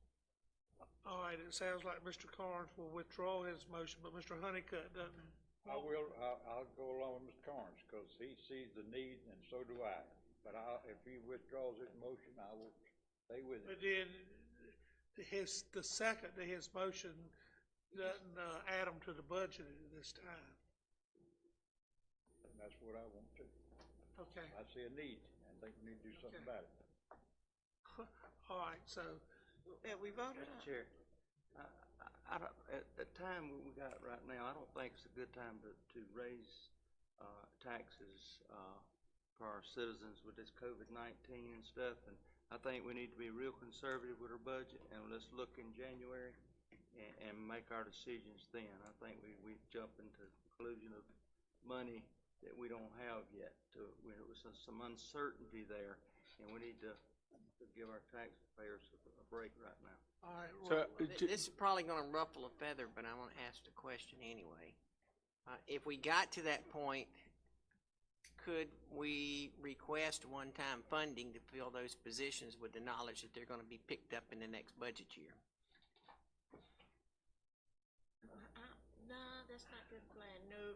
all right, it sounds like Mr. Carnes will withdraw his motion, but Mr. Honeycutt doesn't. I'll go along with Mr. Carnes, because he sees the need, and so do I. But if he withdraws his motion, I will stay with But it. then, the second to his motion doesn't, add them to the budget at this time. And that's what I want to. Okay, I see a need, and think we need to do something about it. all right, so, Have we voted on? Mr. Chair, I don't, at the time we got right now, I don't think it's a good time to raise, taxes, for our citizens with this COVID-19 and stuff, and I think we need to be real conservative with our budget, and let's look in January and make our decisions then. I think we jump into the conclusion of money that we don't have yet, there was some uncertainty there, and we need to give our taxpayers a break right now. all right. So, This is probably gonna ruffle a feather, but I wanna ask the question anyway. If we got to that point, could we request one-time funding to fill those positions with the knowledge that they're gonna be picked up in the next budget year? No, that's not good plan. No.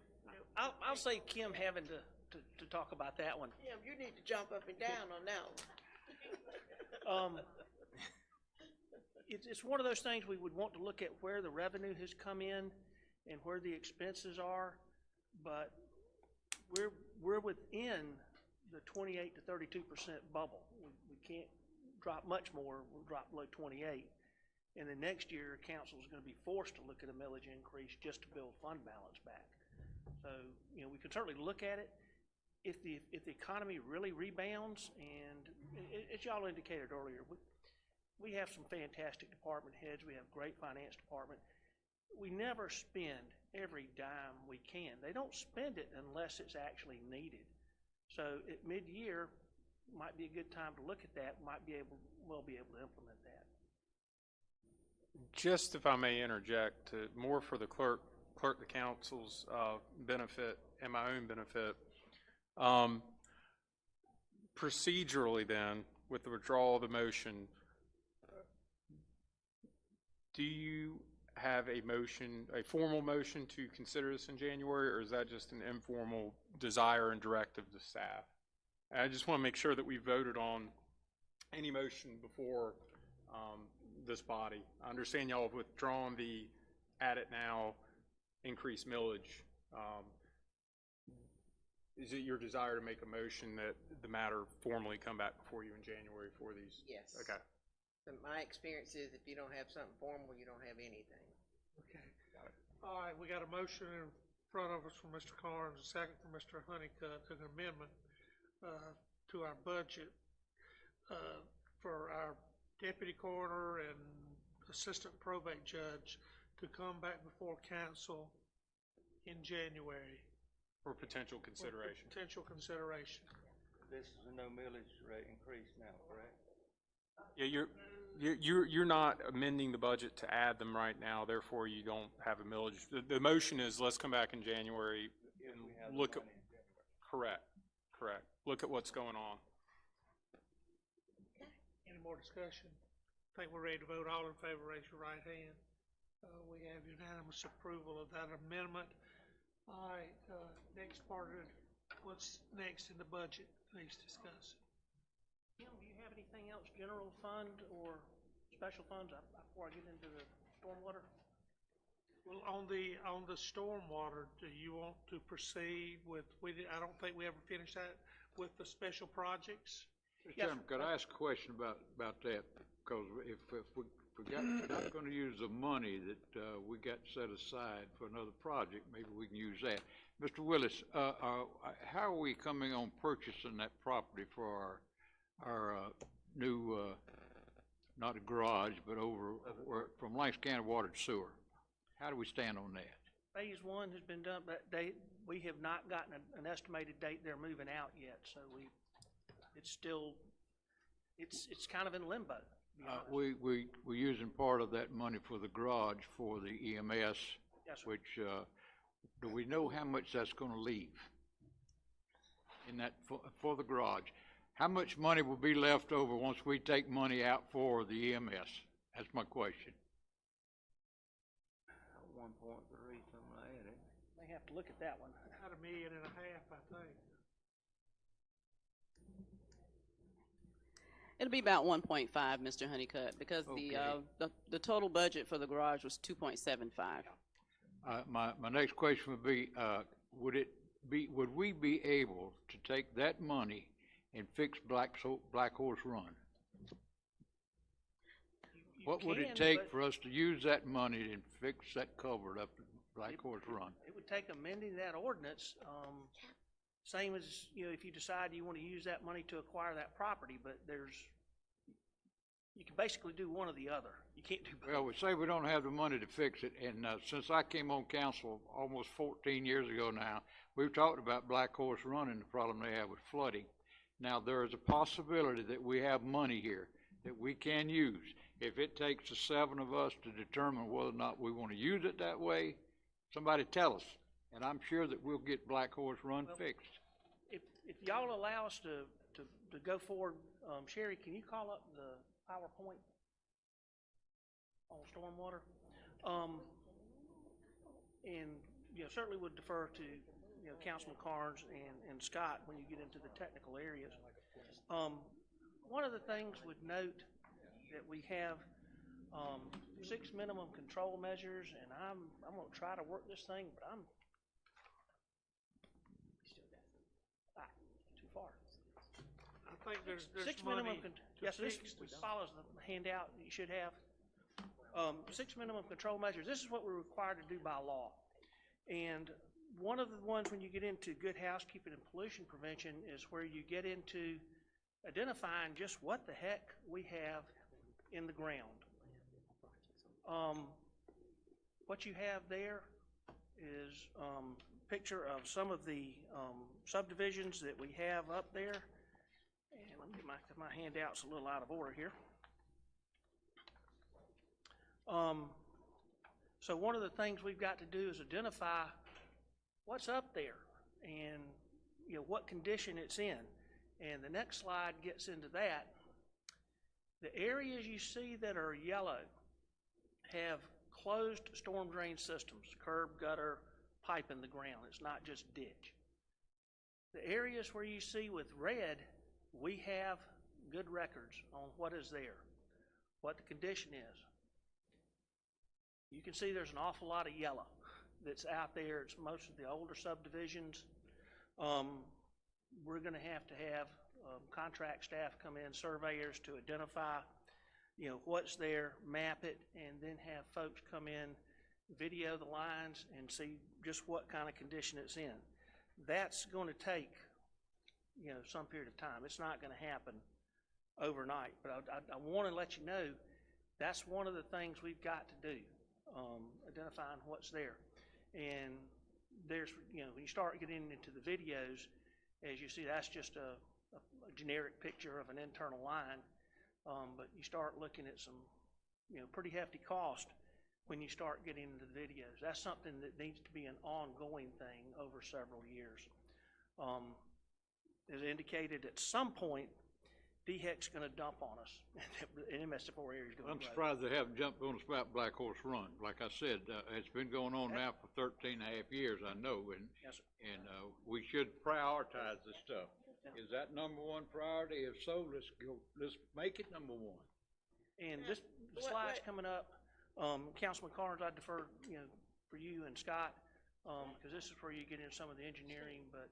I'll say Kim having to talk about that one. Kim, you need to jump up and down on that one. It's one of those things we would want to look at where the revenue has come in and where the expenses are, but we're within the 28 to 32% bubble. We can't drop much more. We'll drop below 28. And then next year, council is going to be forced to look at a millage increase just to build fund balance back. So, we can certainly look at it. If the economy really rebounds, and as y'all indicated earlier, we have some fantastic department heads. We have great finance department. We never spend every dime we can. They don't spend it unless it's actually needed. So at mid-year, might be a good time to look at that. Might be able to implement that. just if I may interject, more for the clerk, the council's benefit and my own benefit. Procedurally then, with the withdrawal of the motion, do you have a motion, a formal motion to consider this in January, or is that just an informal desire and directive to staff? And I just want to make sure that we voted on any motion before this body. I understand y'all have withdrawn the add it now, increase millage. Is it your desire to make a motion that the matter formally come back before you in January for these? Yes. Okay. And my experience is if you don't have something formal, you don't have anything. Okay. Got it. All right, we got a motion in front of us from Mr. Carnes, a second from Mr. Honeycutt, an amendment to our budget for our deputy coroner and assistant probate judge to come back before council in January. For potential consideration. For potential consideration. This is a no millage rate increase now, correct? Yeah, you're not amending the budget to add them right now, therefore you don't have a millage. The motion is let's come back in January and look at, correct. Look at what's going on. Any more discussion? I think we're ready to vote. All in favor, raise your right hand. We have unanimous approval of that amendment. All right, next part of, what's next in the budget, please discuss. Kim, do you have anything else, general fund or special funds, before I get into the stormwater? Well, on the stormwater, do you want to proceed with, I don't think we ever finished that, with the special projects? Mr. Chairman, could I ask a question about that? Because if we're not gonna use the money that, we got set aside for another project, maybe we can use that. Mr. Willis, how are we coming on purchasing that property for our new, not a garage, but from Lancaster County Water and Sewer? How do we stand on that? Phase one has been done, but we have not gotten an estimated date they're moving out yet, so it's still, it's kind of in limbo, to be honest. We're using part of that money for the garage for the EMS. Yes, sir. Which, do we know how much that's gonna leave in that, for the garage? How much money will be left over once we take money out for the EMS? That's my question. 1.3, something like that. May have to look at that one. About $1.5 million, I think. It'll be about 1.5, Mr. Honeycutt, because Okay. the total budget for the garage was 2.75. My next question would be, would we be able to take that money and fix Black Horse Run? What would it take for us to use that money and fix that culvert up at Black Horse Run? It would take amending that ordinance, same as, if you decide you want to use that money to acquire that property, but you can basically do one or the other. You can't do both. Well, we say we don't have the money to fix it, and since I came on council almost 14 years ago now, we've talked about Black Horse Run and the problem they have with flooding. Now, there is a possibility that we have money here that we can use. If it takes the 7 of us to determine whether or not we want to use it that way, somebody tell us, and I'm sure that we'll get Black Horse Run fixed. If y'all allow us to go forward, Sherry, can you call up the PowerPoint on stormwater? And, certainly would defer to, Councilman Carnes and Scott when you get into the technical areas. One of the things would note that we have 6 minimum control measures, and I'm going to try to work this thing, but I'm too far. I think there's 6 money minimum. Yes, this fix follows the handout that you should have. 6 minimum control measures. This is what we're required to do by law, and one of the ones when you get into good housekeeping and pollution prevention is where you get into identifying just what the heck we have in the ground. What you have there is a picture of some of the subdivisions that we have up there. And let me get my handouts a little out of order here. So one of the things we've got to do is identify what's up there and what condition it's in. And the next slide gets into that. The areas you see that are yellow have closed storm drain systems, curb, gutter, pipe in the ground. It's not just ditch. The areas where you see with red, we have good records on what is there, what the condition is. You can see there's an awful lot of yellow that's out there. It's most of the older subdivisions. We're going to have contract staff come in, surveyors, to identify, what's there, map it, and then have folks come in, video the lines, and see just what kind of condition it's in. That's going to take, some period of time. It's not going to happen overnight, but I want to let you know that's one of the things we've got to do, identifying what's there. And there's, when you start getting into the videos, as you see, that's just a generic picture of an internal line, but you start looking at some, pretty hefty cost when you start getting into the videos. That's something that needs to be an ongoing thing over several years. As indicated, at some point, DHEC's gonna dump on us, and MS4 area's gonna I'm grow. surprised they haven't jumped on us about Black Horse Run. Like I said, it's been going on now for 13 and a half years, I know, and, Yes, sir. and, we should prioritize this stuff. Is that number one priority? If so, let's make it number one. And this, the slide's coming up, Councilman Carnes, I defer, for you and Scott, because this is where you get into some of the engineering, but,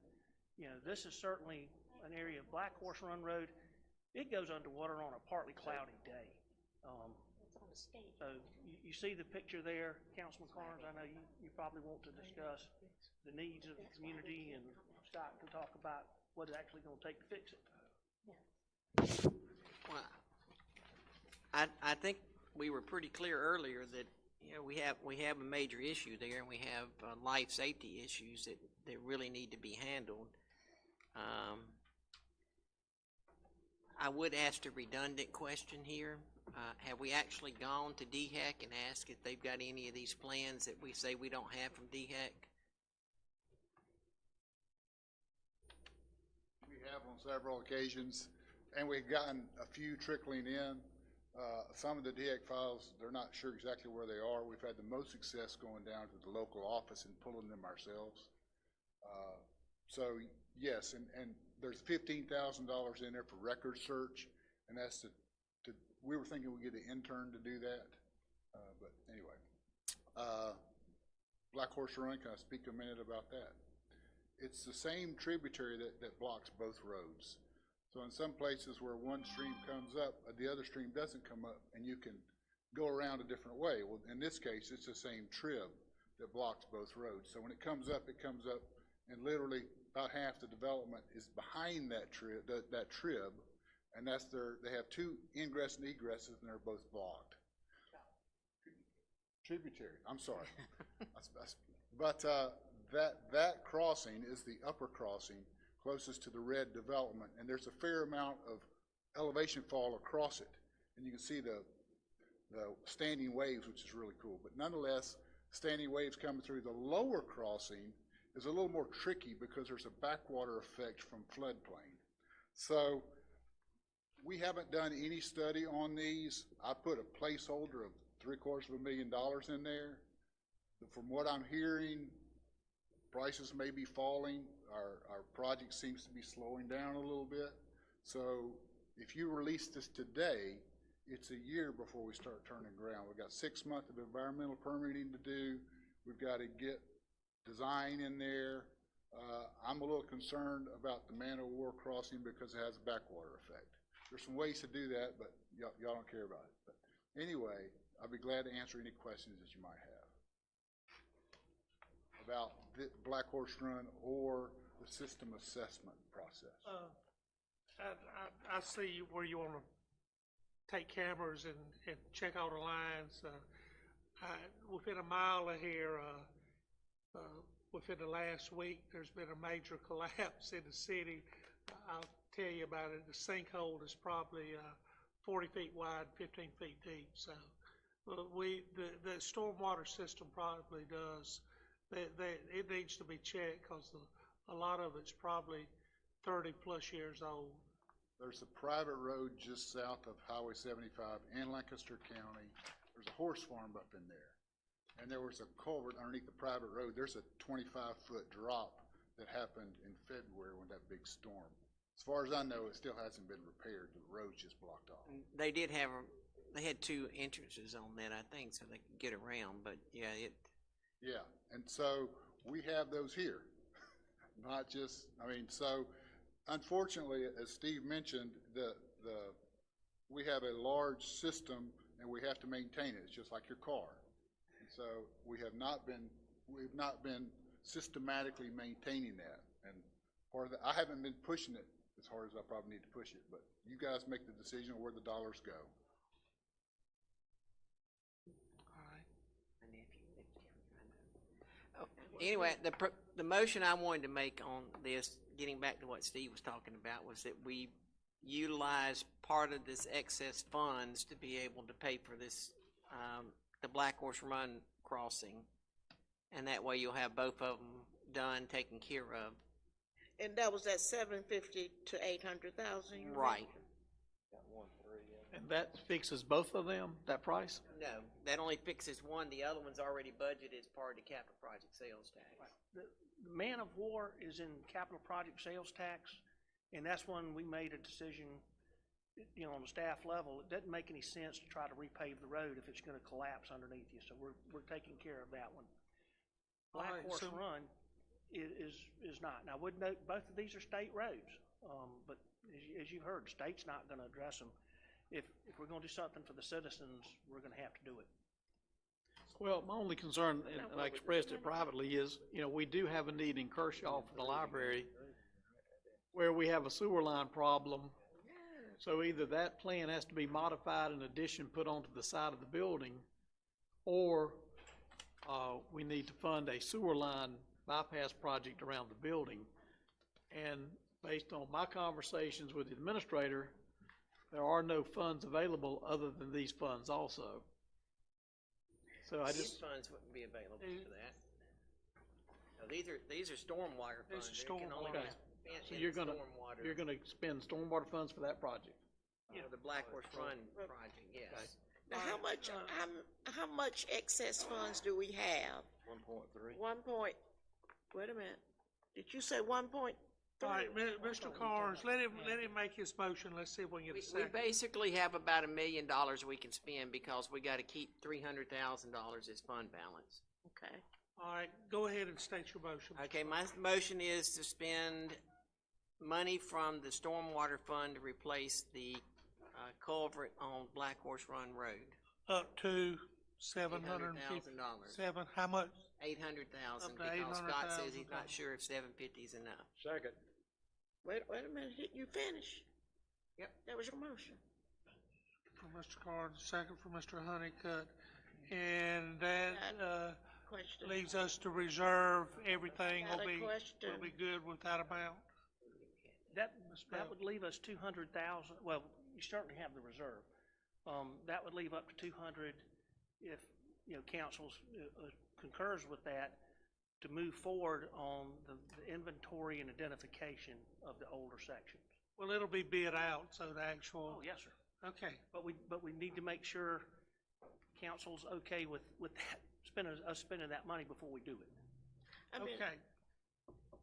this is certainly an area of Black Horse Run Road. It goes underwater on a partly cloudy day. So you see the picture there, Councilman Carnes, I know you probably want to discuss the needs of the community, and Scott can talk about what it's actually gonna take to fix it. Well, I think we were pretty clear earlier that, we have a major issue there, and we have life safety issues that really need to be handled. I would ask a redundant question here. Have we actually gone to DHEC and asked if they've got any of these plans that we say we don't have from DHEC? We have on several occasions, and we've gotten a few trickling in. Some of the DHEC files, they're not sure exactly where they are. We've had the most success going down to the local office and pulling them ourselves. So yes, and there's $15,000 in there for record search, and that's we were thinking we'd get an intern to do that, but anyway. Black Horse Run, can I speak a minute about that? It's the same tributary that blocks both roads. So in some places where one stream comes up, the other stream doesn't come up, and you can go around a different way. Well, in this case, it's the same trib that blocks both roads. So when it comes up, and literally about half the development is behind that trib, and they have two ingress and egresses, and they're both blocked. Tributary, I'm sorry. But that crossing is the upper crossing closest to the red development, and there's a fair amount of elevation fall across it. And you can see the standing waves, which is really cool. But nonetheless, standing waves coming through the lower crossing is a little more tricky because there's a backwater effect from floodplain. So we haven't done any study on these. I put a placeholder of $750,000 in there. From what I'm hearing, prices may be falling. Our project seems to be slowing down a little bit. So if you release this today, it's a year before we start turning ground. We've got 6 months of environmental permitting to do. We've got to get design in there. I'm a little concerned about the Man O' War crossing because it has a backwater effect. There's some ways to do that, but y'all don't care about it. But anyway, I'll be glad to answer any questions that you might have about the Black Horse Run or the system assessment process. I see where you want to take cameras and check all the lines. Within a mile of here, within the last week, there's been a major collapse in the city. I'll tell you about it. The sinkhole is probably 40 feet wide, 15 feet deep. So the stormwater system probably does. It needs to be checked because a lot of it's probably 30 plus years old. There's a private road just south of Highway 75 in Lancaster County. There's a horse farm up in there. And there was a culvert underneath the private road. There's a 25-foot drop that happened in February when that big storm. As far as I know, it still hasn't been repaired. The road's just blocked off. They had two entrances on that, I think, so they could get around, but yeah, Yeah, and so we have those here, not just, so unfortunately, as Steve mentioned, we have a large system and we have to maintain it. It's just like your car. And so we've not been systematically maintaining that. And part of that, I haven't been pushing it as hard as I probably need to push it, but you guys make the decision where the dollars go. Anyway, the motion I wanted to make on this, getting back to what Steve was talking about, was that we utilize part of this excess funds to be able to pay for this, the Black Horse Run crossing. And that way you'll have both of them done, taken care of. And that was at 750 to 800,000. Right. And that fixes both of them, that price? No, that only fixes one. The other one's already budgeted as part of the capital project sales tax. The man of war is in capital project sales tax, and that's when we made a decision, you know, on the staff level. It doesn't make any sense to try to repave the road if it's gonna collapse underneath you, so we're taking care of that one. Black All right, Horse so- Run is not. Now, I would note, both of these are state roads, but as you heard, the state's not gonna address them. If we're gonna do something for the citizens, we're gonna have to do it. Well, my only concern, and I expressed it privately, is, you know, we do have a need in Kershaw for the library where we have a sewer line problem. So either that plan has to be modified, in addition put onto the side of the building, or we need to fund a sewer line bypass project around the building. And based on my conversations with the administrator, there are no funds available other than these funds also. So These funds wouldn't be available for that. No, these are stormwater funds. These are They can only be Okay. spent So in you're gonna stormwater. spend stormwater funds for that project? For the Black Horse Run project, yes. Now, how much excess funds do we have? 1.3. Wait a minute. Did you say 1.3? All right, Mr. Carnes, let him make his motion. Let's see if we can get a We second. basically have about $1 million we can spend because we gotta keep $300,000 as fund balance. Okay. All right, go ahead and state your motion. Okay, my motion is to spend money from the stormwater fund to replace the culvert on Black Horse Run Road. Up to $750,000. $800,000. How much? 800,000, Up to because Scott says he's $800,000. not sure if 750 is enough. Second. Wait a minute, you finish. Yep. That was your motion. From Mr. Carnes, second from Mr. Honeycutt. And that, Question. leaves us to reserve everything Got will a be question. good with that amount. That would leave us 200,000, well, you certainly have the reserve. That would leave up to 200 if, you know, council concurs with that, to move forward on the inventory and identification of the older sections. Well, it'll be bid out, so the actual. Oh, yes, sir. Okay. But we need to make sure council's okay with that, spending that money before we do it. I mean, Okay.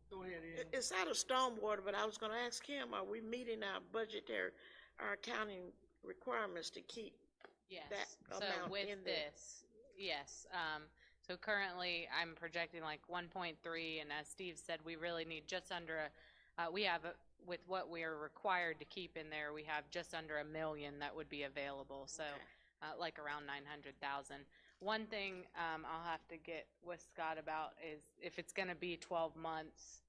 Go ahead, Ian. It's out of stormwater, but I was gonna ask him, are we meeting our accounting requirements to keep that Yes, so amount with in there? this, yes, so currently I'm projecting like 1.3, and as Steve said, we really need just under with what we are required to keep in there, we have just under $1 million that would be available, so, like around 900,000. One thing, I'll have to get with Scott about is if it's gonna be 12 months,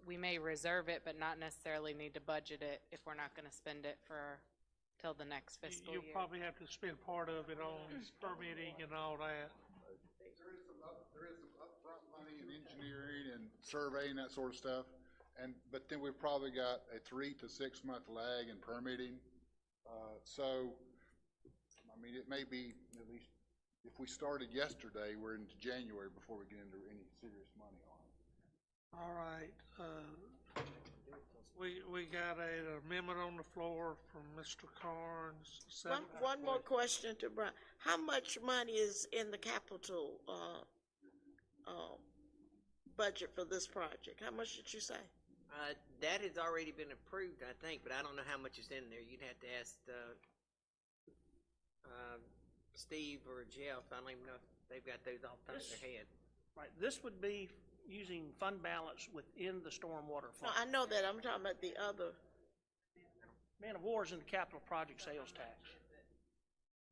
we may reserve it, but not necessarily need to budget it if we're not gonna spend it till the next fiscal year. You'll probably have to spend part of it on permitting and all that. There is some upfront money in engineering and surveying, that sort of stuff. But then we've probably got a 3 to 6 month lag in permitting. So, I mean, it may be, at least, if we started yesterday, we're into January before we get into any serious money on it. All right, we got an amendment on the floor from Mr. Carnes. One more question to Brian. How much money is in the capital, budget for this project? How much did you say? That has already been approved, I think, but I don't know how much is in there. You'd have to ask, Steve or Jeff. I don't even know if they've got those off the top of their head. Right, this would be using fund balance within the stormwater No, fund. I know that, I'm talking about the other. Man of War is in the capital project sales tax.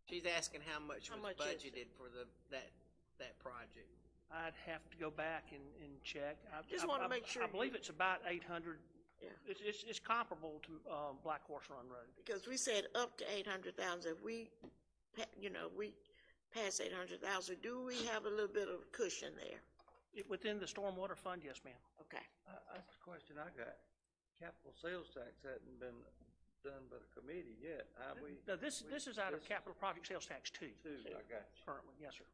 She's asking how much was much is budgeted for that project. I'd have to go back and check. Just wanna make sure I believe it's about 800. Yeah. It's comparable to, Black Horse Run Road. Because we said up to 800,000, if we pass 800,000, do we have a little bit of cushion there? Within the stormwater fund, yes, ma'am. Okay. That's the question I got. Capital sales tax hadn't been done by the committee yet, have we? No, this is out of capital project sales tax too. I got you. Currently, yes, sir.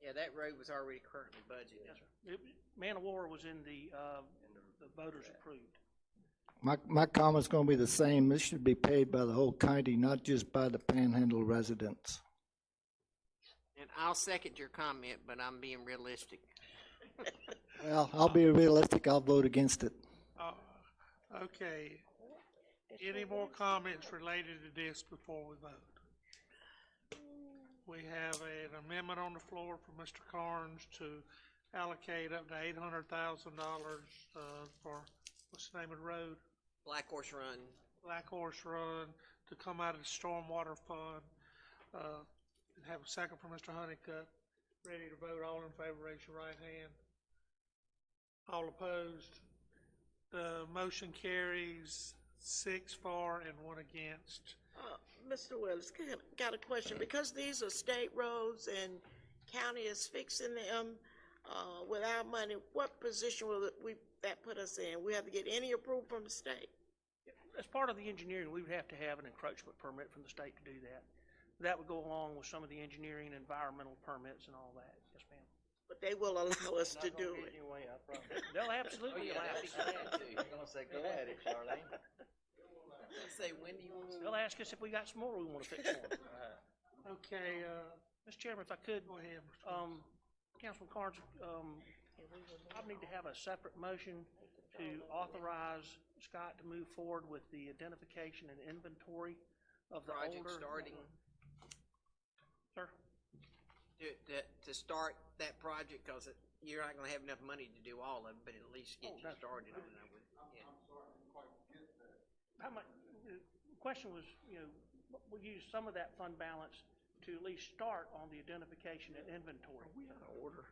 Yeah, that road was already currently budgeted. Yes, sir. Man of War was in the voters approved. My comment's gonna be the same. This should be paid by the whole county, not just by the Panhandle residents. And I'll second your comment, but I'm being realistic. Well, I'll be realistic. I'll vote against it. Okay. Any more comments related to this before we vote? We have an amendment on the floor from Mr. Carnes to allocate up to $800,000 for, what's the name of the road? Black Horse Run. Black Horse Run, to come out of the Stormwater Fund. Have a second from Mr. Honeycutt. Ready to vote. All in favor, raise your right hand. All opposed. The motion carries 6 for and 1 against. Mr. Willis, got a question. Because these are state roads and county is fixing them without money, what position will that put us in? We have to get any approval from the state? As part of the engineering, we would have to have an encroachment permit from the state to do that. That would go along with some of the engineering and environmental permits and all that. Yes, ma'am. But they will allow us to do it. They'll absolutely allow us. I'm gonna say, go at it, Charlene. Let's say, when do you want to? They'll ask us if we got some more we want to fix for them. Okay, Mr. Chairman, if I could. Go ahead, Councilman Carnes, I need to have a separate motion to authorize Scott to move forward with the identification and inventory of the Project older. starting. Sir? To start that project, because you're not going to have enough money to do all of it, but at least get you started on it. Yeah. How much, the question was, we'll use some of that fund balance to at least start on the identification and inventory. Are we out of order?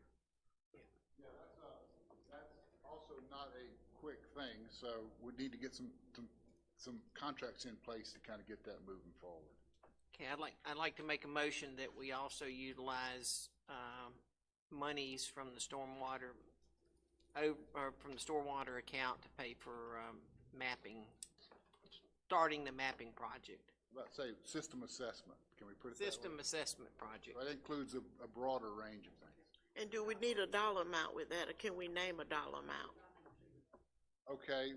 Yeah, that's also not a quick thing, so we need to get some contracts in place to kind of get that moving forward. Okay, I'd like to make a motion that we also utilize monies from the stormwater account to pay for mapping, starting the mapping project. Let's say system assessment. Can we put it that way? System assessment project. That includes a broader range of things. And do we need a dollar amount with that, or can we name a dollar amount? Okay,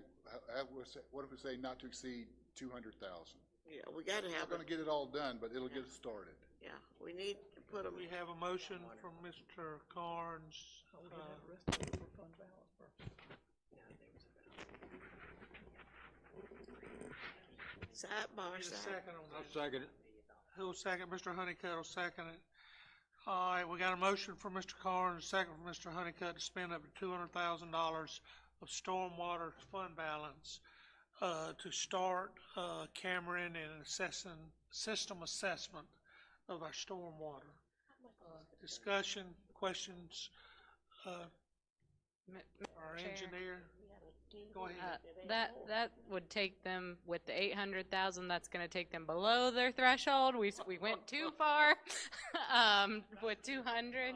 what if we say not to exceed 200,000? Yeah, we got to have. Not going to get it all done, but it'll get us started. Yeah, we need to put them. We have a motion from Mr. Carnes. Sidebar. Second on I'll that. second it. Who'll second? Mr. Honeycutt will second it. All right, we got a motion from Mr. Carnes, second from Mr. Honeycutt to spend up to $200,000 of stormwater fund balance to start Cameron and system assessment of our stormwater. Discussion, questions, our Chair. engineer. Go ahead. That would take them, with the 800,000, that's gonna take them below their threshold. We went too far, with 200.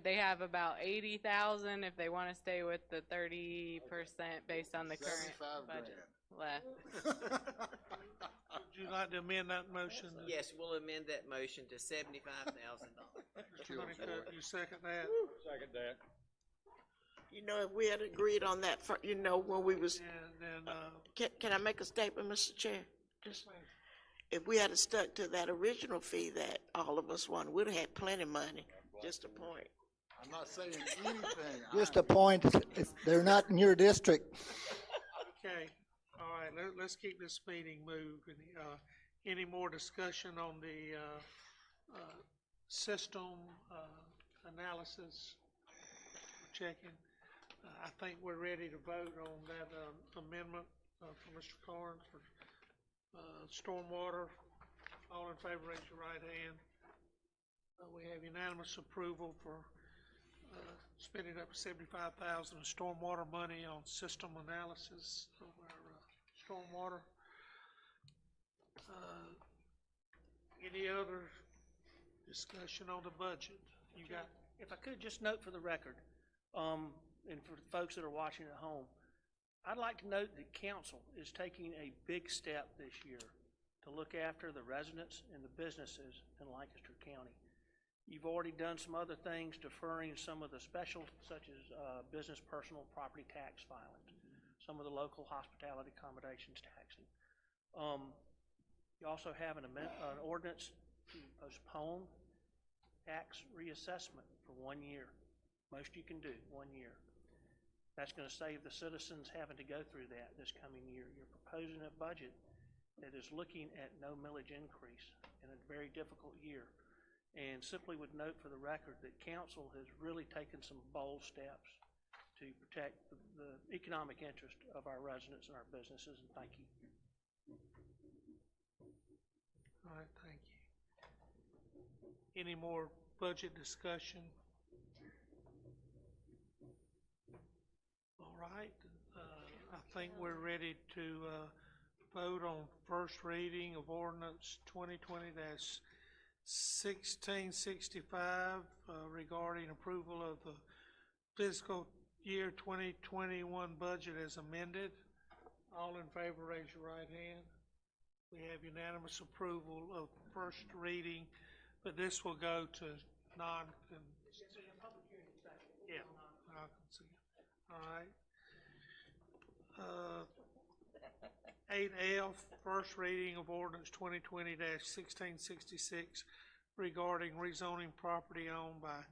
They have about 80,000 if they wanna stay with the 30% based on the current budget left. Would you like to amend that motion? Yes, we'll amend that motion to $75,000. Mr. Honeycutt, you second that? Second that. If we had agreed on that, when we was. And then, Can I make a statement, Mr. Chair? Just, if we had stuck to that original fee that all of us wanted, we'd have had plenty of money. Just a point. I'm not saying anything. Just a point, they're not in your district. okay, all right, let's keep this meeting moving. Any more discussion on the system analysis checking? I think we're ready to vote on that amendment from Mr. Carnes for stormwater. All in favor, raise your right hand. We have unanimous approval for spending up to $75,000 of stormwater money on system analysis of our stormwater. Any other discussion on the budget? You got? If I could just note for the record, and for the folks that are watching at home, I'd like to note that council is taking a big step this year to look after the residents and the businesses in Lancaster County. You've already done some other things, deferring some of the special, such as business personal property tax filings. some of the local hospitality accommodations taxing. You also have an ordinance to postpone tax reassessment for 1 year. Most you can do, 1 year. That's going to save the citizens having to go through that this coming year. You're proposing a budget that is looking at no millage increase in a very difficult year. And simply would note for the record that council has really taken some bold steps to protect the economic interest of our residents and our businesses, and thank you. All right, thank you. Any more budget discussion? All right, I think we're ready to vote on first reading of ordinance 2020-1665 regarding approval of the fiscal year 2021 budget as amended. All in favor, raise your right hand. We have unanimous approval of first reading, but this will go to non-consent. All right. 8F, first reading of ordinance 2020-1666 regarding rezoning property owned by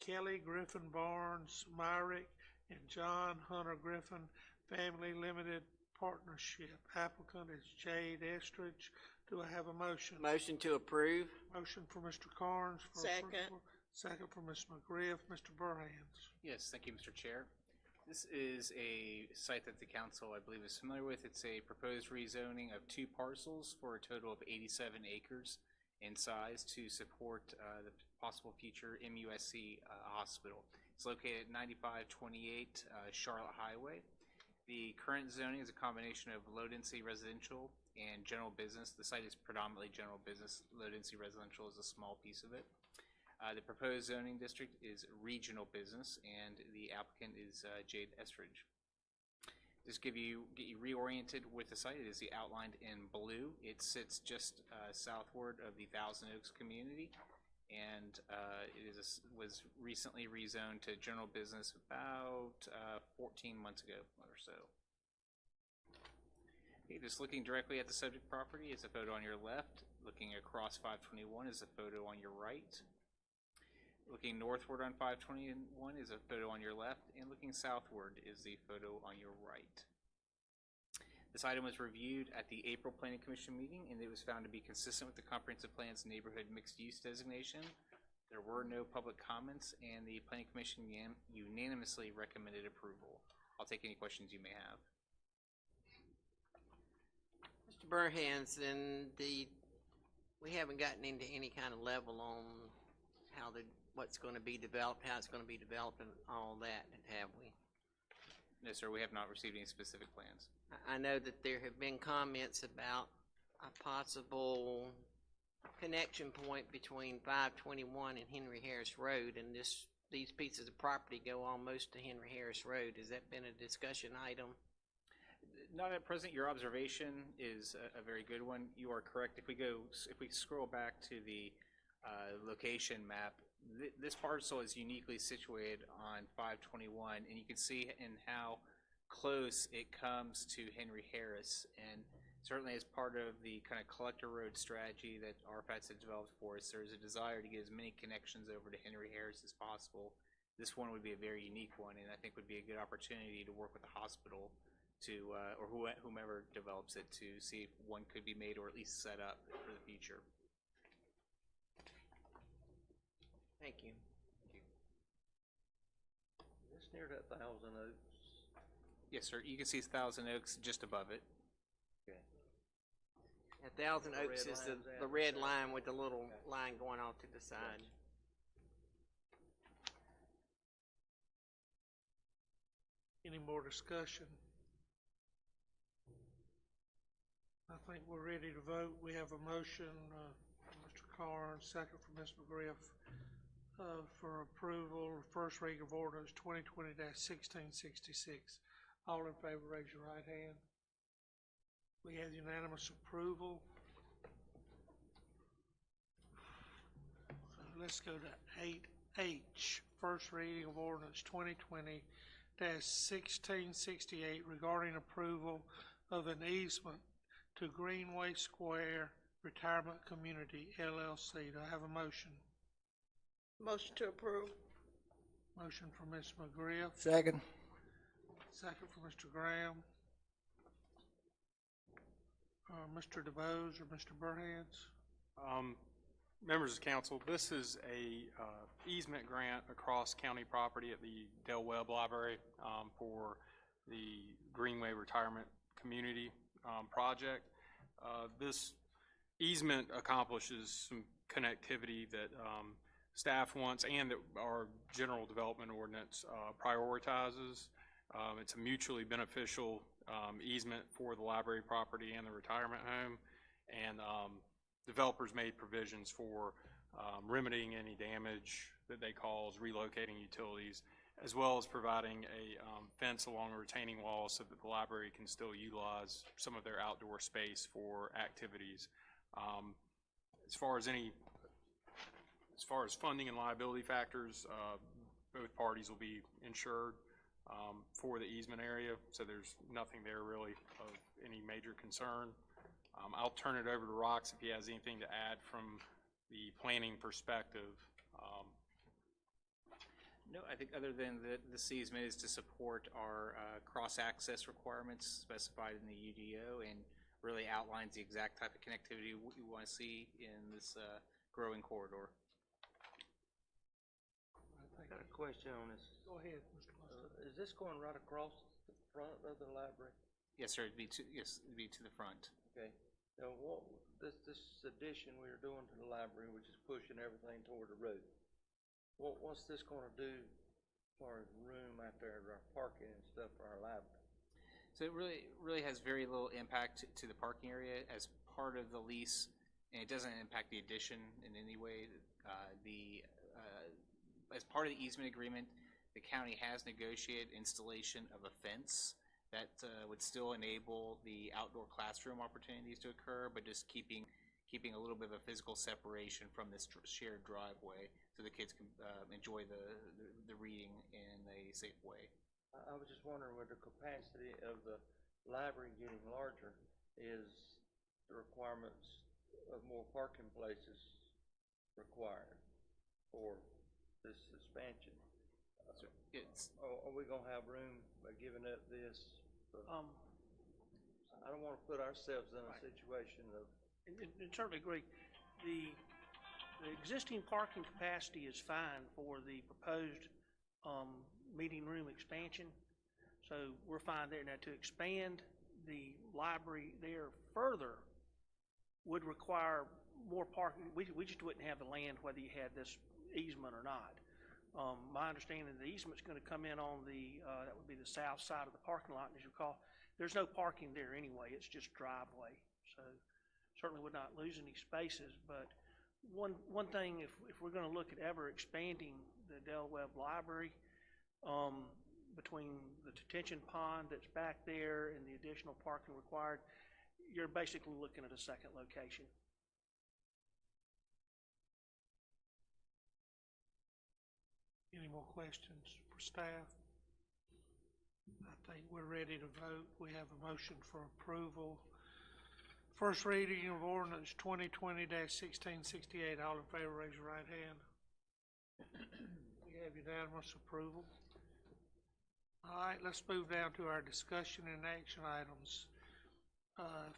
Kelly Griffin Barnes Myrick and John Hunter Griffin Family Limited Partnership. Applicant is Jade Estridge. Do I have a motion? Motion to approve. Motion for Mr. Carnes. Second. Second for Ms. McGriff. Mr. Burhans. Yes, thank you, Mr. Chair. This is a site that the council, I believe, is familiar with. It's a proposed rezoning of 2 parcels for a total of 87 acres in size to support the possible future MUSC hospital. It's located at 9528 Charlotte Highway. The current zoning is a combination of low-density residential and general business. The site is predominantly general business. Low-density residential is a small piece of it. The proposed zoning district is regional business, and the applicant is Jade Estridge. Just get you reoriented with the site. It is outlined in blue. It sits just southward of the Thousand Oaks community, and was recently rezoned to general business about 14 months ago or so. Okay, just looking directly at the subject property is a photo on your left. Looking across 521 is a photo on your right. Looking northward on 521 is a photo on your left, and looking southward is the photo on your right. This item was reviewed at the April Planning Commission meeting, and it was found to be consistent with the Comprehensive Plan's neighborhood mixed-use designation. There were no public comments, and the Planning Commission unanimously recommended approval. I'll take any questions you may have. Mr. Burhans, we haven't gotten into any kind of level on what's going to be developed, how it's going to be developed, and all that, have we? No, sir, we have not received any specific plans. I know that there have been comments about a possible connection point between 521 and Henry Harris Road, and these pieces of property go almost to Henry Harris Road. Has that been a discussion item? Not at present. Your observation is a very good one. You are correct. If we scroll back to the location map, this parcel is uniquely situated on 521, and you can see in how close it comes to Henry Harris. And certainly as part of the kind of collector road strategy that RFATs have developed for us, there's a desire to get as many connections over to Henry Harris as possible. This one would be a very unique one, and I think would be a good opportunity to work with the hospital to, or whomever develops it, to see if one could be made or at least set up for the future. Thank you. Is this near that Thousand Oaks? Yes, sir. You can see Thousand Oaks just above it. Okay. At Thousand Oaks is the red line with the little line going off to the side. Any more discussion? I think we're ready to vote. We have a motion from Mr. Carnes, second from Ms. McGriff, for approval, first reading of ordinance 2020-1666. All in favor, raise your right hand. We have unanimous approval. Let's go to 8H, first reading of ordinance 1668 regarding approval of an easement to Greenway Square Retirement Community LLC. Do I have a motion? Motion to approve. Motion from Ms. McGriff. Second. Second from Mr. Graham. Mr. DeBose or Mr. Burheads? Members of council, this is a easement grant across county property at the Del Webb Library for the Greenway Retirement Community project. This easement accomplishes some connectivity that staff wants and that our general development ordinance prioritizes. It's a mutually beneficial easement for the library property and the retirement home, and developers made provisions for remedying any damage that they cause, relocating utilities, as well as providing a fence along a retaining wall so that the library can still utilize some of their outdoor space for activities. As far as funding and liability factors, both parties will be insured for the easement area, so there's nothing there really of any major concern. I'll turn it over to Rox if he has anything to add from the planning perspective. No, I think other than this easement is to support our cross-access requirements specified in the UDO and really outlines the exact type of connectivity we want to see in this growing corridor. I got a question on this. Go ahead, Mr. Buster. Is this going right across the front of the library? Yes, sir. It'd be to the front. Okay. Now, this addition we are doing to the library, which is pushing everything toward the road, what's this going to do as far as room out there, our parking and stuff for our library? So it really has very little impact to the parking area as part of the lease, and it doesn't impact the addition in any way. As part of the easement agreement, the county has negotiated installation of a fence that would still enable the outdoor classroom opportunities to occur, but just keeping a little bit of a physical separation from this shared driveway so the kids can enjoy the reading in a safe way. I was just wondering, with the capacity of the library getting larger, is the requirements of more parking places required for this expansion? Are we gonna have room by giving up this? I don't wanna put ourselves in a situation of. And certainly agree. The existing parking capacity is fine for the proposed meeting room expansion. So we're fine there. Now, to expand the library there further would require more parking. We just wouldn't have the land whether you had this easement or not. My understanding, the easement's going to come in on that would be the south side of the parking lot, as you recall. There's no parking there anyway. It's just driveway. So certainly would not lose any spaces. But one thing, if we're going to look at ever expanding the Del Webb Library, between the detention pond that's back there and the additional parking required, you're basically looking at a second location. Any more questions for staff? I think we're ready to vote. We have a motion for approval. First reading of ordinance 2020-1668. All in favor, raise your right hand. We have unanimous approval. All right, let's move down to our discussion and action items.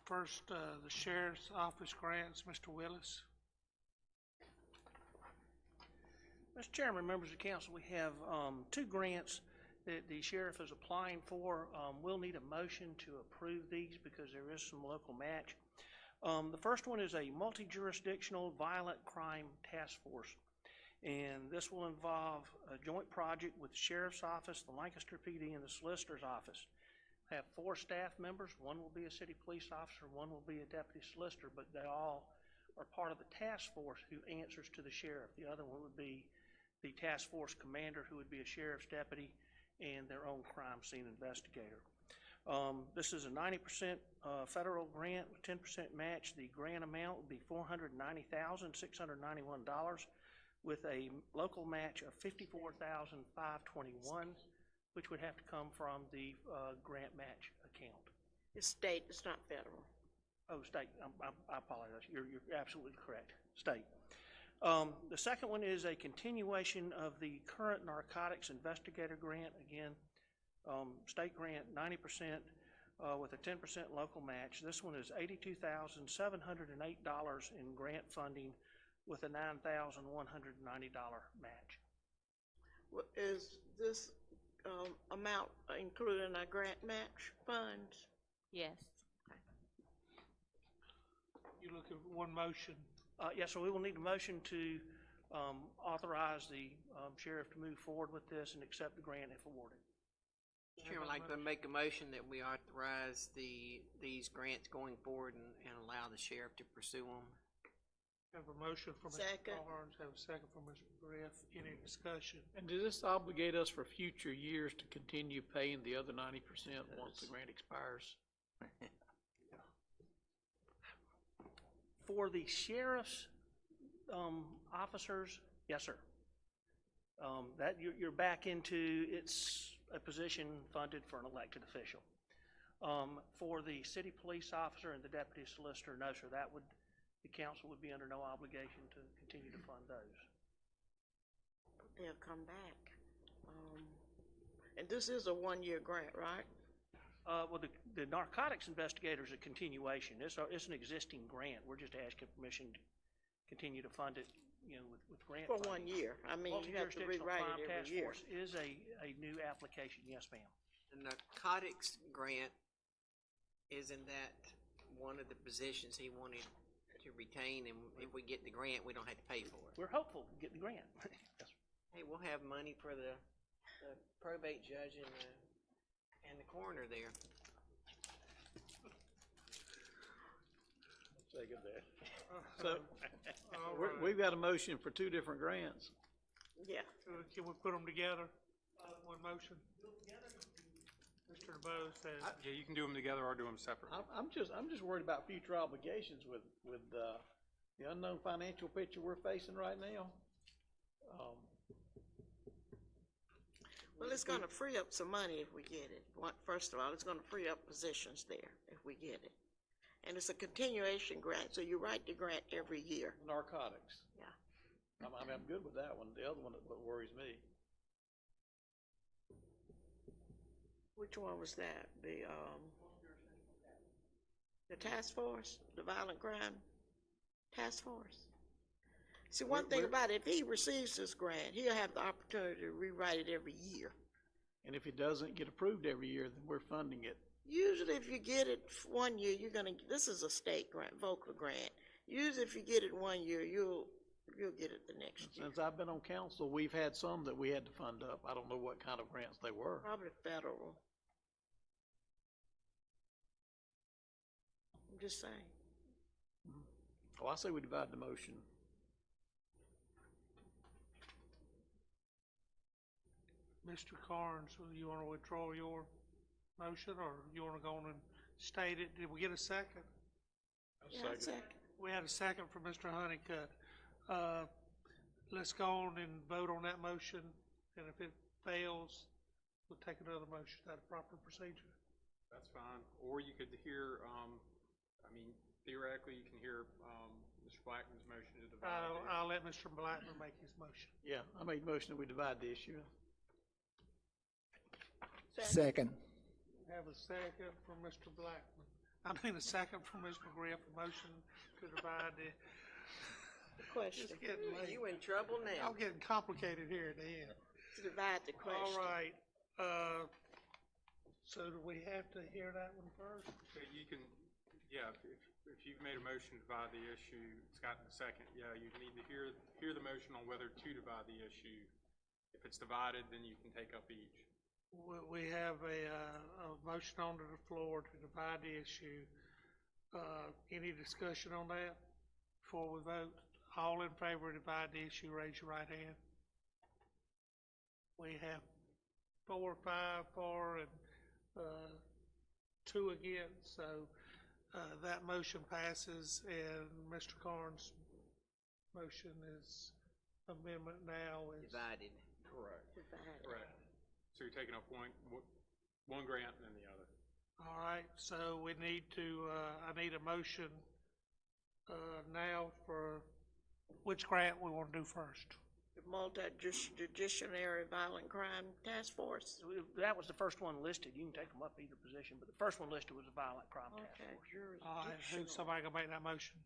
First, the Sheriff's Office grants. Mr. Willis. Mr. Chairman, members of council, we have two grants that the sheriff is applying for. We'll need a motion to approve these because there is some local match. The first one is a multi-jurisdictional violent crime task force, and this will involve a joint project with the Sheriff's Office, the Lancaster PD, and the Solicitor's Office. We have 4 staff members. One will be a city police officer, one will be a deputy solicitor, but they all are part of the task force who answers to the sheriff. The other one would be the task force commander, who would be a sheriff's deputy, and their own crime scene investigator. This is a 90% federal grant with 10% match. The grant amount would be $490,691 with a local match of $54,521. which would have to come from the grant match account. It's state, it's not federal. Oh, state, I apologize, you're absolutely correct, state. The second one is a continuation of the current narcotics investigator grant, again, state grant, 90%, with a 10% local match. This one is $82,708 in grant funding with a $9,190 match. Is this amount included in our grant match funds? Yes. You looking for one motion? Yes, so we will need a motion to authorize the sheriff to move forward with this and accept the grant if awarded. Mr. Chairman, I'd like to make a motion that we authorize these grants going forward and allow the sheriff to pursue them. Have a motion from Mr. Second. Barnes, have a second from Mr. Griff. Any discussion? And does this obligate us for future years to continue paying the other 90% once the grant expires? For the sheriff's officers, yes, sir. That you're back into, it's a position funded for an elected official. For the city police officer and the deputy solicitor, no, sir, that would, the council would be under no obligation to continue to fund those. They'll come back. And this is a one-year grant, right? Well, the narcotics investigator is a continuation. It's an existing grant. We're just asking permission to continue to fund it, you know, with grant For funding. 1 year. I mean, you have to Multi-jurisdictional rewrite crime it task every year. force is a new application, yes, ma'am. The narcotics grant, isn't that one of the positions he wanted to retain, and if we get the grant, we don't have to pay for it? We're hopeful to get the grant. Yes, sir. Hey, we'll have money for the probate judge and the coroner there. Second that. So, we've got a motion for two different grants. Yeah. Can we put them together, one motion? Mr. DeBose says. Yeah, you can do them together or do them separate. I'm just worried about future obligations with the unknown financial picture we're facing right now. Well, it's gonna free up some money if we get it. First of all, it's gonna free up positions there if we get it. And it's a continuation grant, so you write the grant every year. Narcotics. Yeah. I'm good with that one. The other one that worries me. Which one was that? The task force, the violent crime task force? See, one thing about it, if he receives this grant, he'll have the opportunity to rewrite it every year. And if it doesn't get approved every year, then we're funding it. Usually if you get it 1 year, this is a state grant, vocal grant. Usually if you get it 1 year, you'll get it the next year. Since I've been on council, we've had some that we had to fund up. I don't know what kind of grants they were. Probably federal. I'm just saying. Oh, I say we divide the motion. Mr. Carnes, you want to withdraw your motion, or you want to go on and state it? Did we get a second? Second. We had a second from Mr. Honeycutt. Let's go on and vote on that motion, and if it fails, we'll take another motion. Is that a proper procedure? That's fine. Or you could hear, theoretically, you can hear Mr. Blackman's motion to divide. I'll let Mr. Blackman make his motion. Yeah, I made a motion that we divide the issue. Second. Have a second from Mr. Blackman. I mean, a second from Mr. Griff, a motion to divide the. Question. It's getting late. You in trouble now. I'm getting complicated here at the end. To divide the question. All right. So do we have to hear that one first? So you can, if you've made a motion to divide the issue, it's gotten a second, you need to hear the motion on whether to divide the issue. If it's divided, then you can take up each. We have a motion on the floor to divide the issue. Any discussion on that before we vote? All in favor of divide the issue, raise your right hand. We have 4, 5 for, and 2 against, so that motion passes, and Mr. Carnes' motion is amendment now is Divided. Divided. Correct. So you're taking up one grant and then the other. All right, so we need to, I need a motion, now for which grant we want to do first. The Multidisciplinary Violent Crime Task Force. That was the first one listed. You can take them up either position, but the first one listed was a violent crime task Okay, force. All right, somebody can make that motion?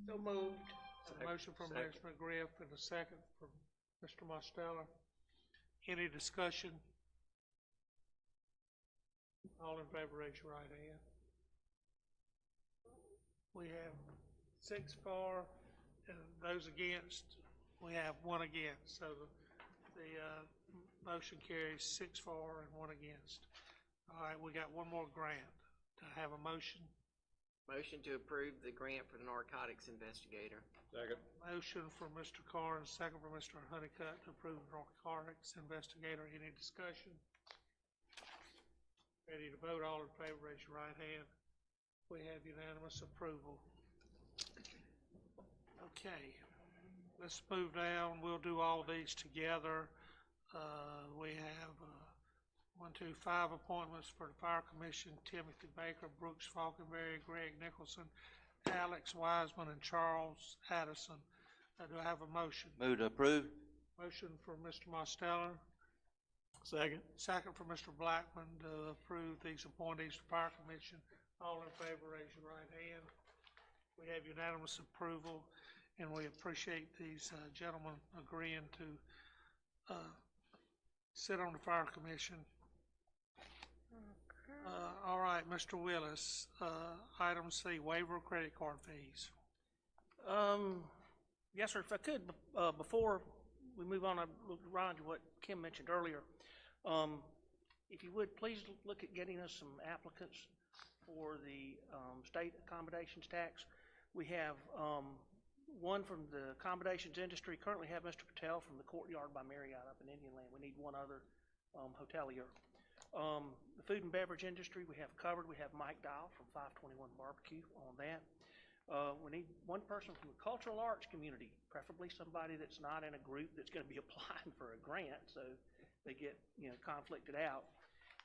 So moved. A motion from Ms. McGriff and a second from Mr. Mosteller. Any discussion? All in favor, raise your right hand. We have 6 for, and those against, we have 1 against. So the motion carries 6 for and 1 against. All right, we got one more grant. Do I have a motion? Motion to approve the grant for the narcotics investigator. Second. Motion from Mr. Carnes, second from Mr. Honeycutt to approve the narcotics investigator. Any discussion? Ready to vote? All in favor, raise your right hand. We have unanimous approval. Okay, let's move down. We'll do all these together. We have 5 appointments for the Fire Commission: Timothy Baker, Brooks Falconberry, Greg Nicholson, Alex Wiseman, and Charles Addison. Do I have a motion? Move to approve. Motion for Mr. Mosteller. Second. Second for Mr. Blackman to approve these appointees to Fire Commission. All in favor, raise your right hand. We have unanimous approval, and we appreciate these gentlemen agreeing to sit on the Fire Commission. All right, Mr. Willis, item C, waiver of credit card fees. Yes, sir, if I could, before we move on, Ron, to what Kim mentioned earlier, if you would, please look at getting us some applicants for the state accommodations tax. We have one from the accommodations industry, currently have Mr. Patel from the Courtyard by Marriott up in Indian Land. We need one other hotelier. The food and beverage industry we have covered. We have Mike Dial from 521 Barbecue on that. We need one person from the cultural arts community, preferably somebody that's not in a group that's going to be applying for a grant, so they get, conflicted out.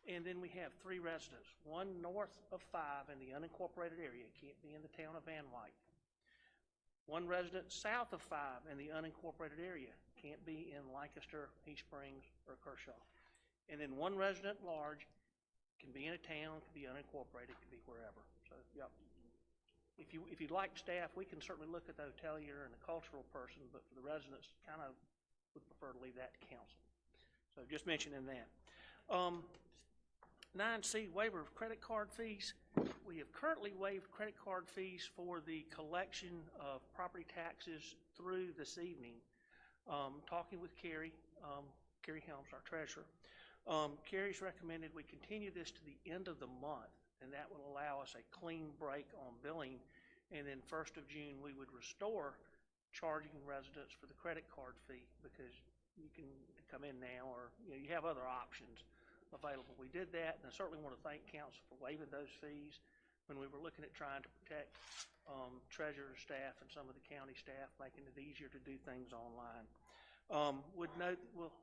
And then we have 3 residents, one north of 5 in the unincorporated area, can't be in the town of Van Wyck. One resident south of 5 in the unincorporated area, can't be in Lancaster, East Springs, or Kershaw. And then one resident large, can be in a town, can be unincorporated, can be wherever. So, yep. If you'd like staff, we can certainly look at the hotelier and the cultural person, but for the residents, kind of would prefer to leave that to council. So just mentioning that. 9C, waiver of credit card fees. We have currently waived credit card fees for the collection of property taxes through this evening. Talking with Carrie Helms, our treasurer. Carrie's recommended we continue this to the end of the month, and that will allow us a clean break on billing, and then 1st of June we would restore charging residents for the credit card fee, because you can come in now, or you have other options available. We did that, and I certainly want to thank council for waiving those fees when we were looking at trying to protect treasurer staff and some of the county staff, making it easier to do things online. Would note that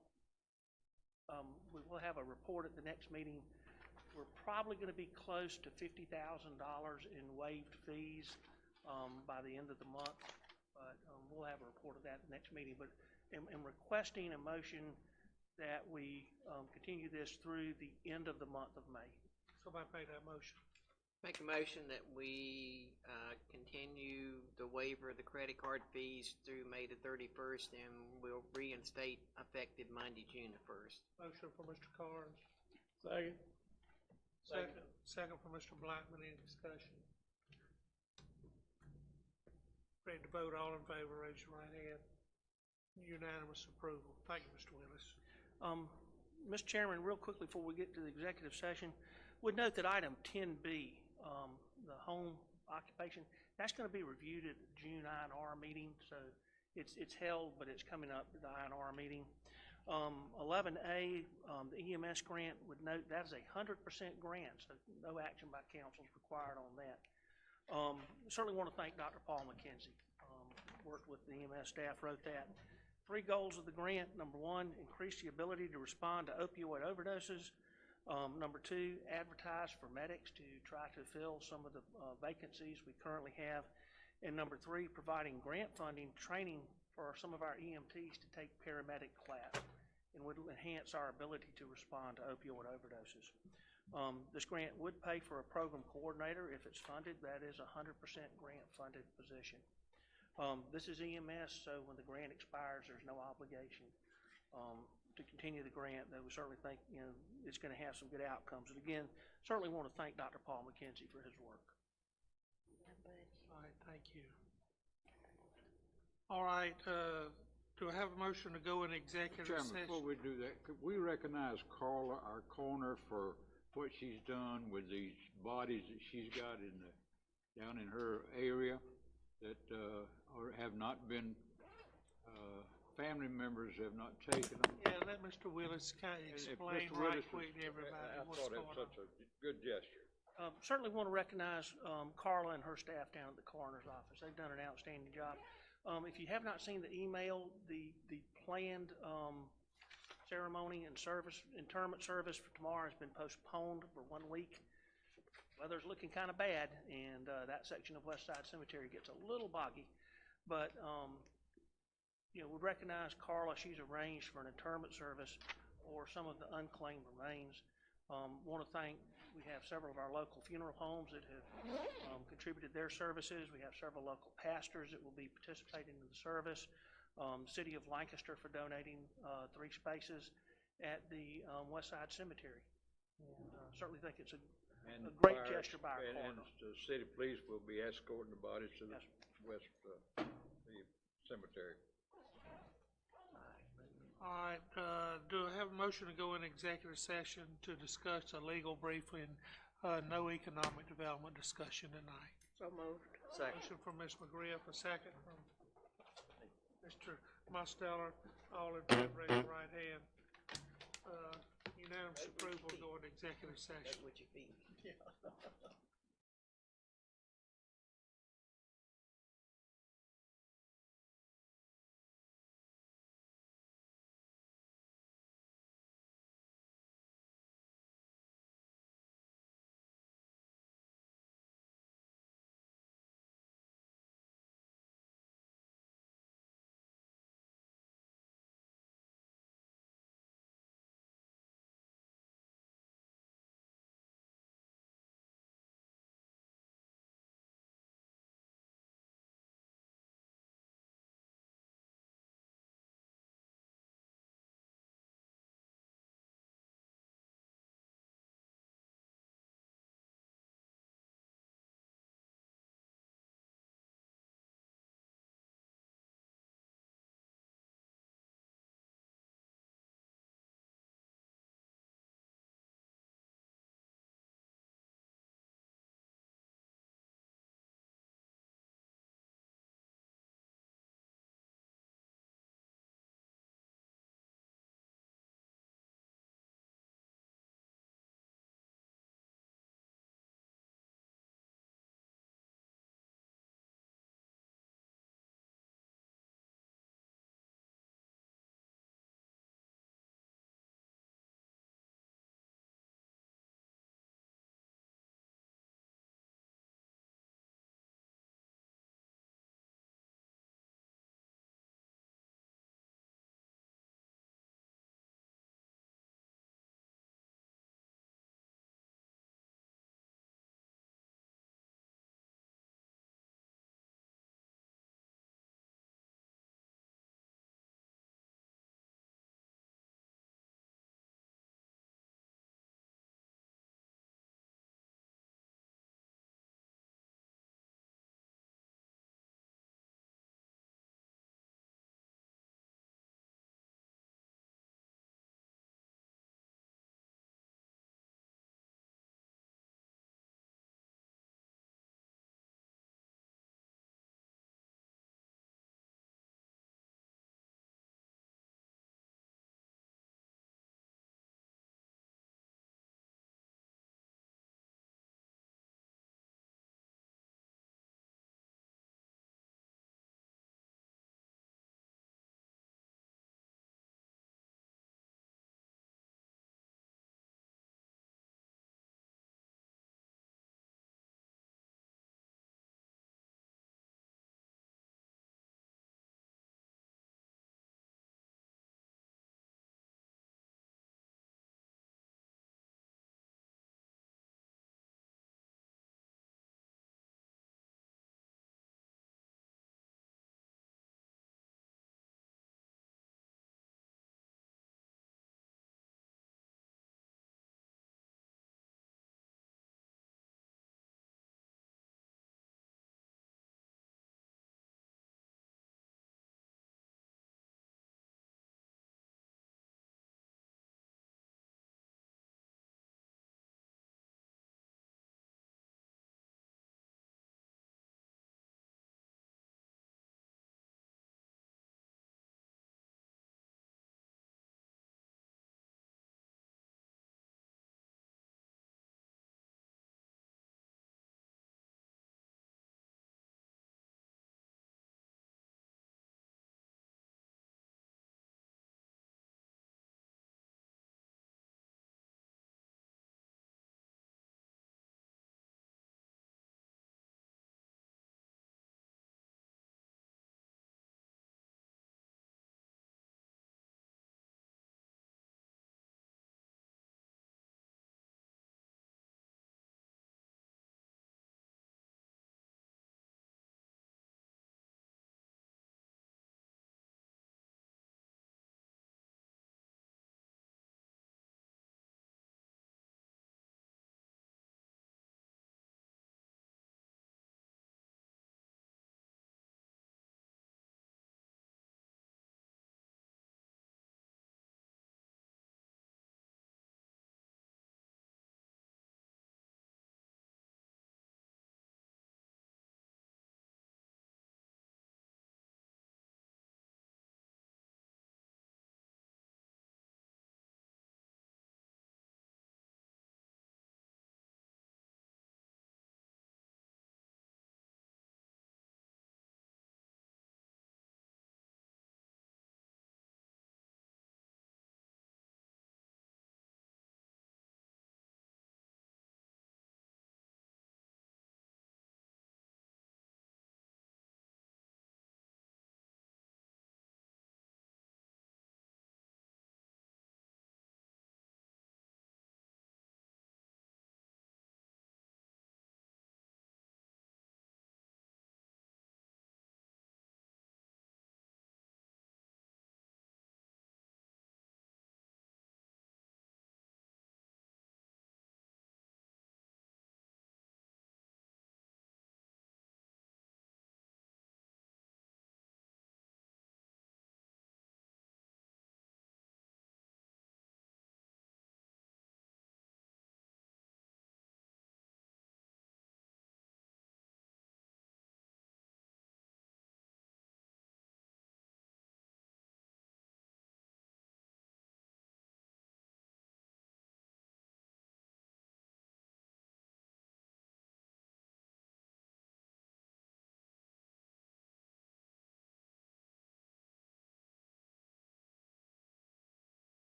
we will have a report at the next meeting. We're probably going to be close to $50,000 in waived fees by the end of the month, but we'll have a report of that at the next meeting. But I'm requesting a motion that we continue this through the end of the month of May. Somebody make that motion. Make a motion that we continue the waiver of the credit card fees through May the 31st, and we'll reinstate effective Monday, June the 1st. Motion for Mr. Carnes. Second. Second for Mr. Blackman. Any discussion? Ready to vote? All in favor, raise your right hand. Unanimous approval. Thank you, Mr. Willis. Mr. Chairman, real quickly before we get to the executive session, would note that item 10B, the home occupation, that's going to be reviewed at the June INR meeting. So it's held, but it's coming up at the INR meeting. 11A, the EMS grant, would note that is a 100% grant, so no action by council is required on that. Certainly want to thank Dr. Paul McKenzie. Worked with the EMS staff, wrote that. Three goals of the grant: number one, increase the ability to respond to opioid overdoses. Number two, advertise for medics to try to fill some of the vacancies we currently have. And number three, providing grant funding training for some of our EMTs to take paramedic class, and would enhance our ability to respond to opioid overdoses. This grant would pay for a program coordinator if it's funded. That is a 100% grant-funded position. This is EMS, so when the grant expires, there's no obligation to continue the grant. Though we certainly think it's going to have some good outcomes. And again, certainly want to thank Dr. Paul McKenzie for his work. All right, thank you. All right, do I have a motion to go in executive Chairman, session? before we do that, could we recognize Carla, our coroner, for what she's done with these bodies that she's got down in her area that have not been, family members have not taken them? Yeah, let Mr. Willis kind of explain right quick to everybody what's going on. I thought that was such a good gesture. Certainly want to recognize Carla and her staff down at the coroner's office. They've done an outstanding job. If you have not seen the email, the planned ceremony and interment service for tomorrow has been postponed for 1 week. Weather's looking kind of bad, and that section of West Side Cemetery gets a little boggy. But we recognize Carla. She's arranged for an interment service or some of the unclaimed remains. Want to thank. We have several of our local funeral homes that have contributed their services. We have several local pastors that will be participating in the service. The city of Lancaster for donating 3 spaces at the West Side Cemetery. And certainly think it's a great gesture by our coroner. And the city police will be escorting the bodies to the west the cemetery. All right, do I have a motion to go in executive session to discuss a legal briefing, no economic development discussion tonight? So moved. Second. Motion from Ms. McGriff, a second from Mr. Mosteller. All in favor, raise your right hand. Unanimous approval to go into executive session. That's what you feed.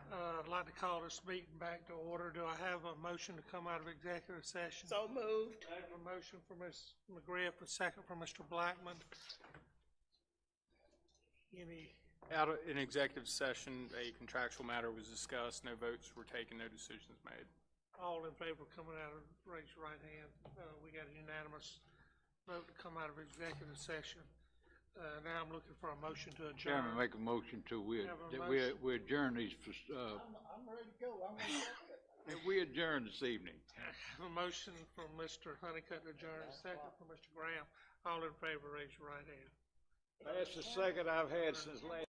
I'd like to call this meeting back to order. Do I have a motion to come out of executive session? So moved. I have a motion from Ms. McGriff, a second from Mr. Blackman. Any, In executive session, a contractual matter was discussed, no votes were taken, no decisions made. all in favor of coming out of, raise your right hand. We got a unanimous vote to come out of executive session. Now I'm looking for a motion to adjourn. Chairman, make a motion to we adjourn these, I'm ready to go. I'm ready to go. we adjourn this evening. A motion from Mr. Honeycutt to adjourn, a second from Mr. Graham. All in favor, raise your right hand. That's the second I've had since last.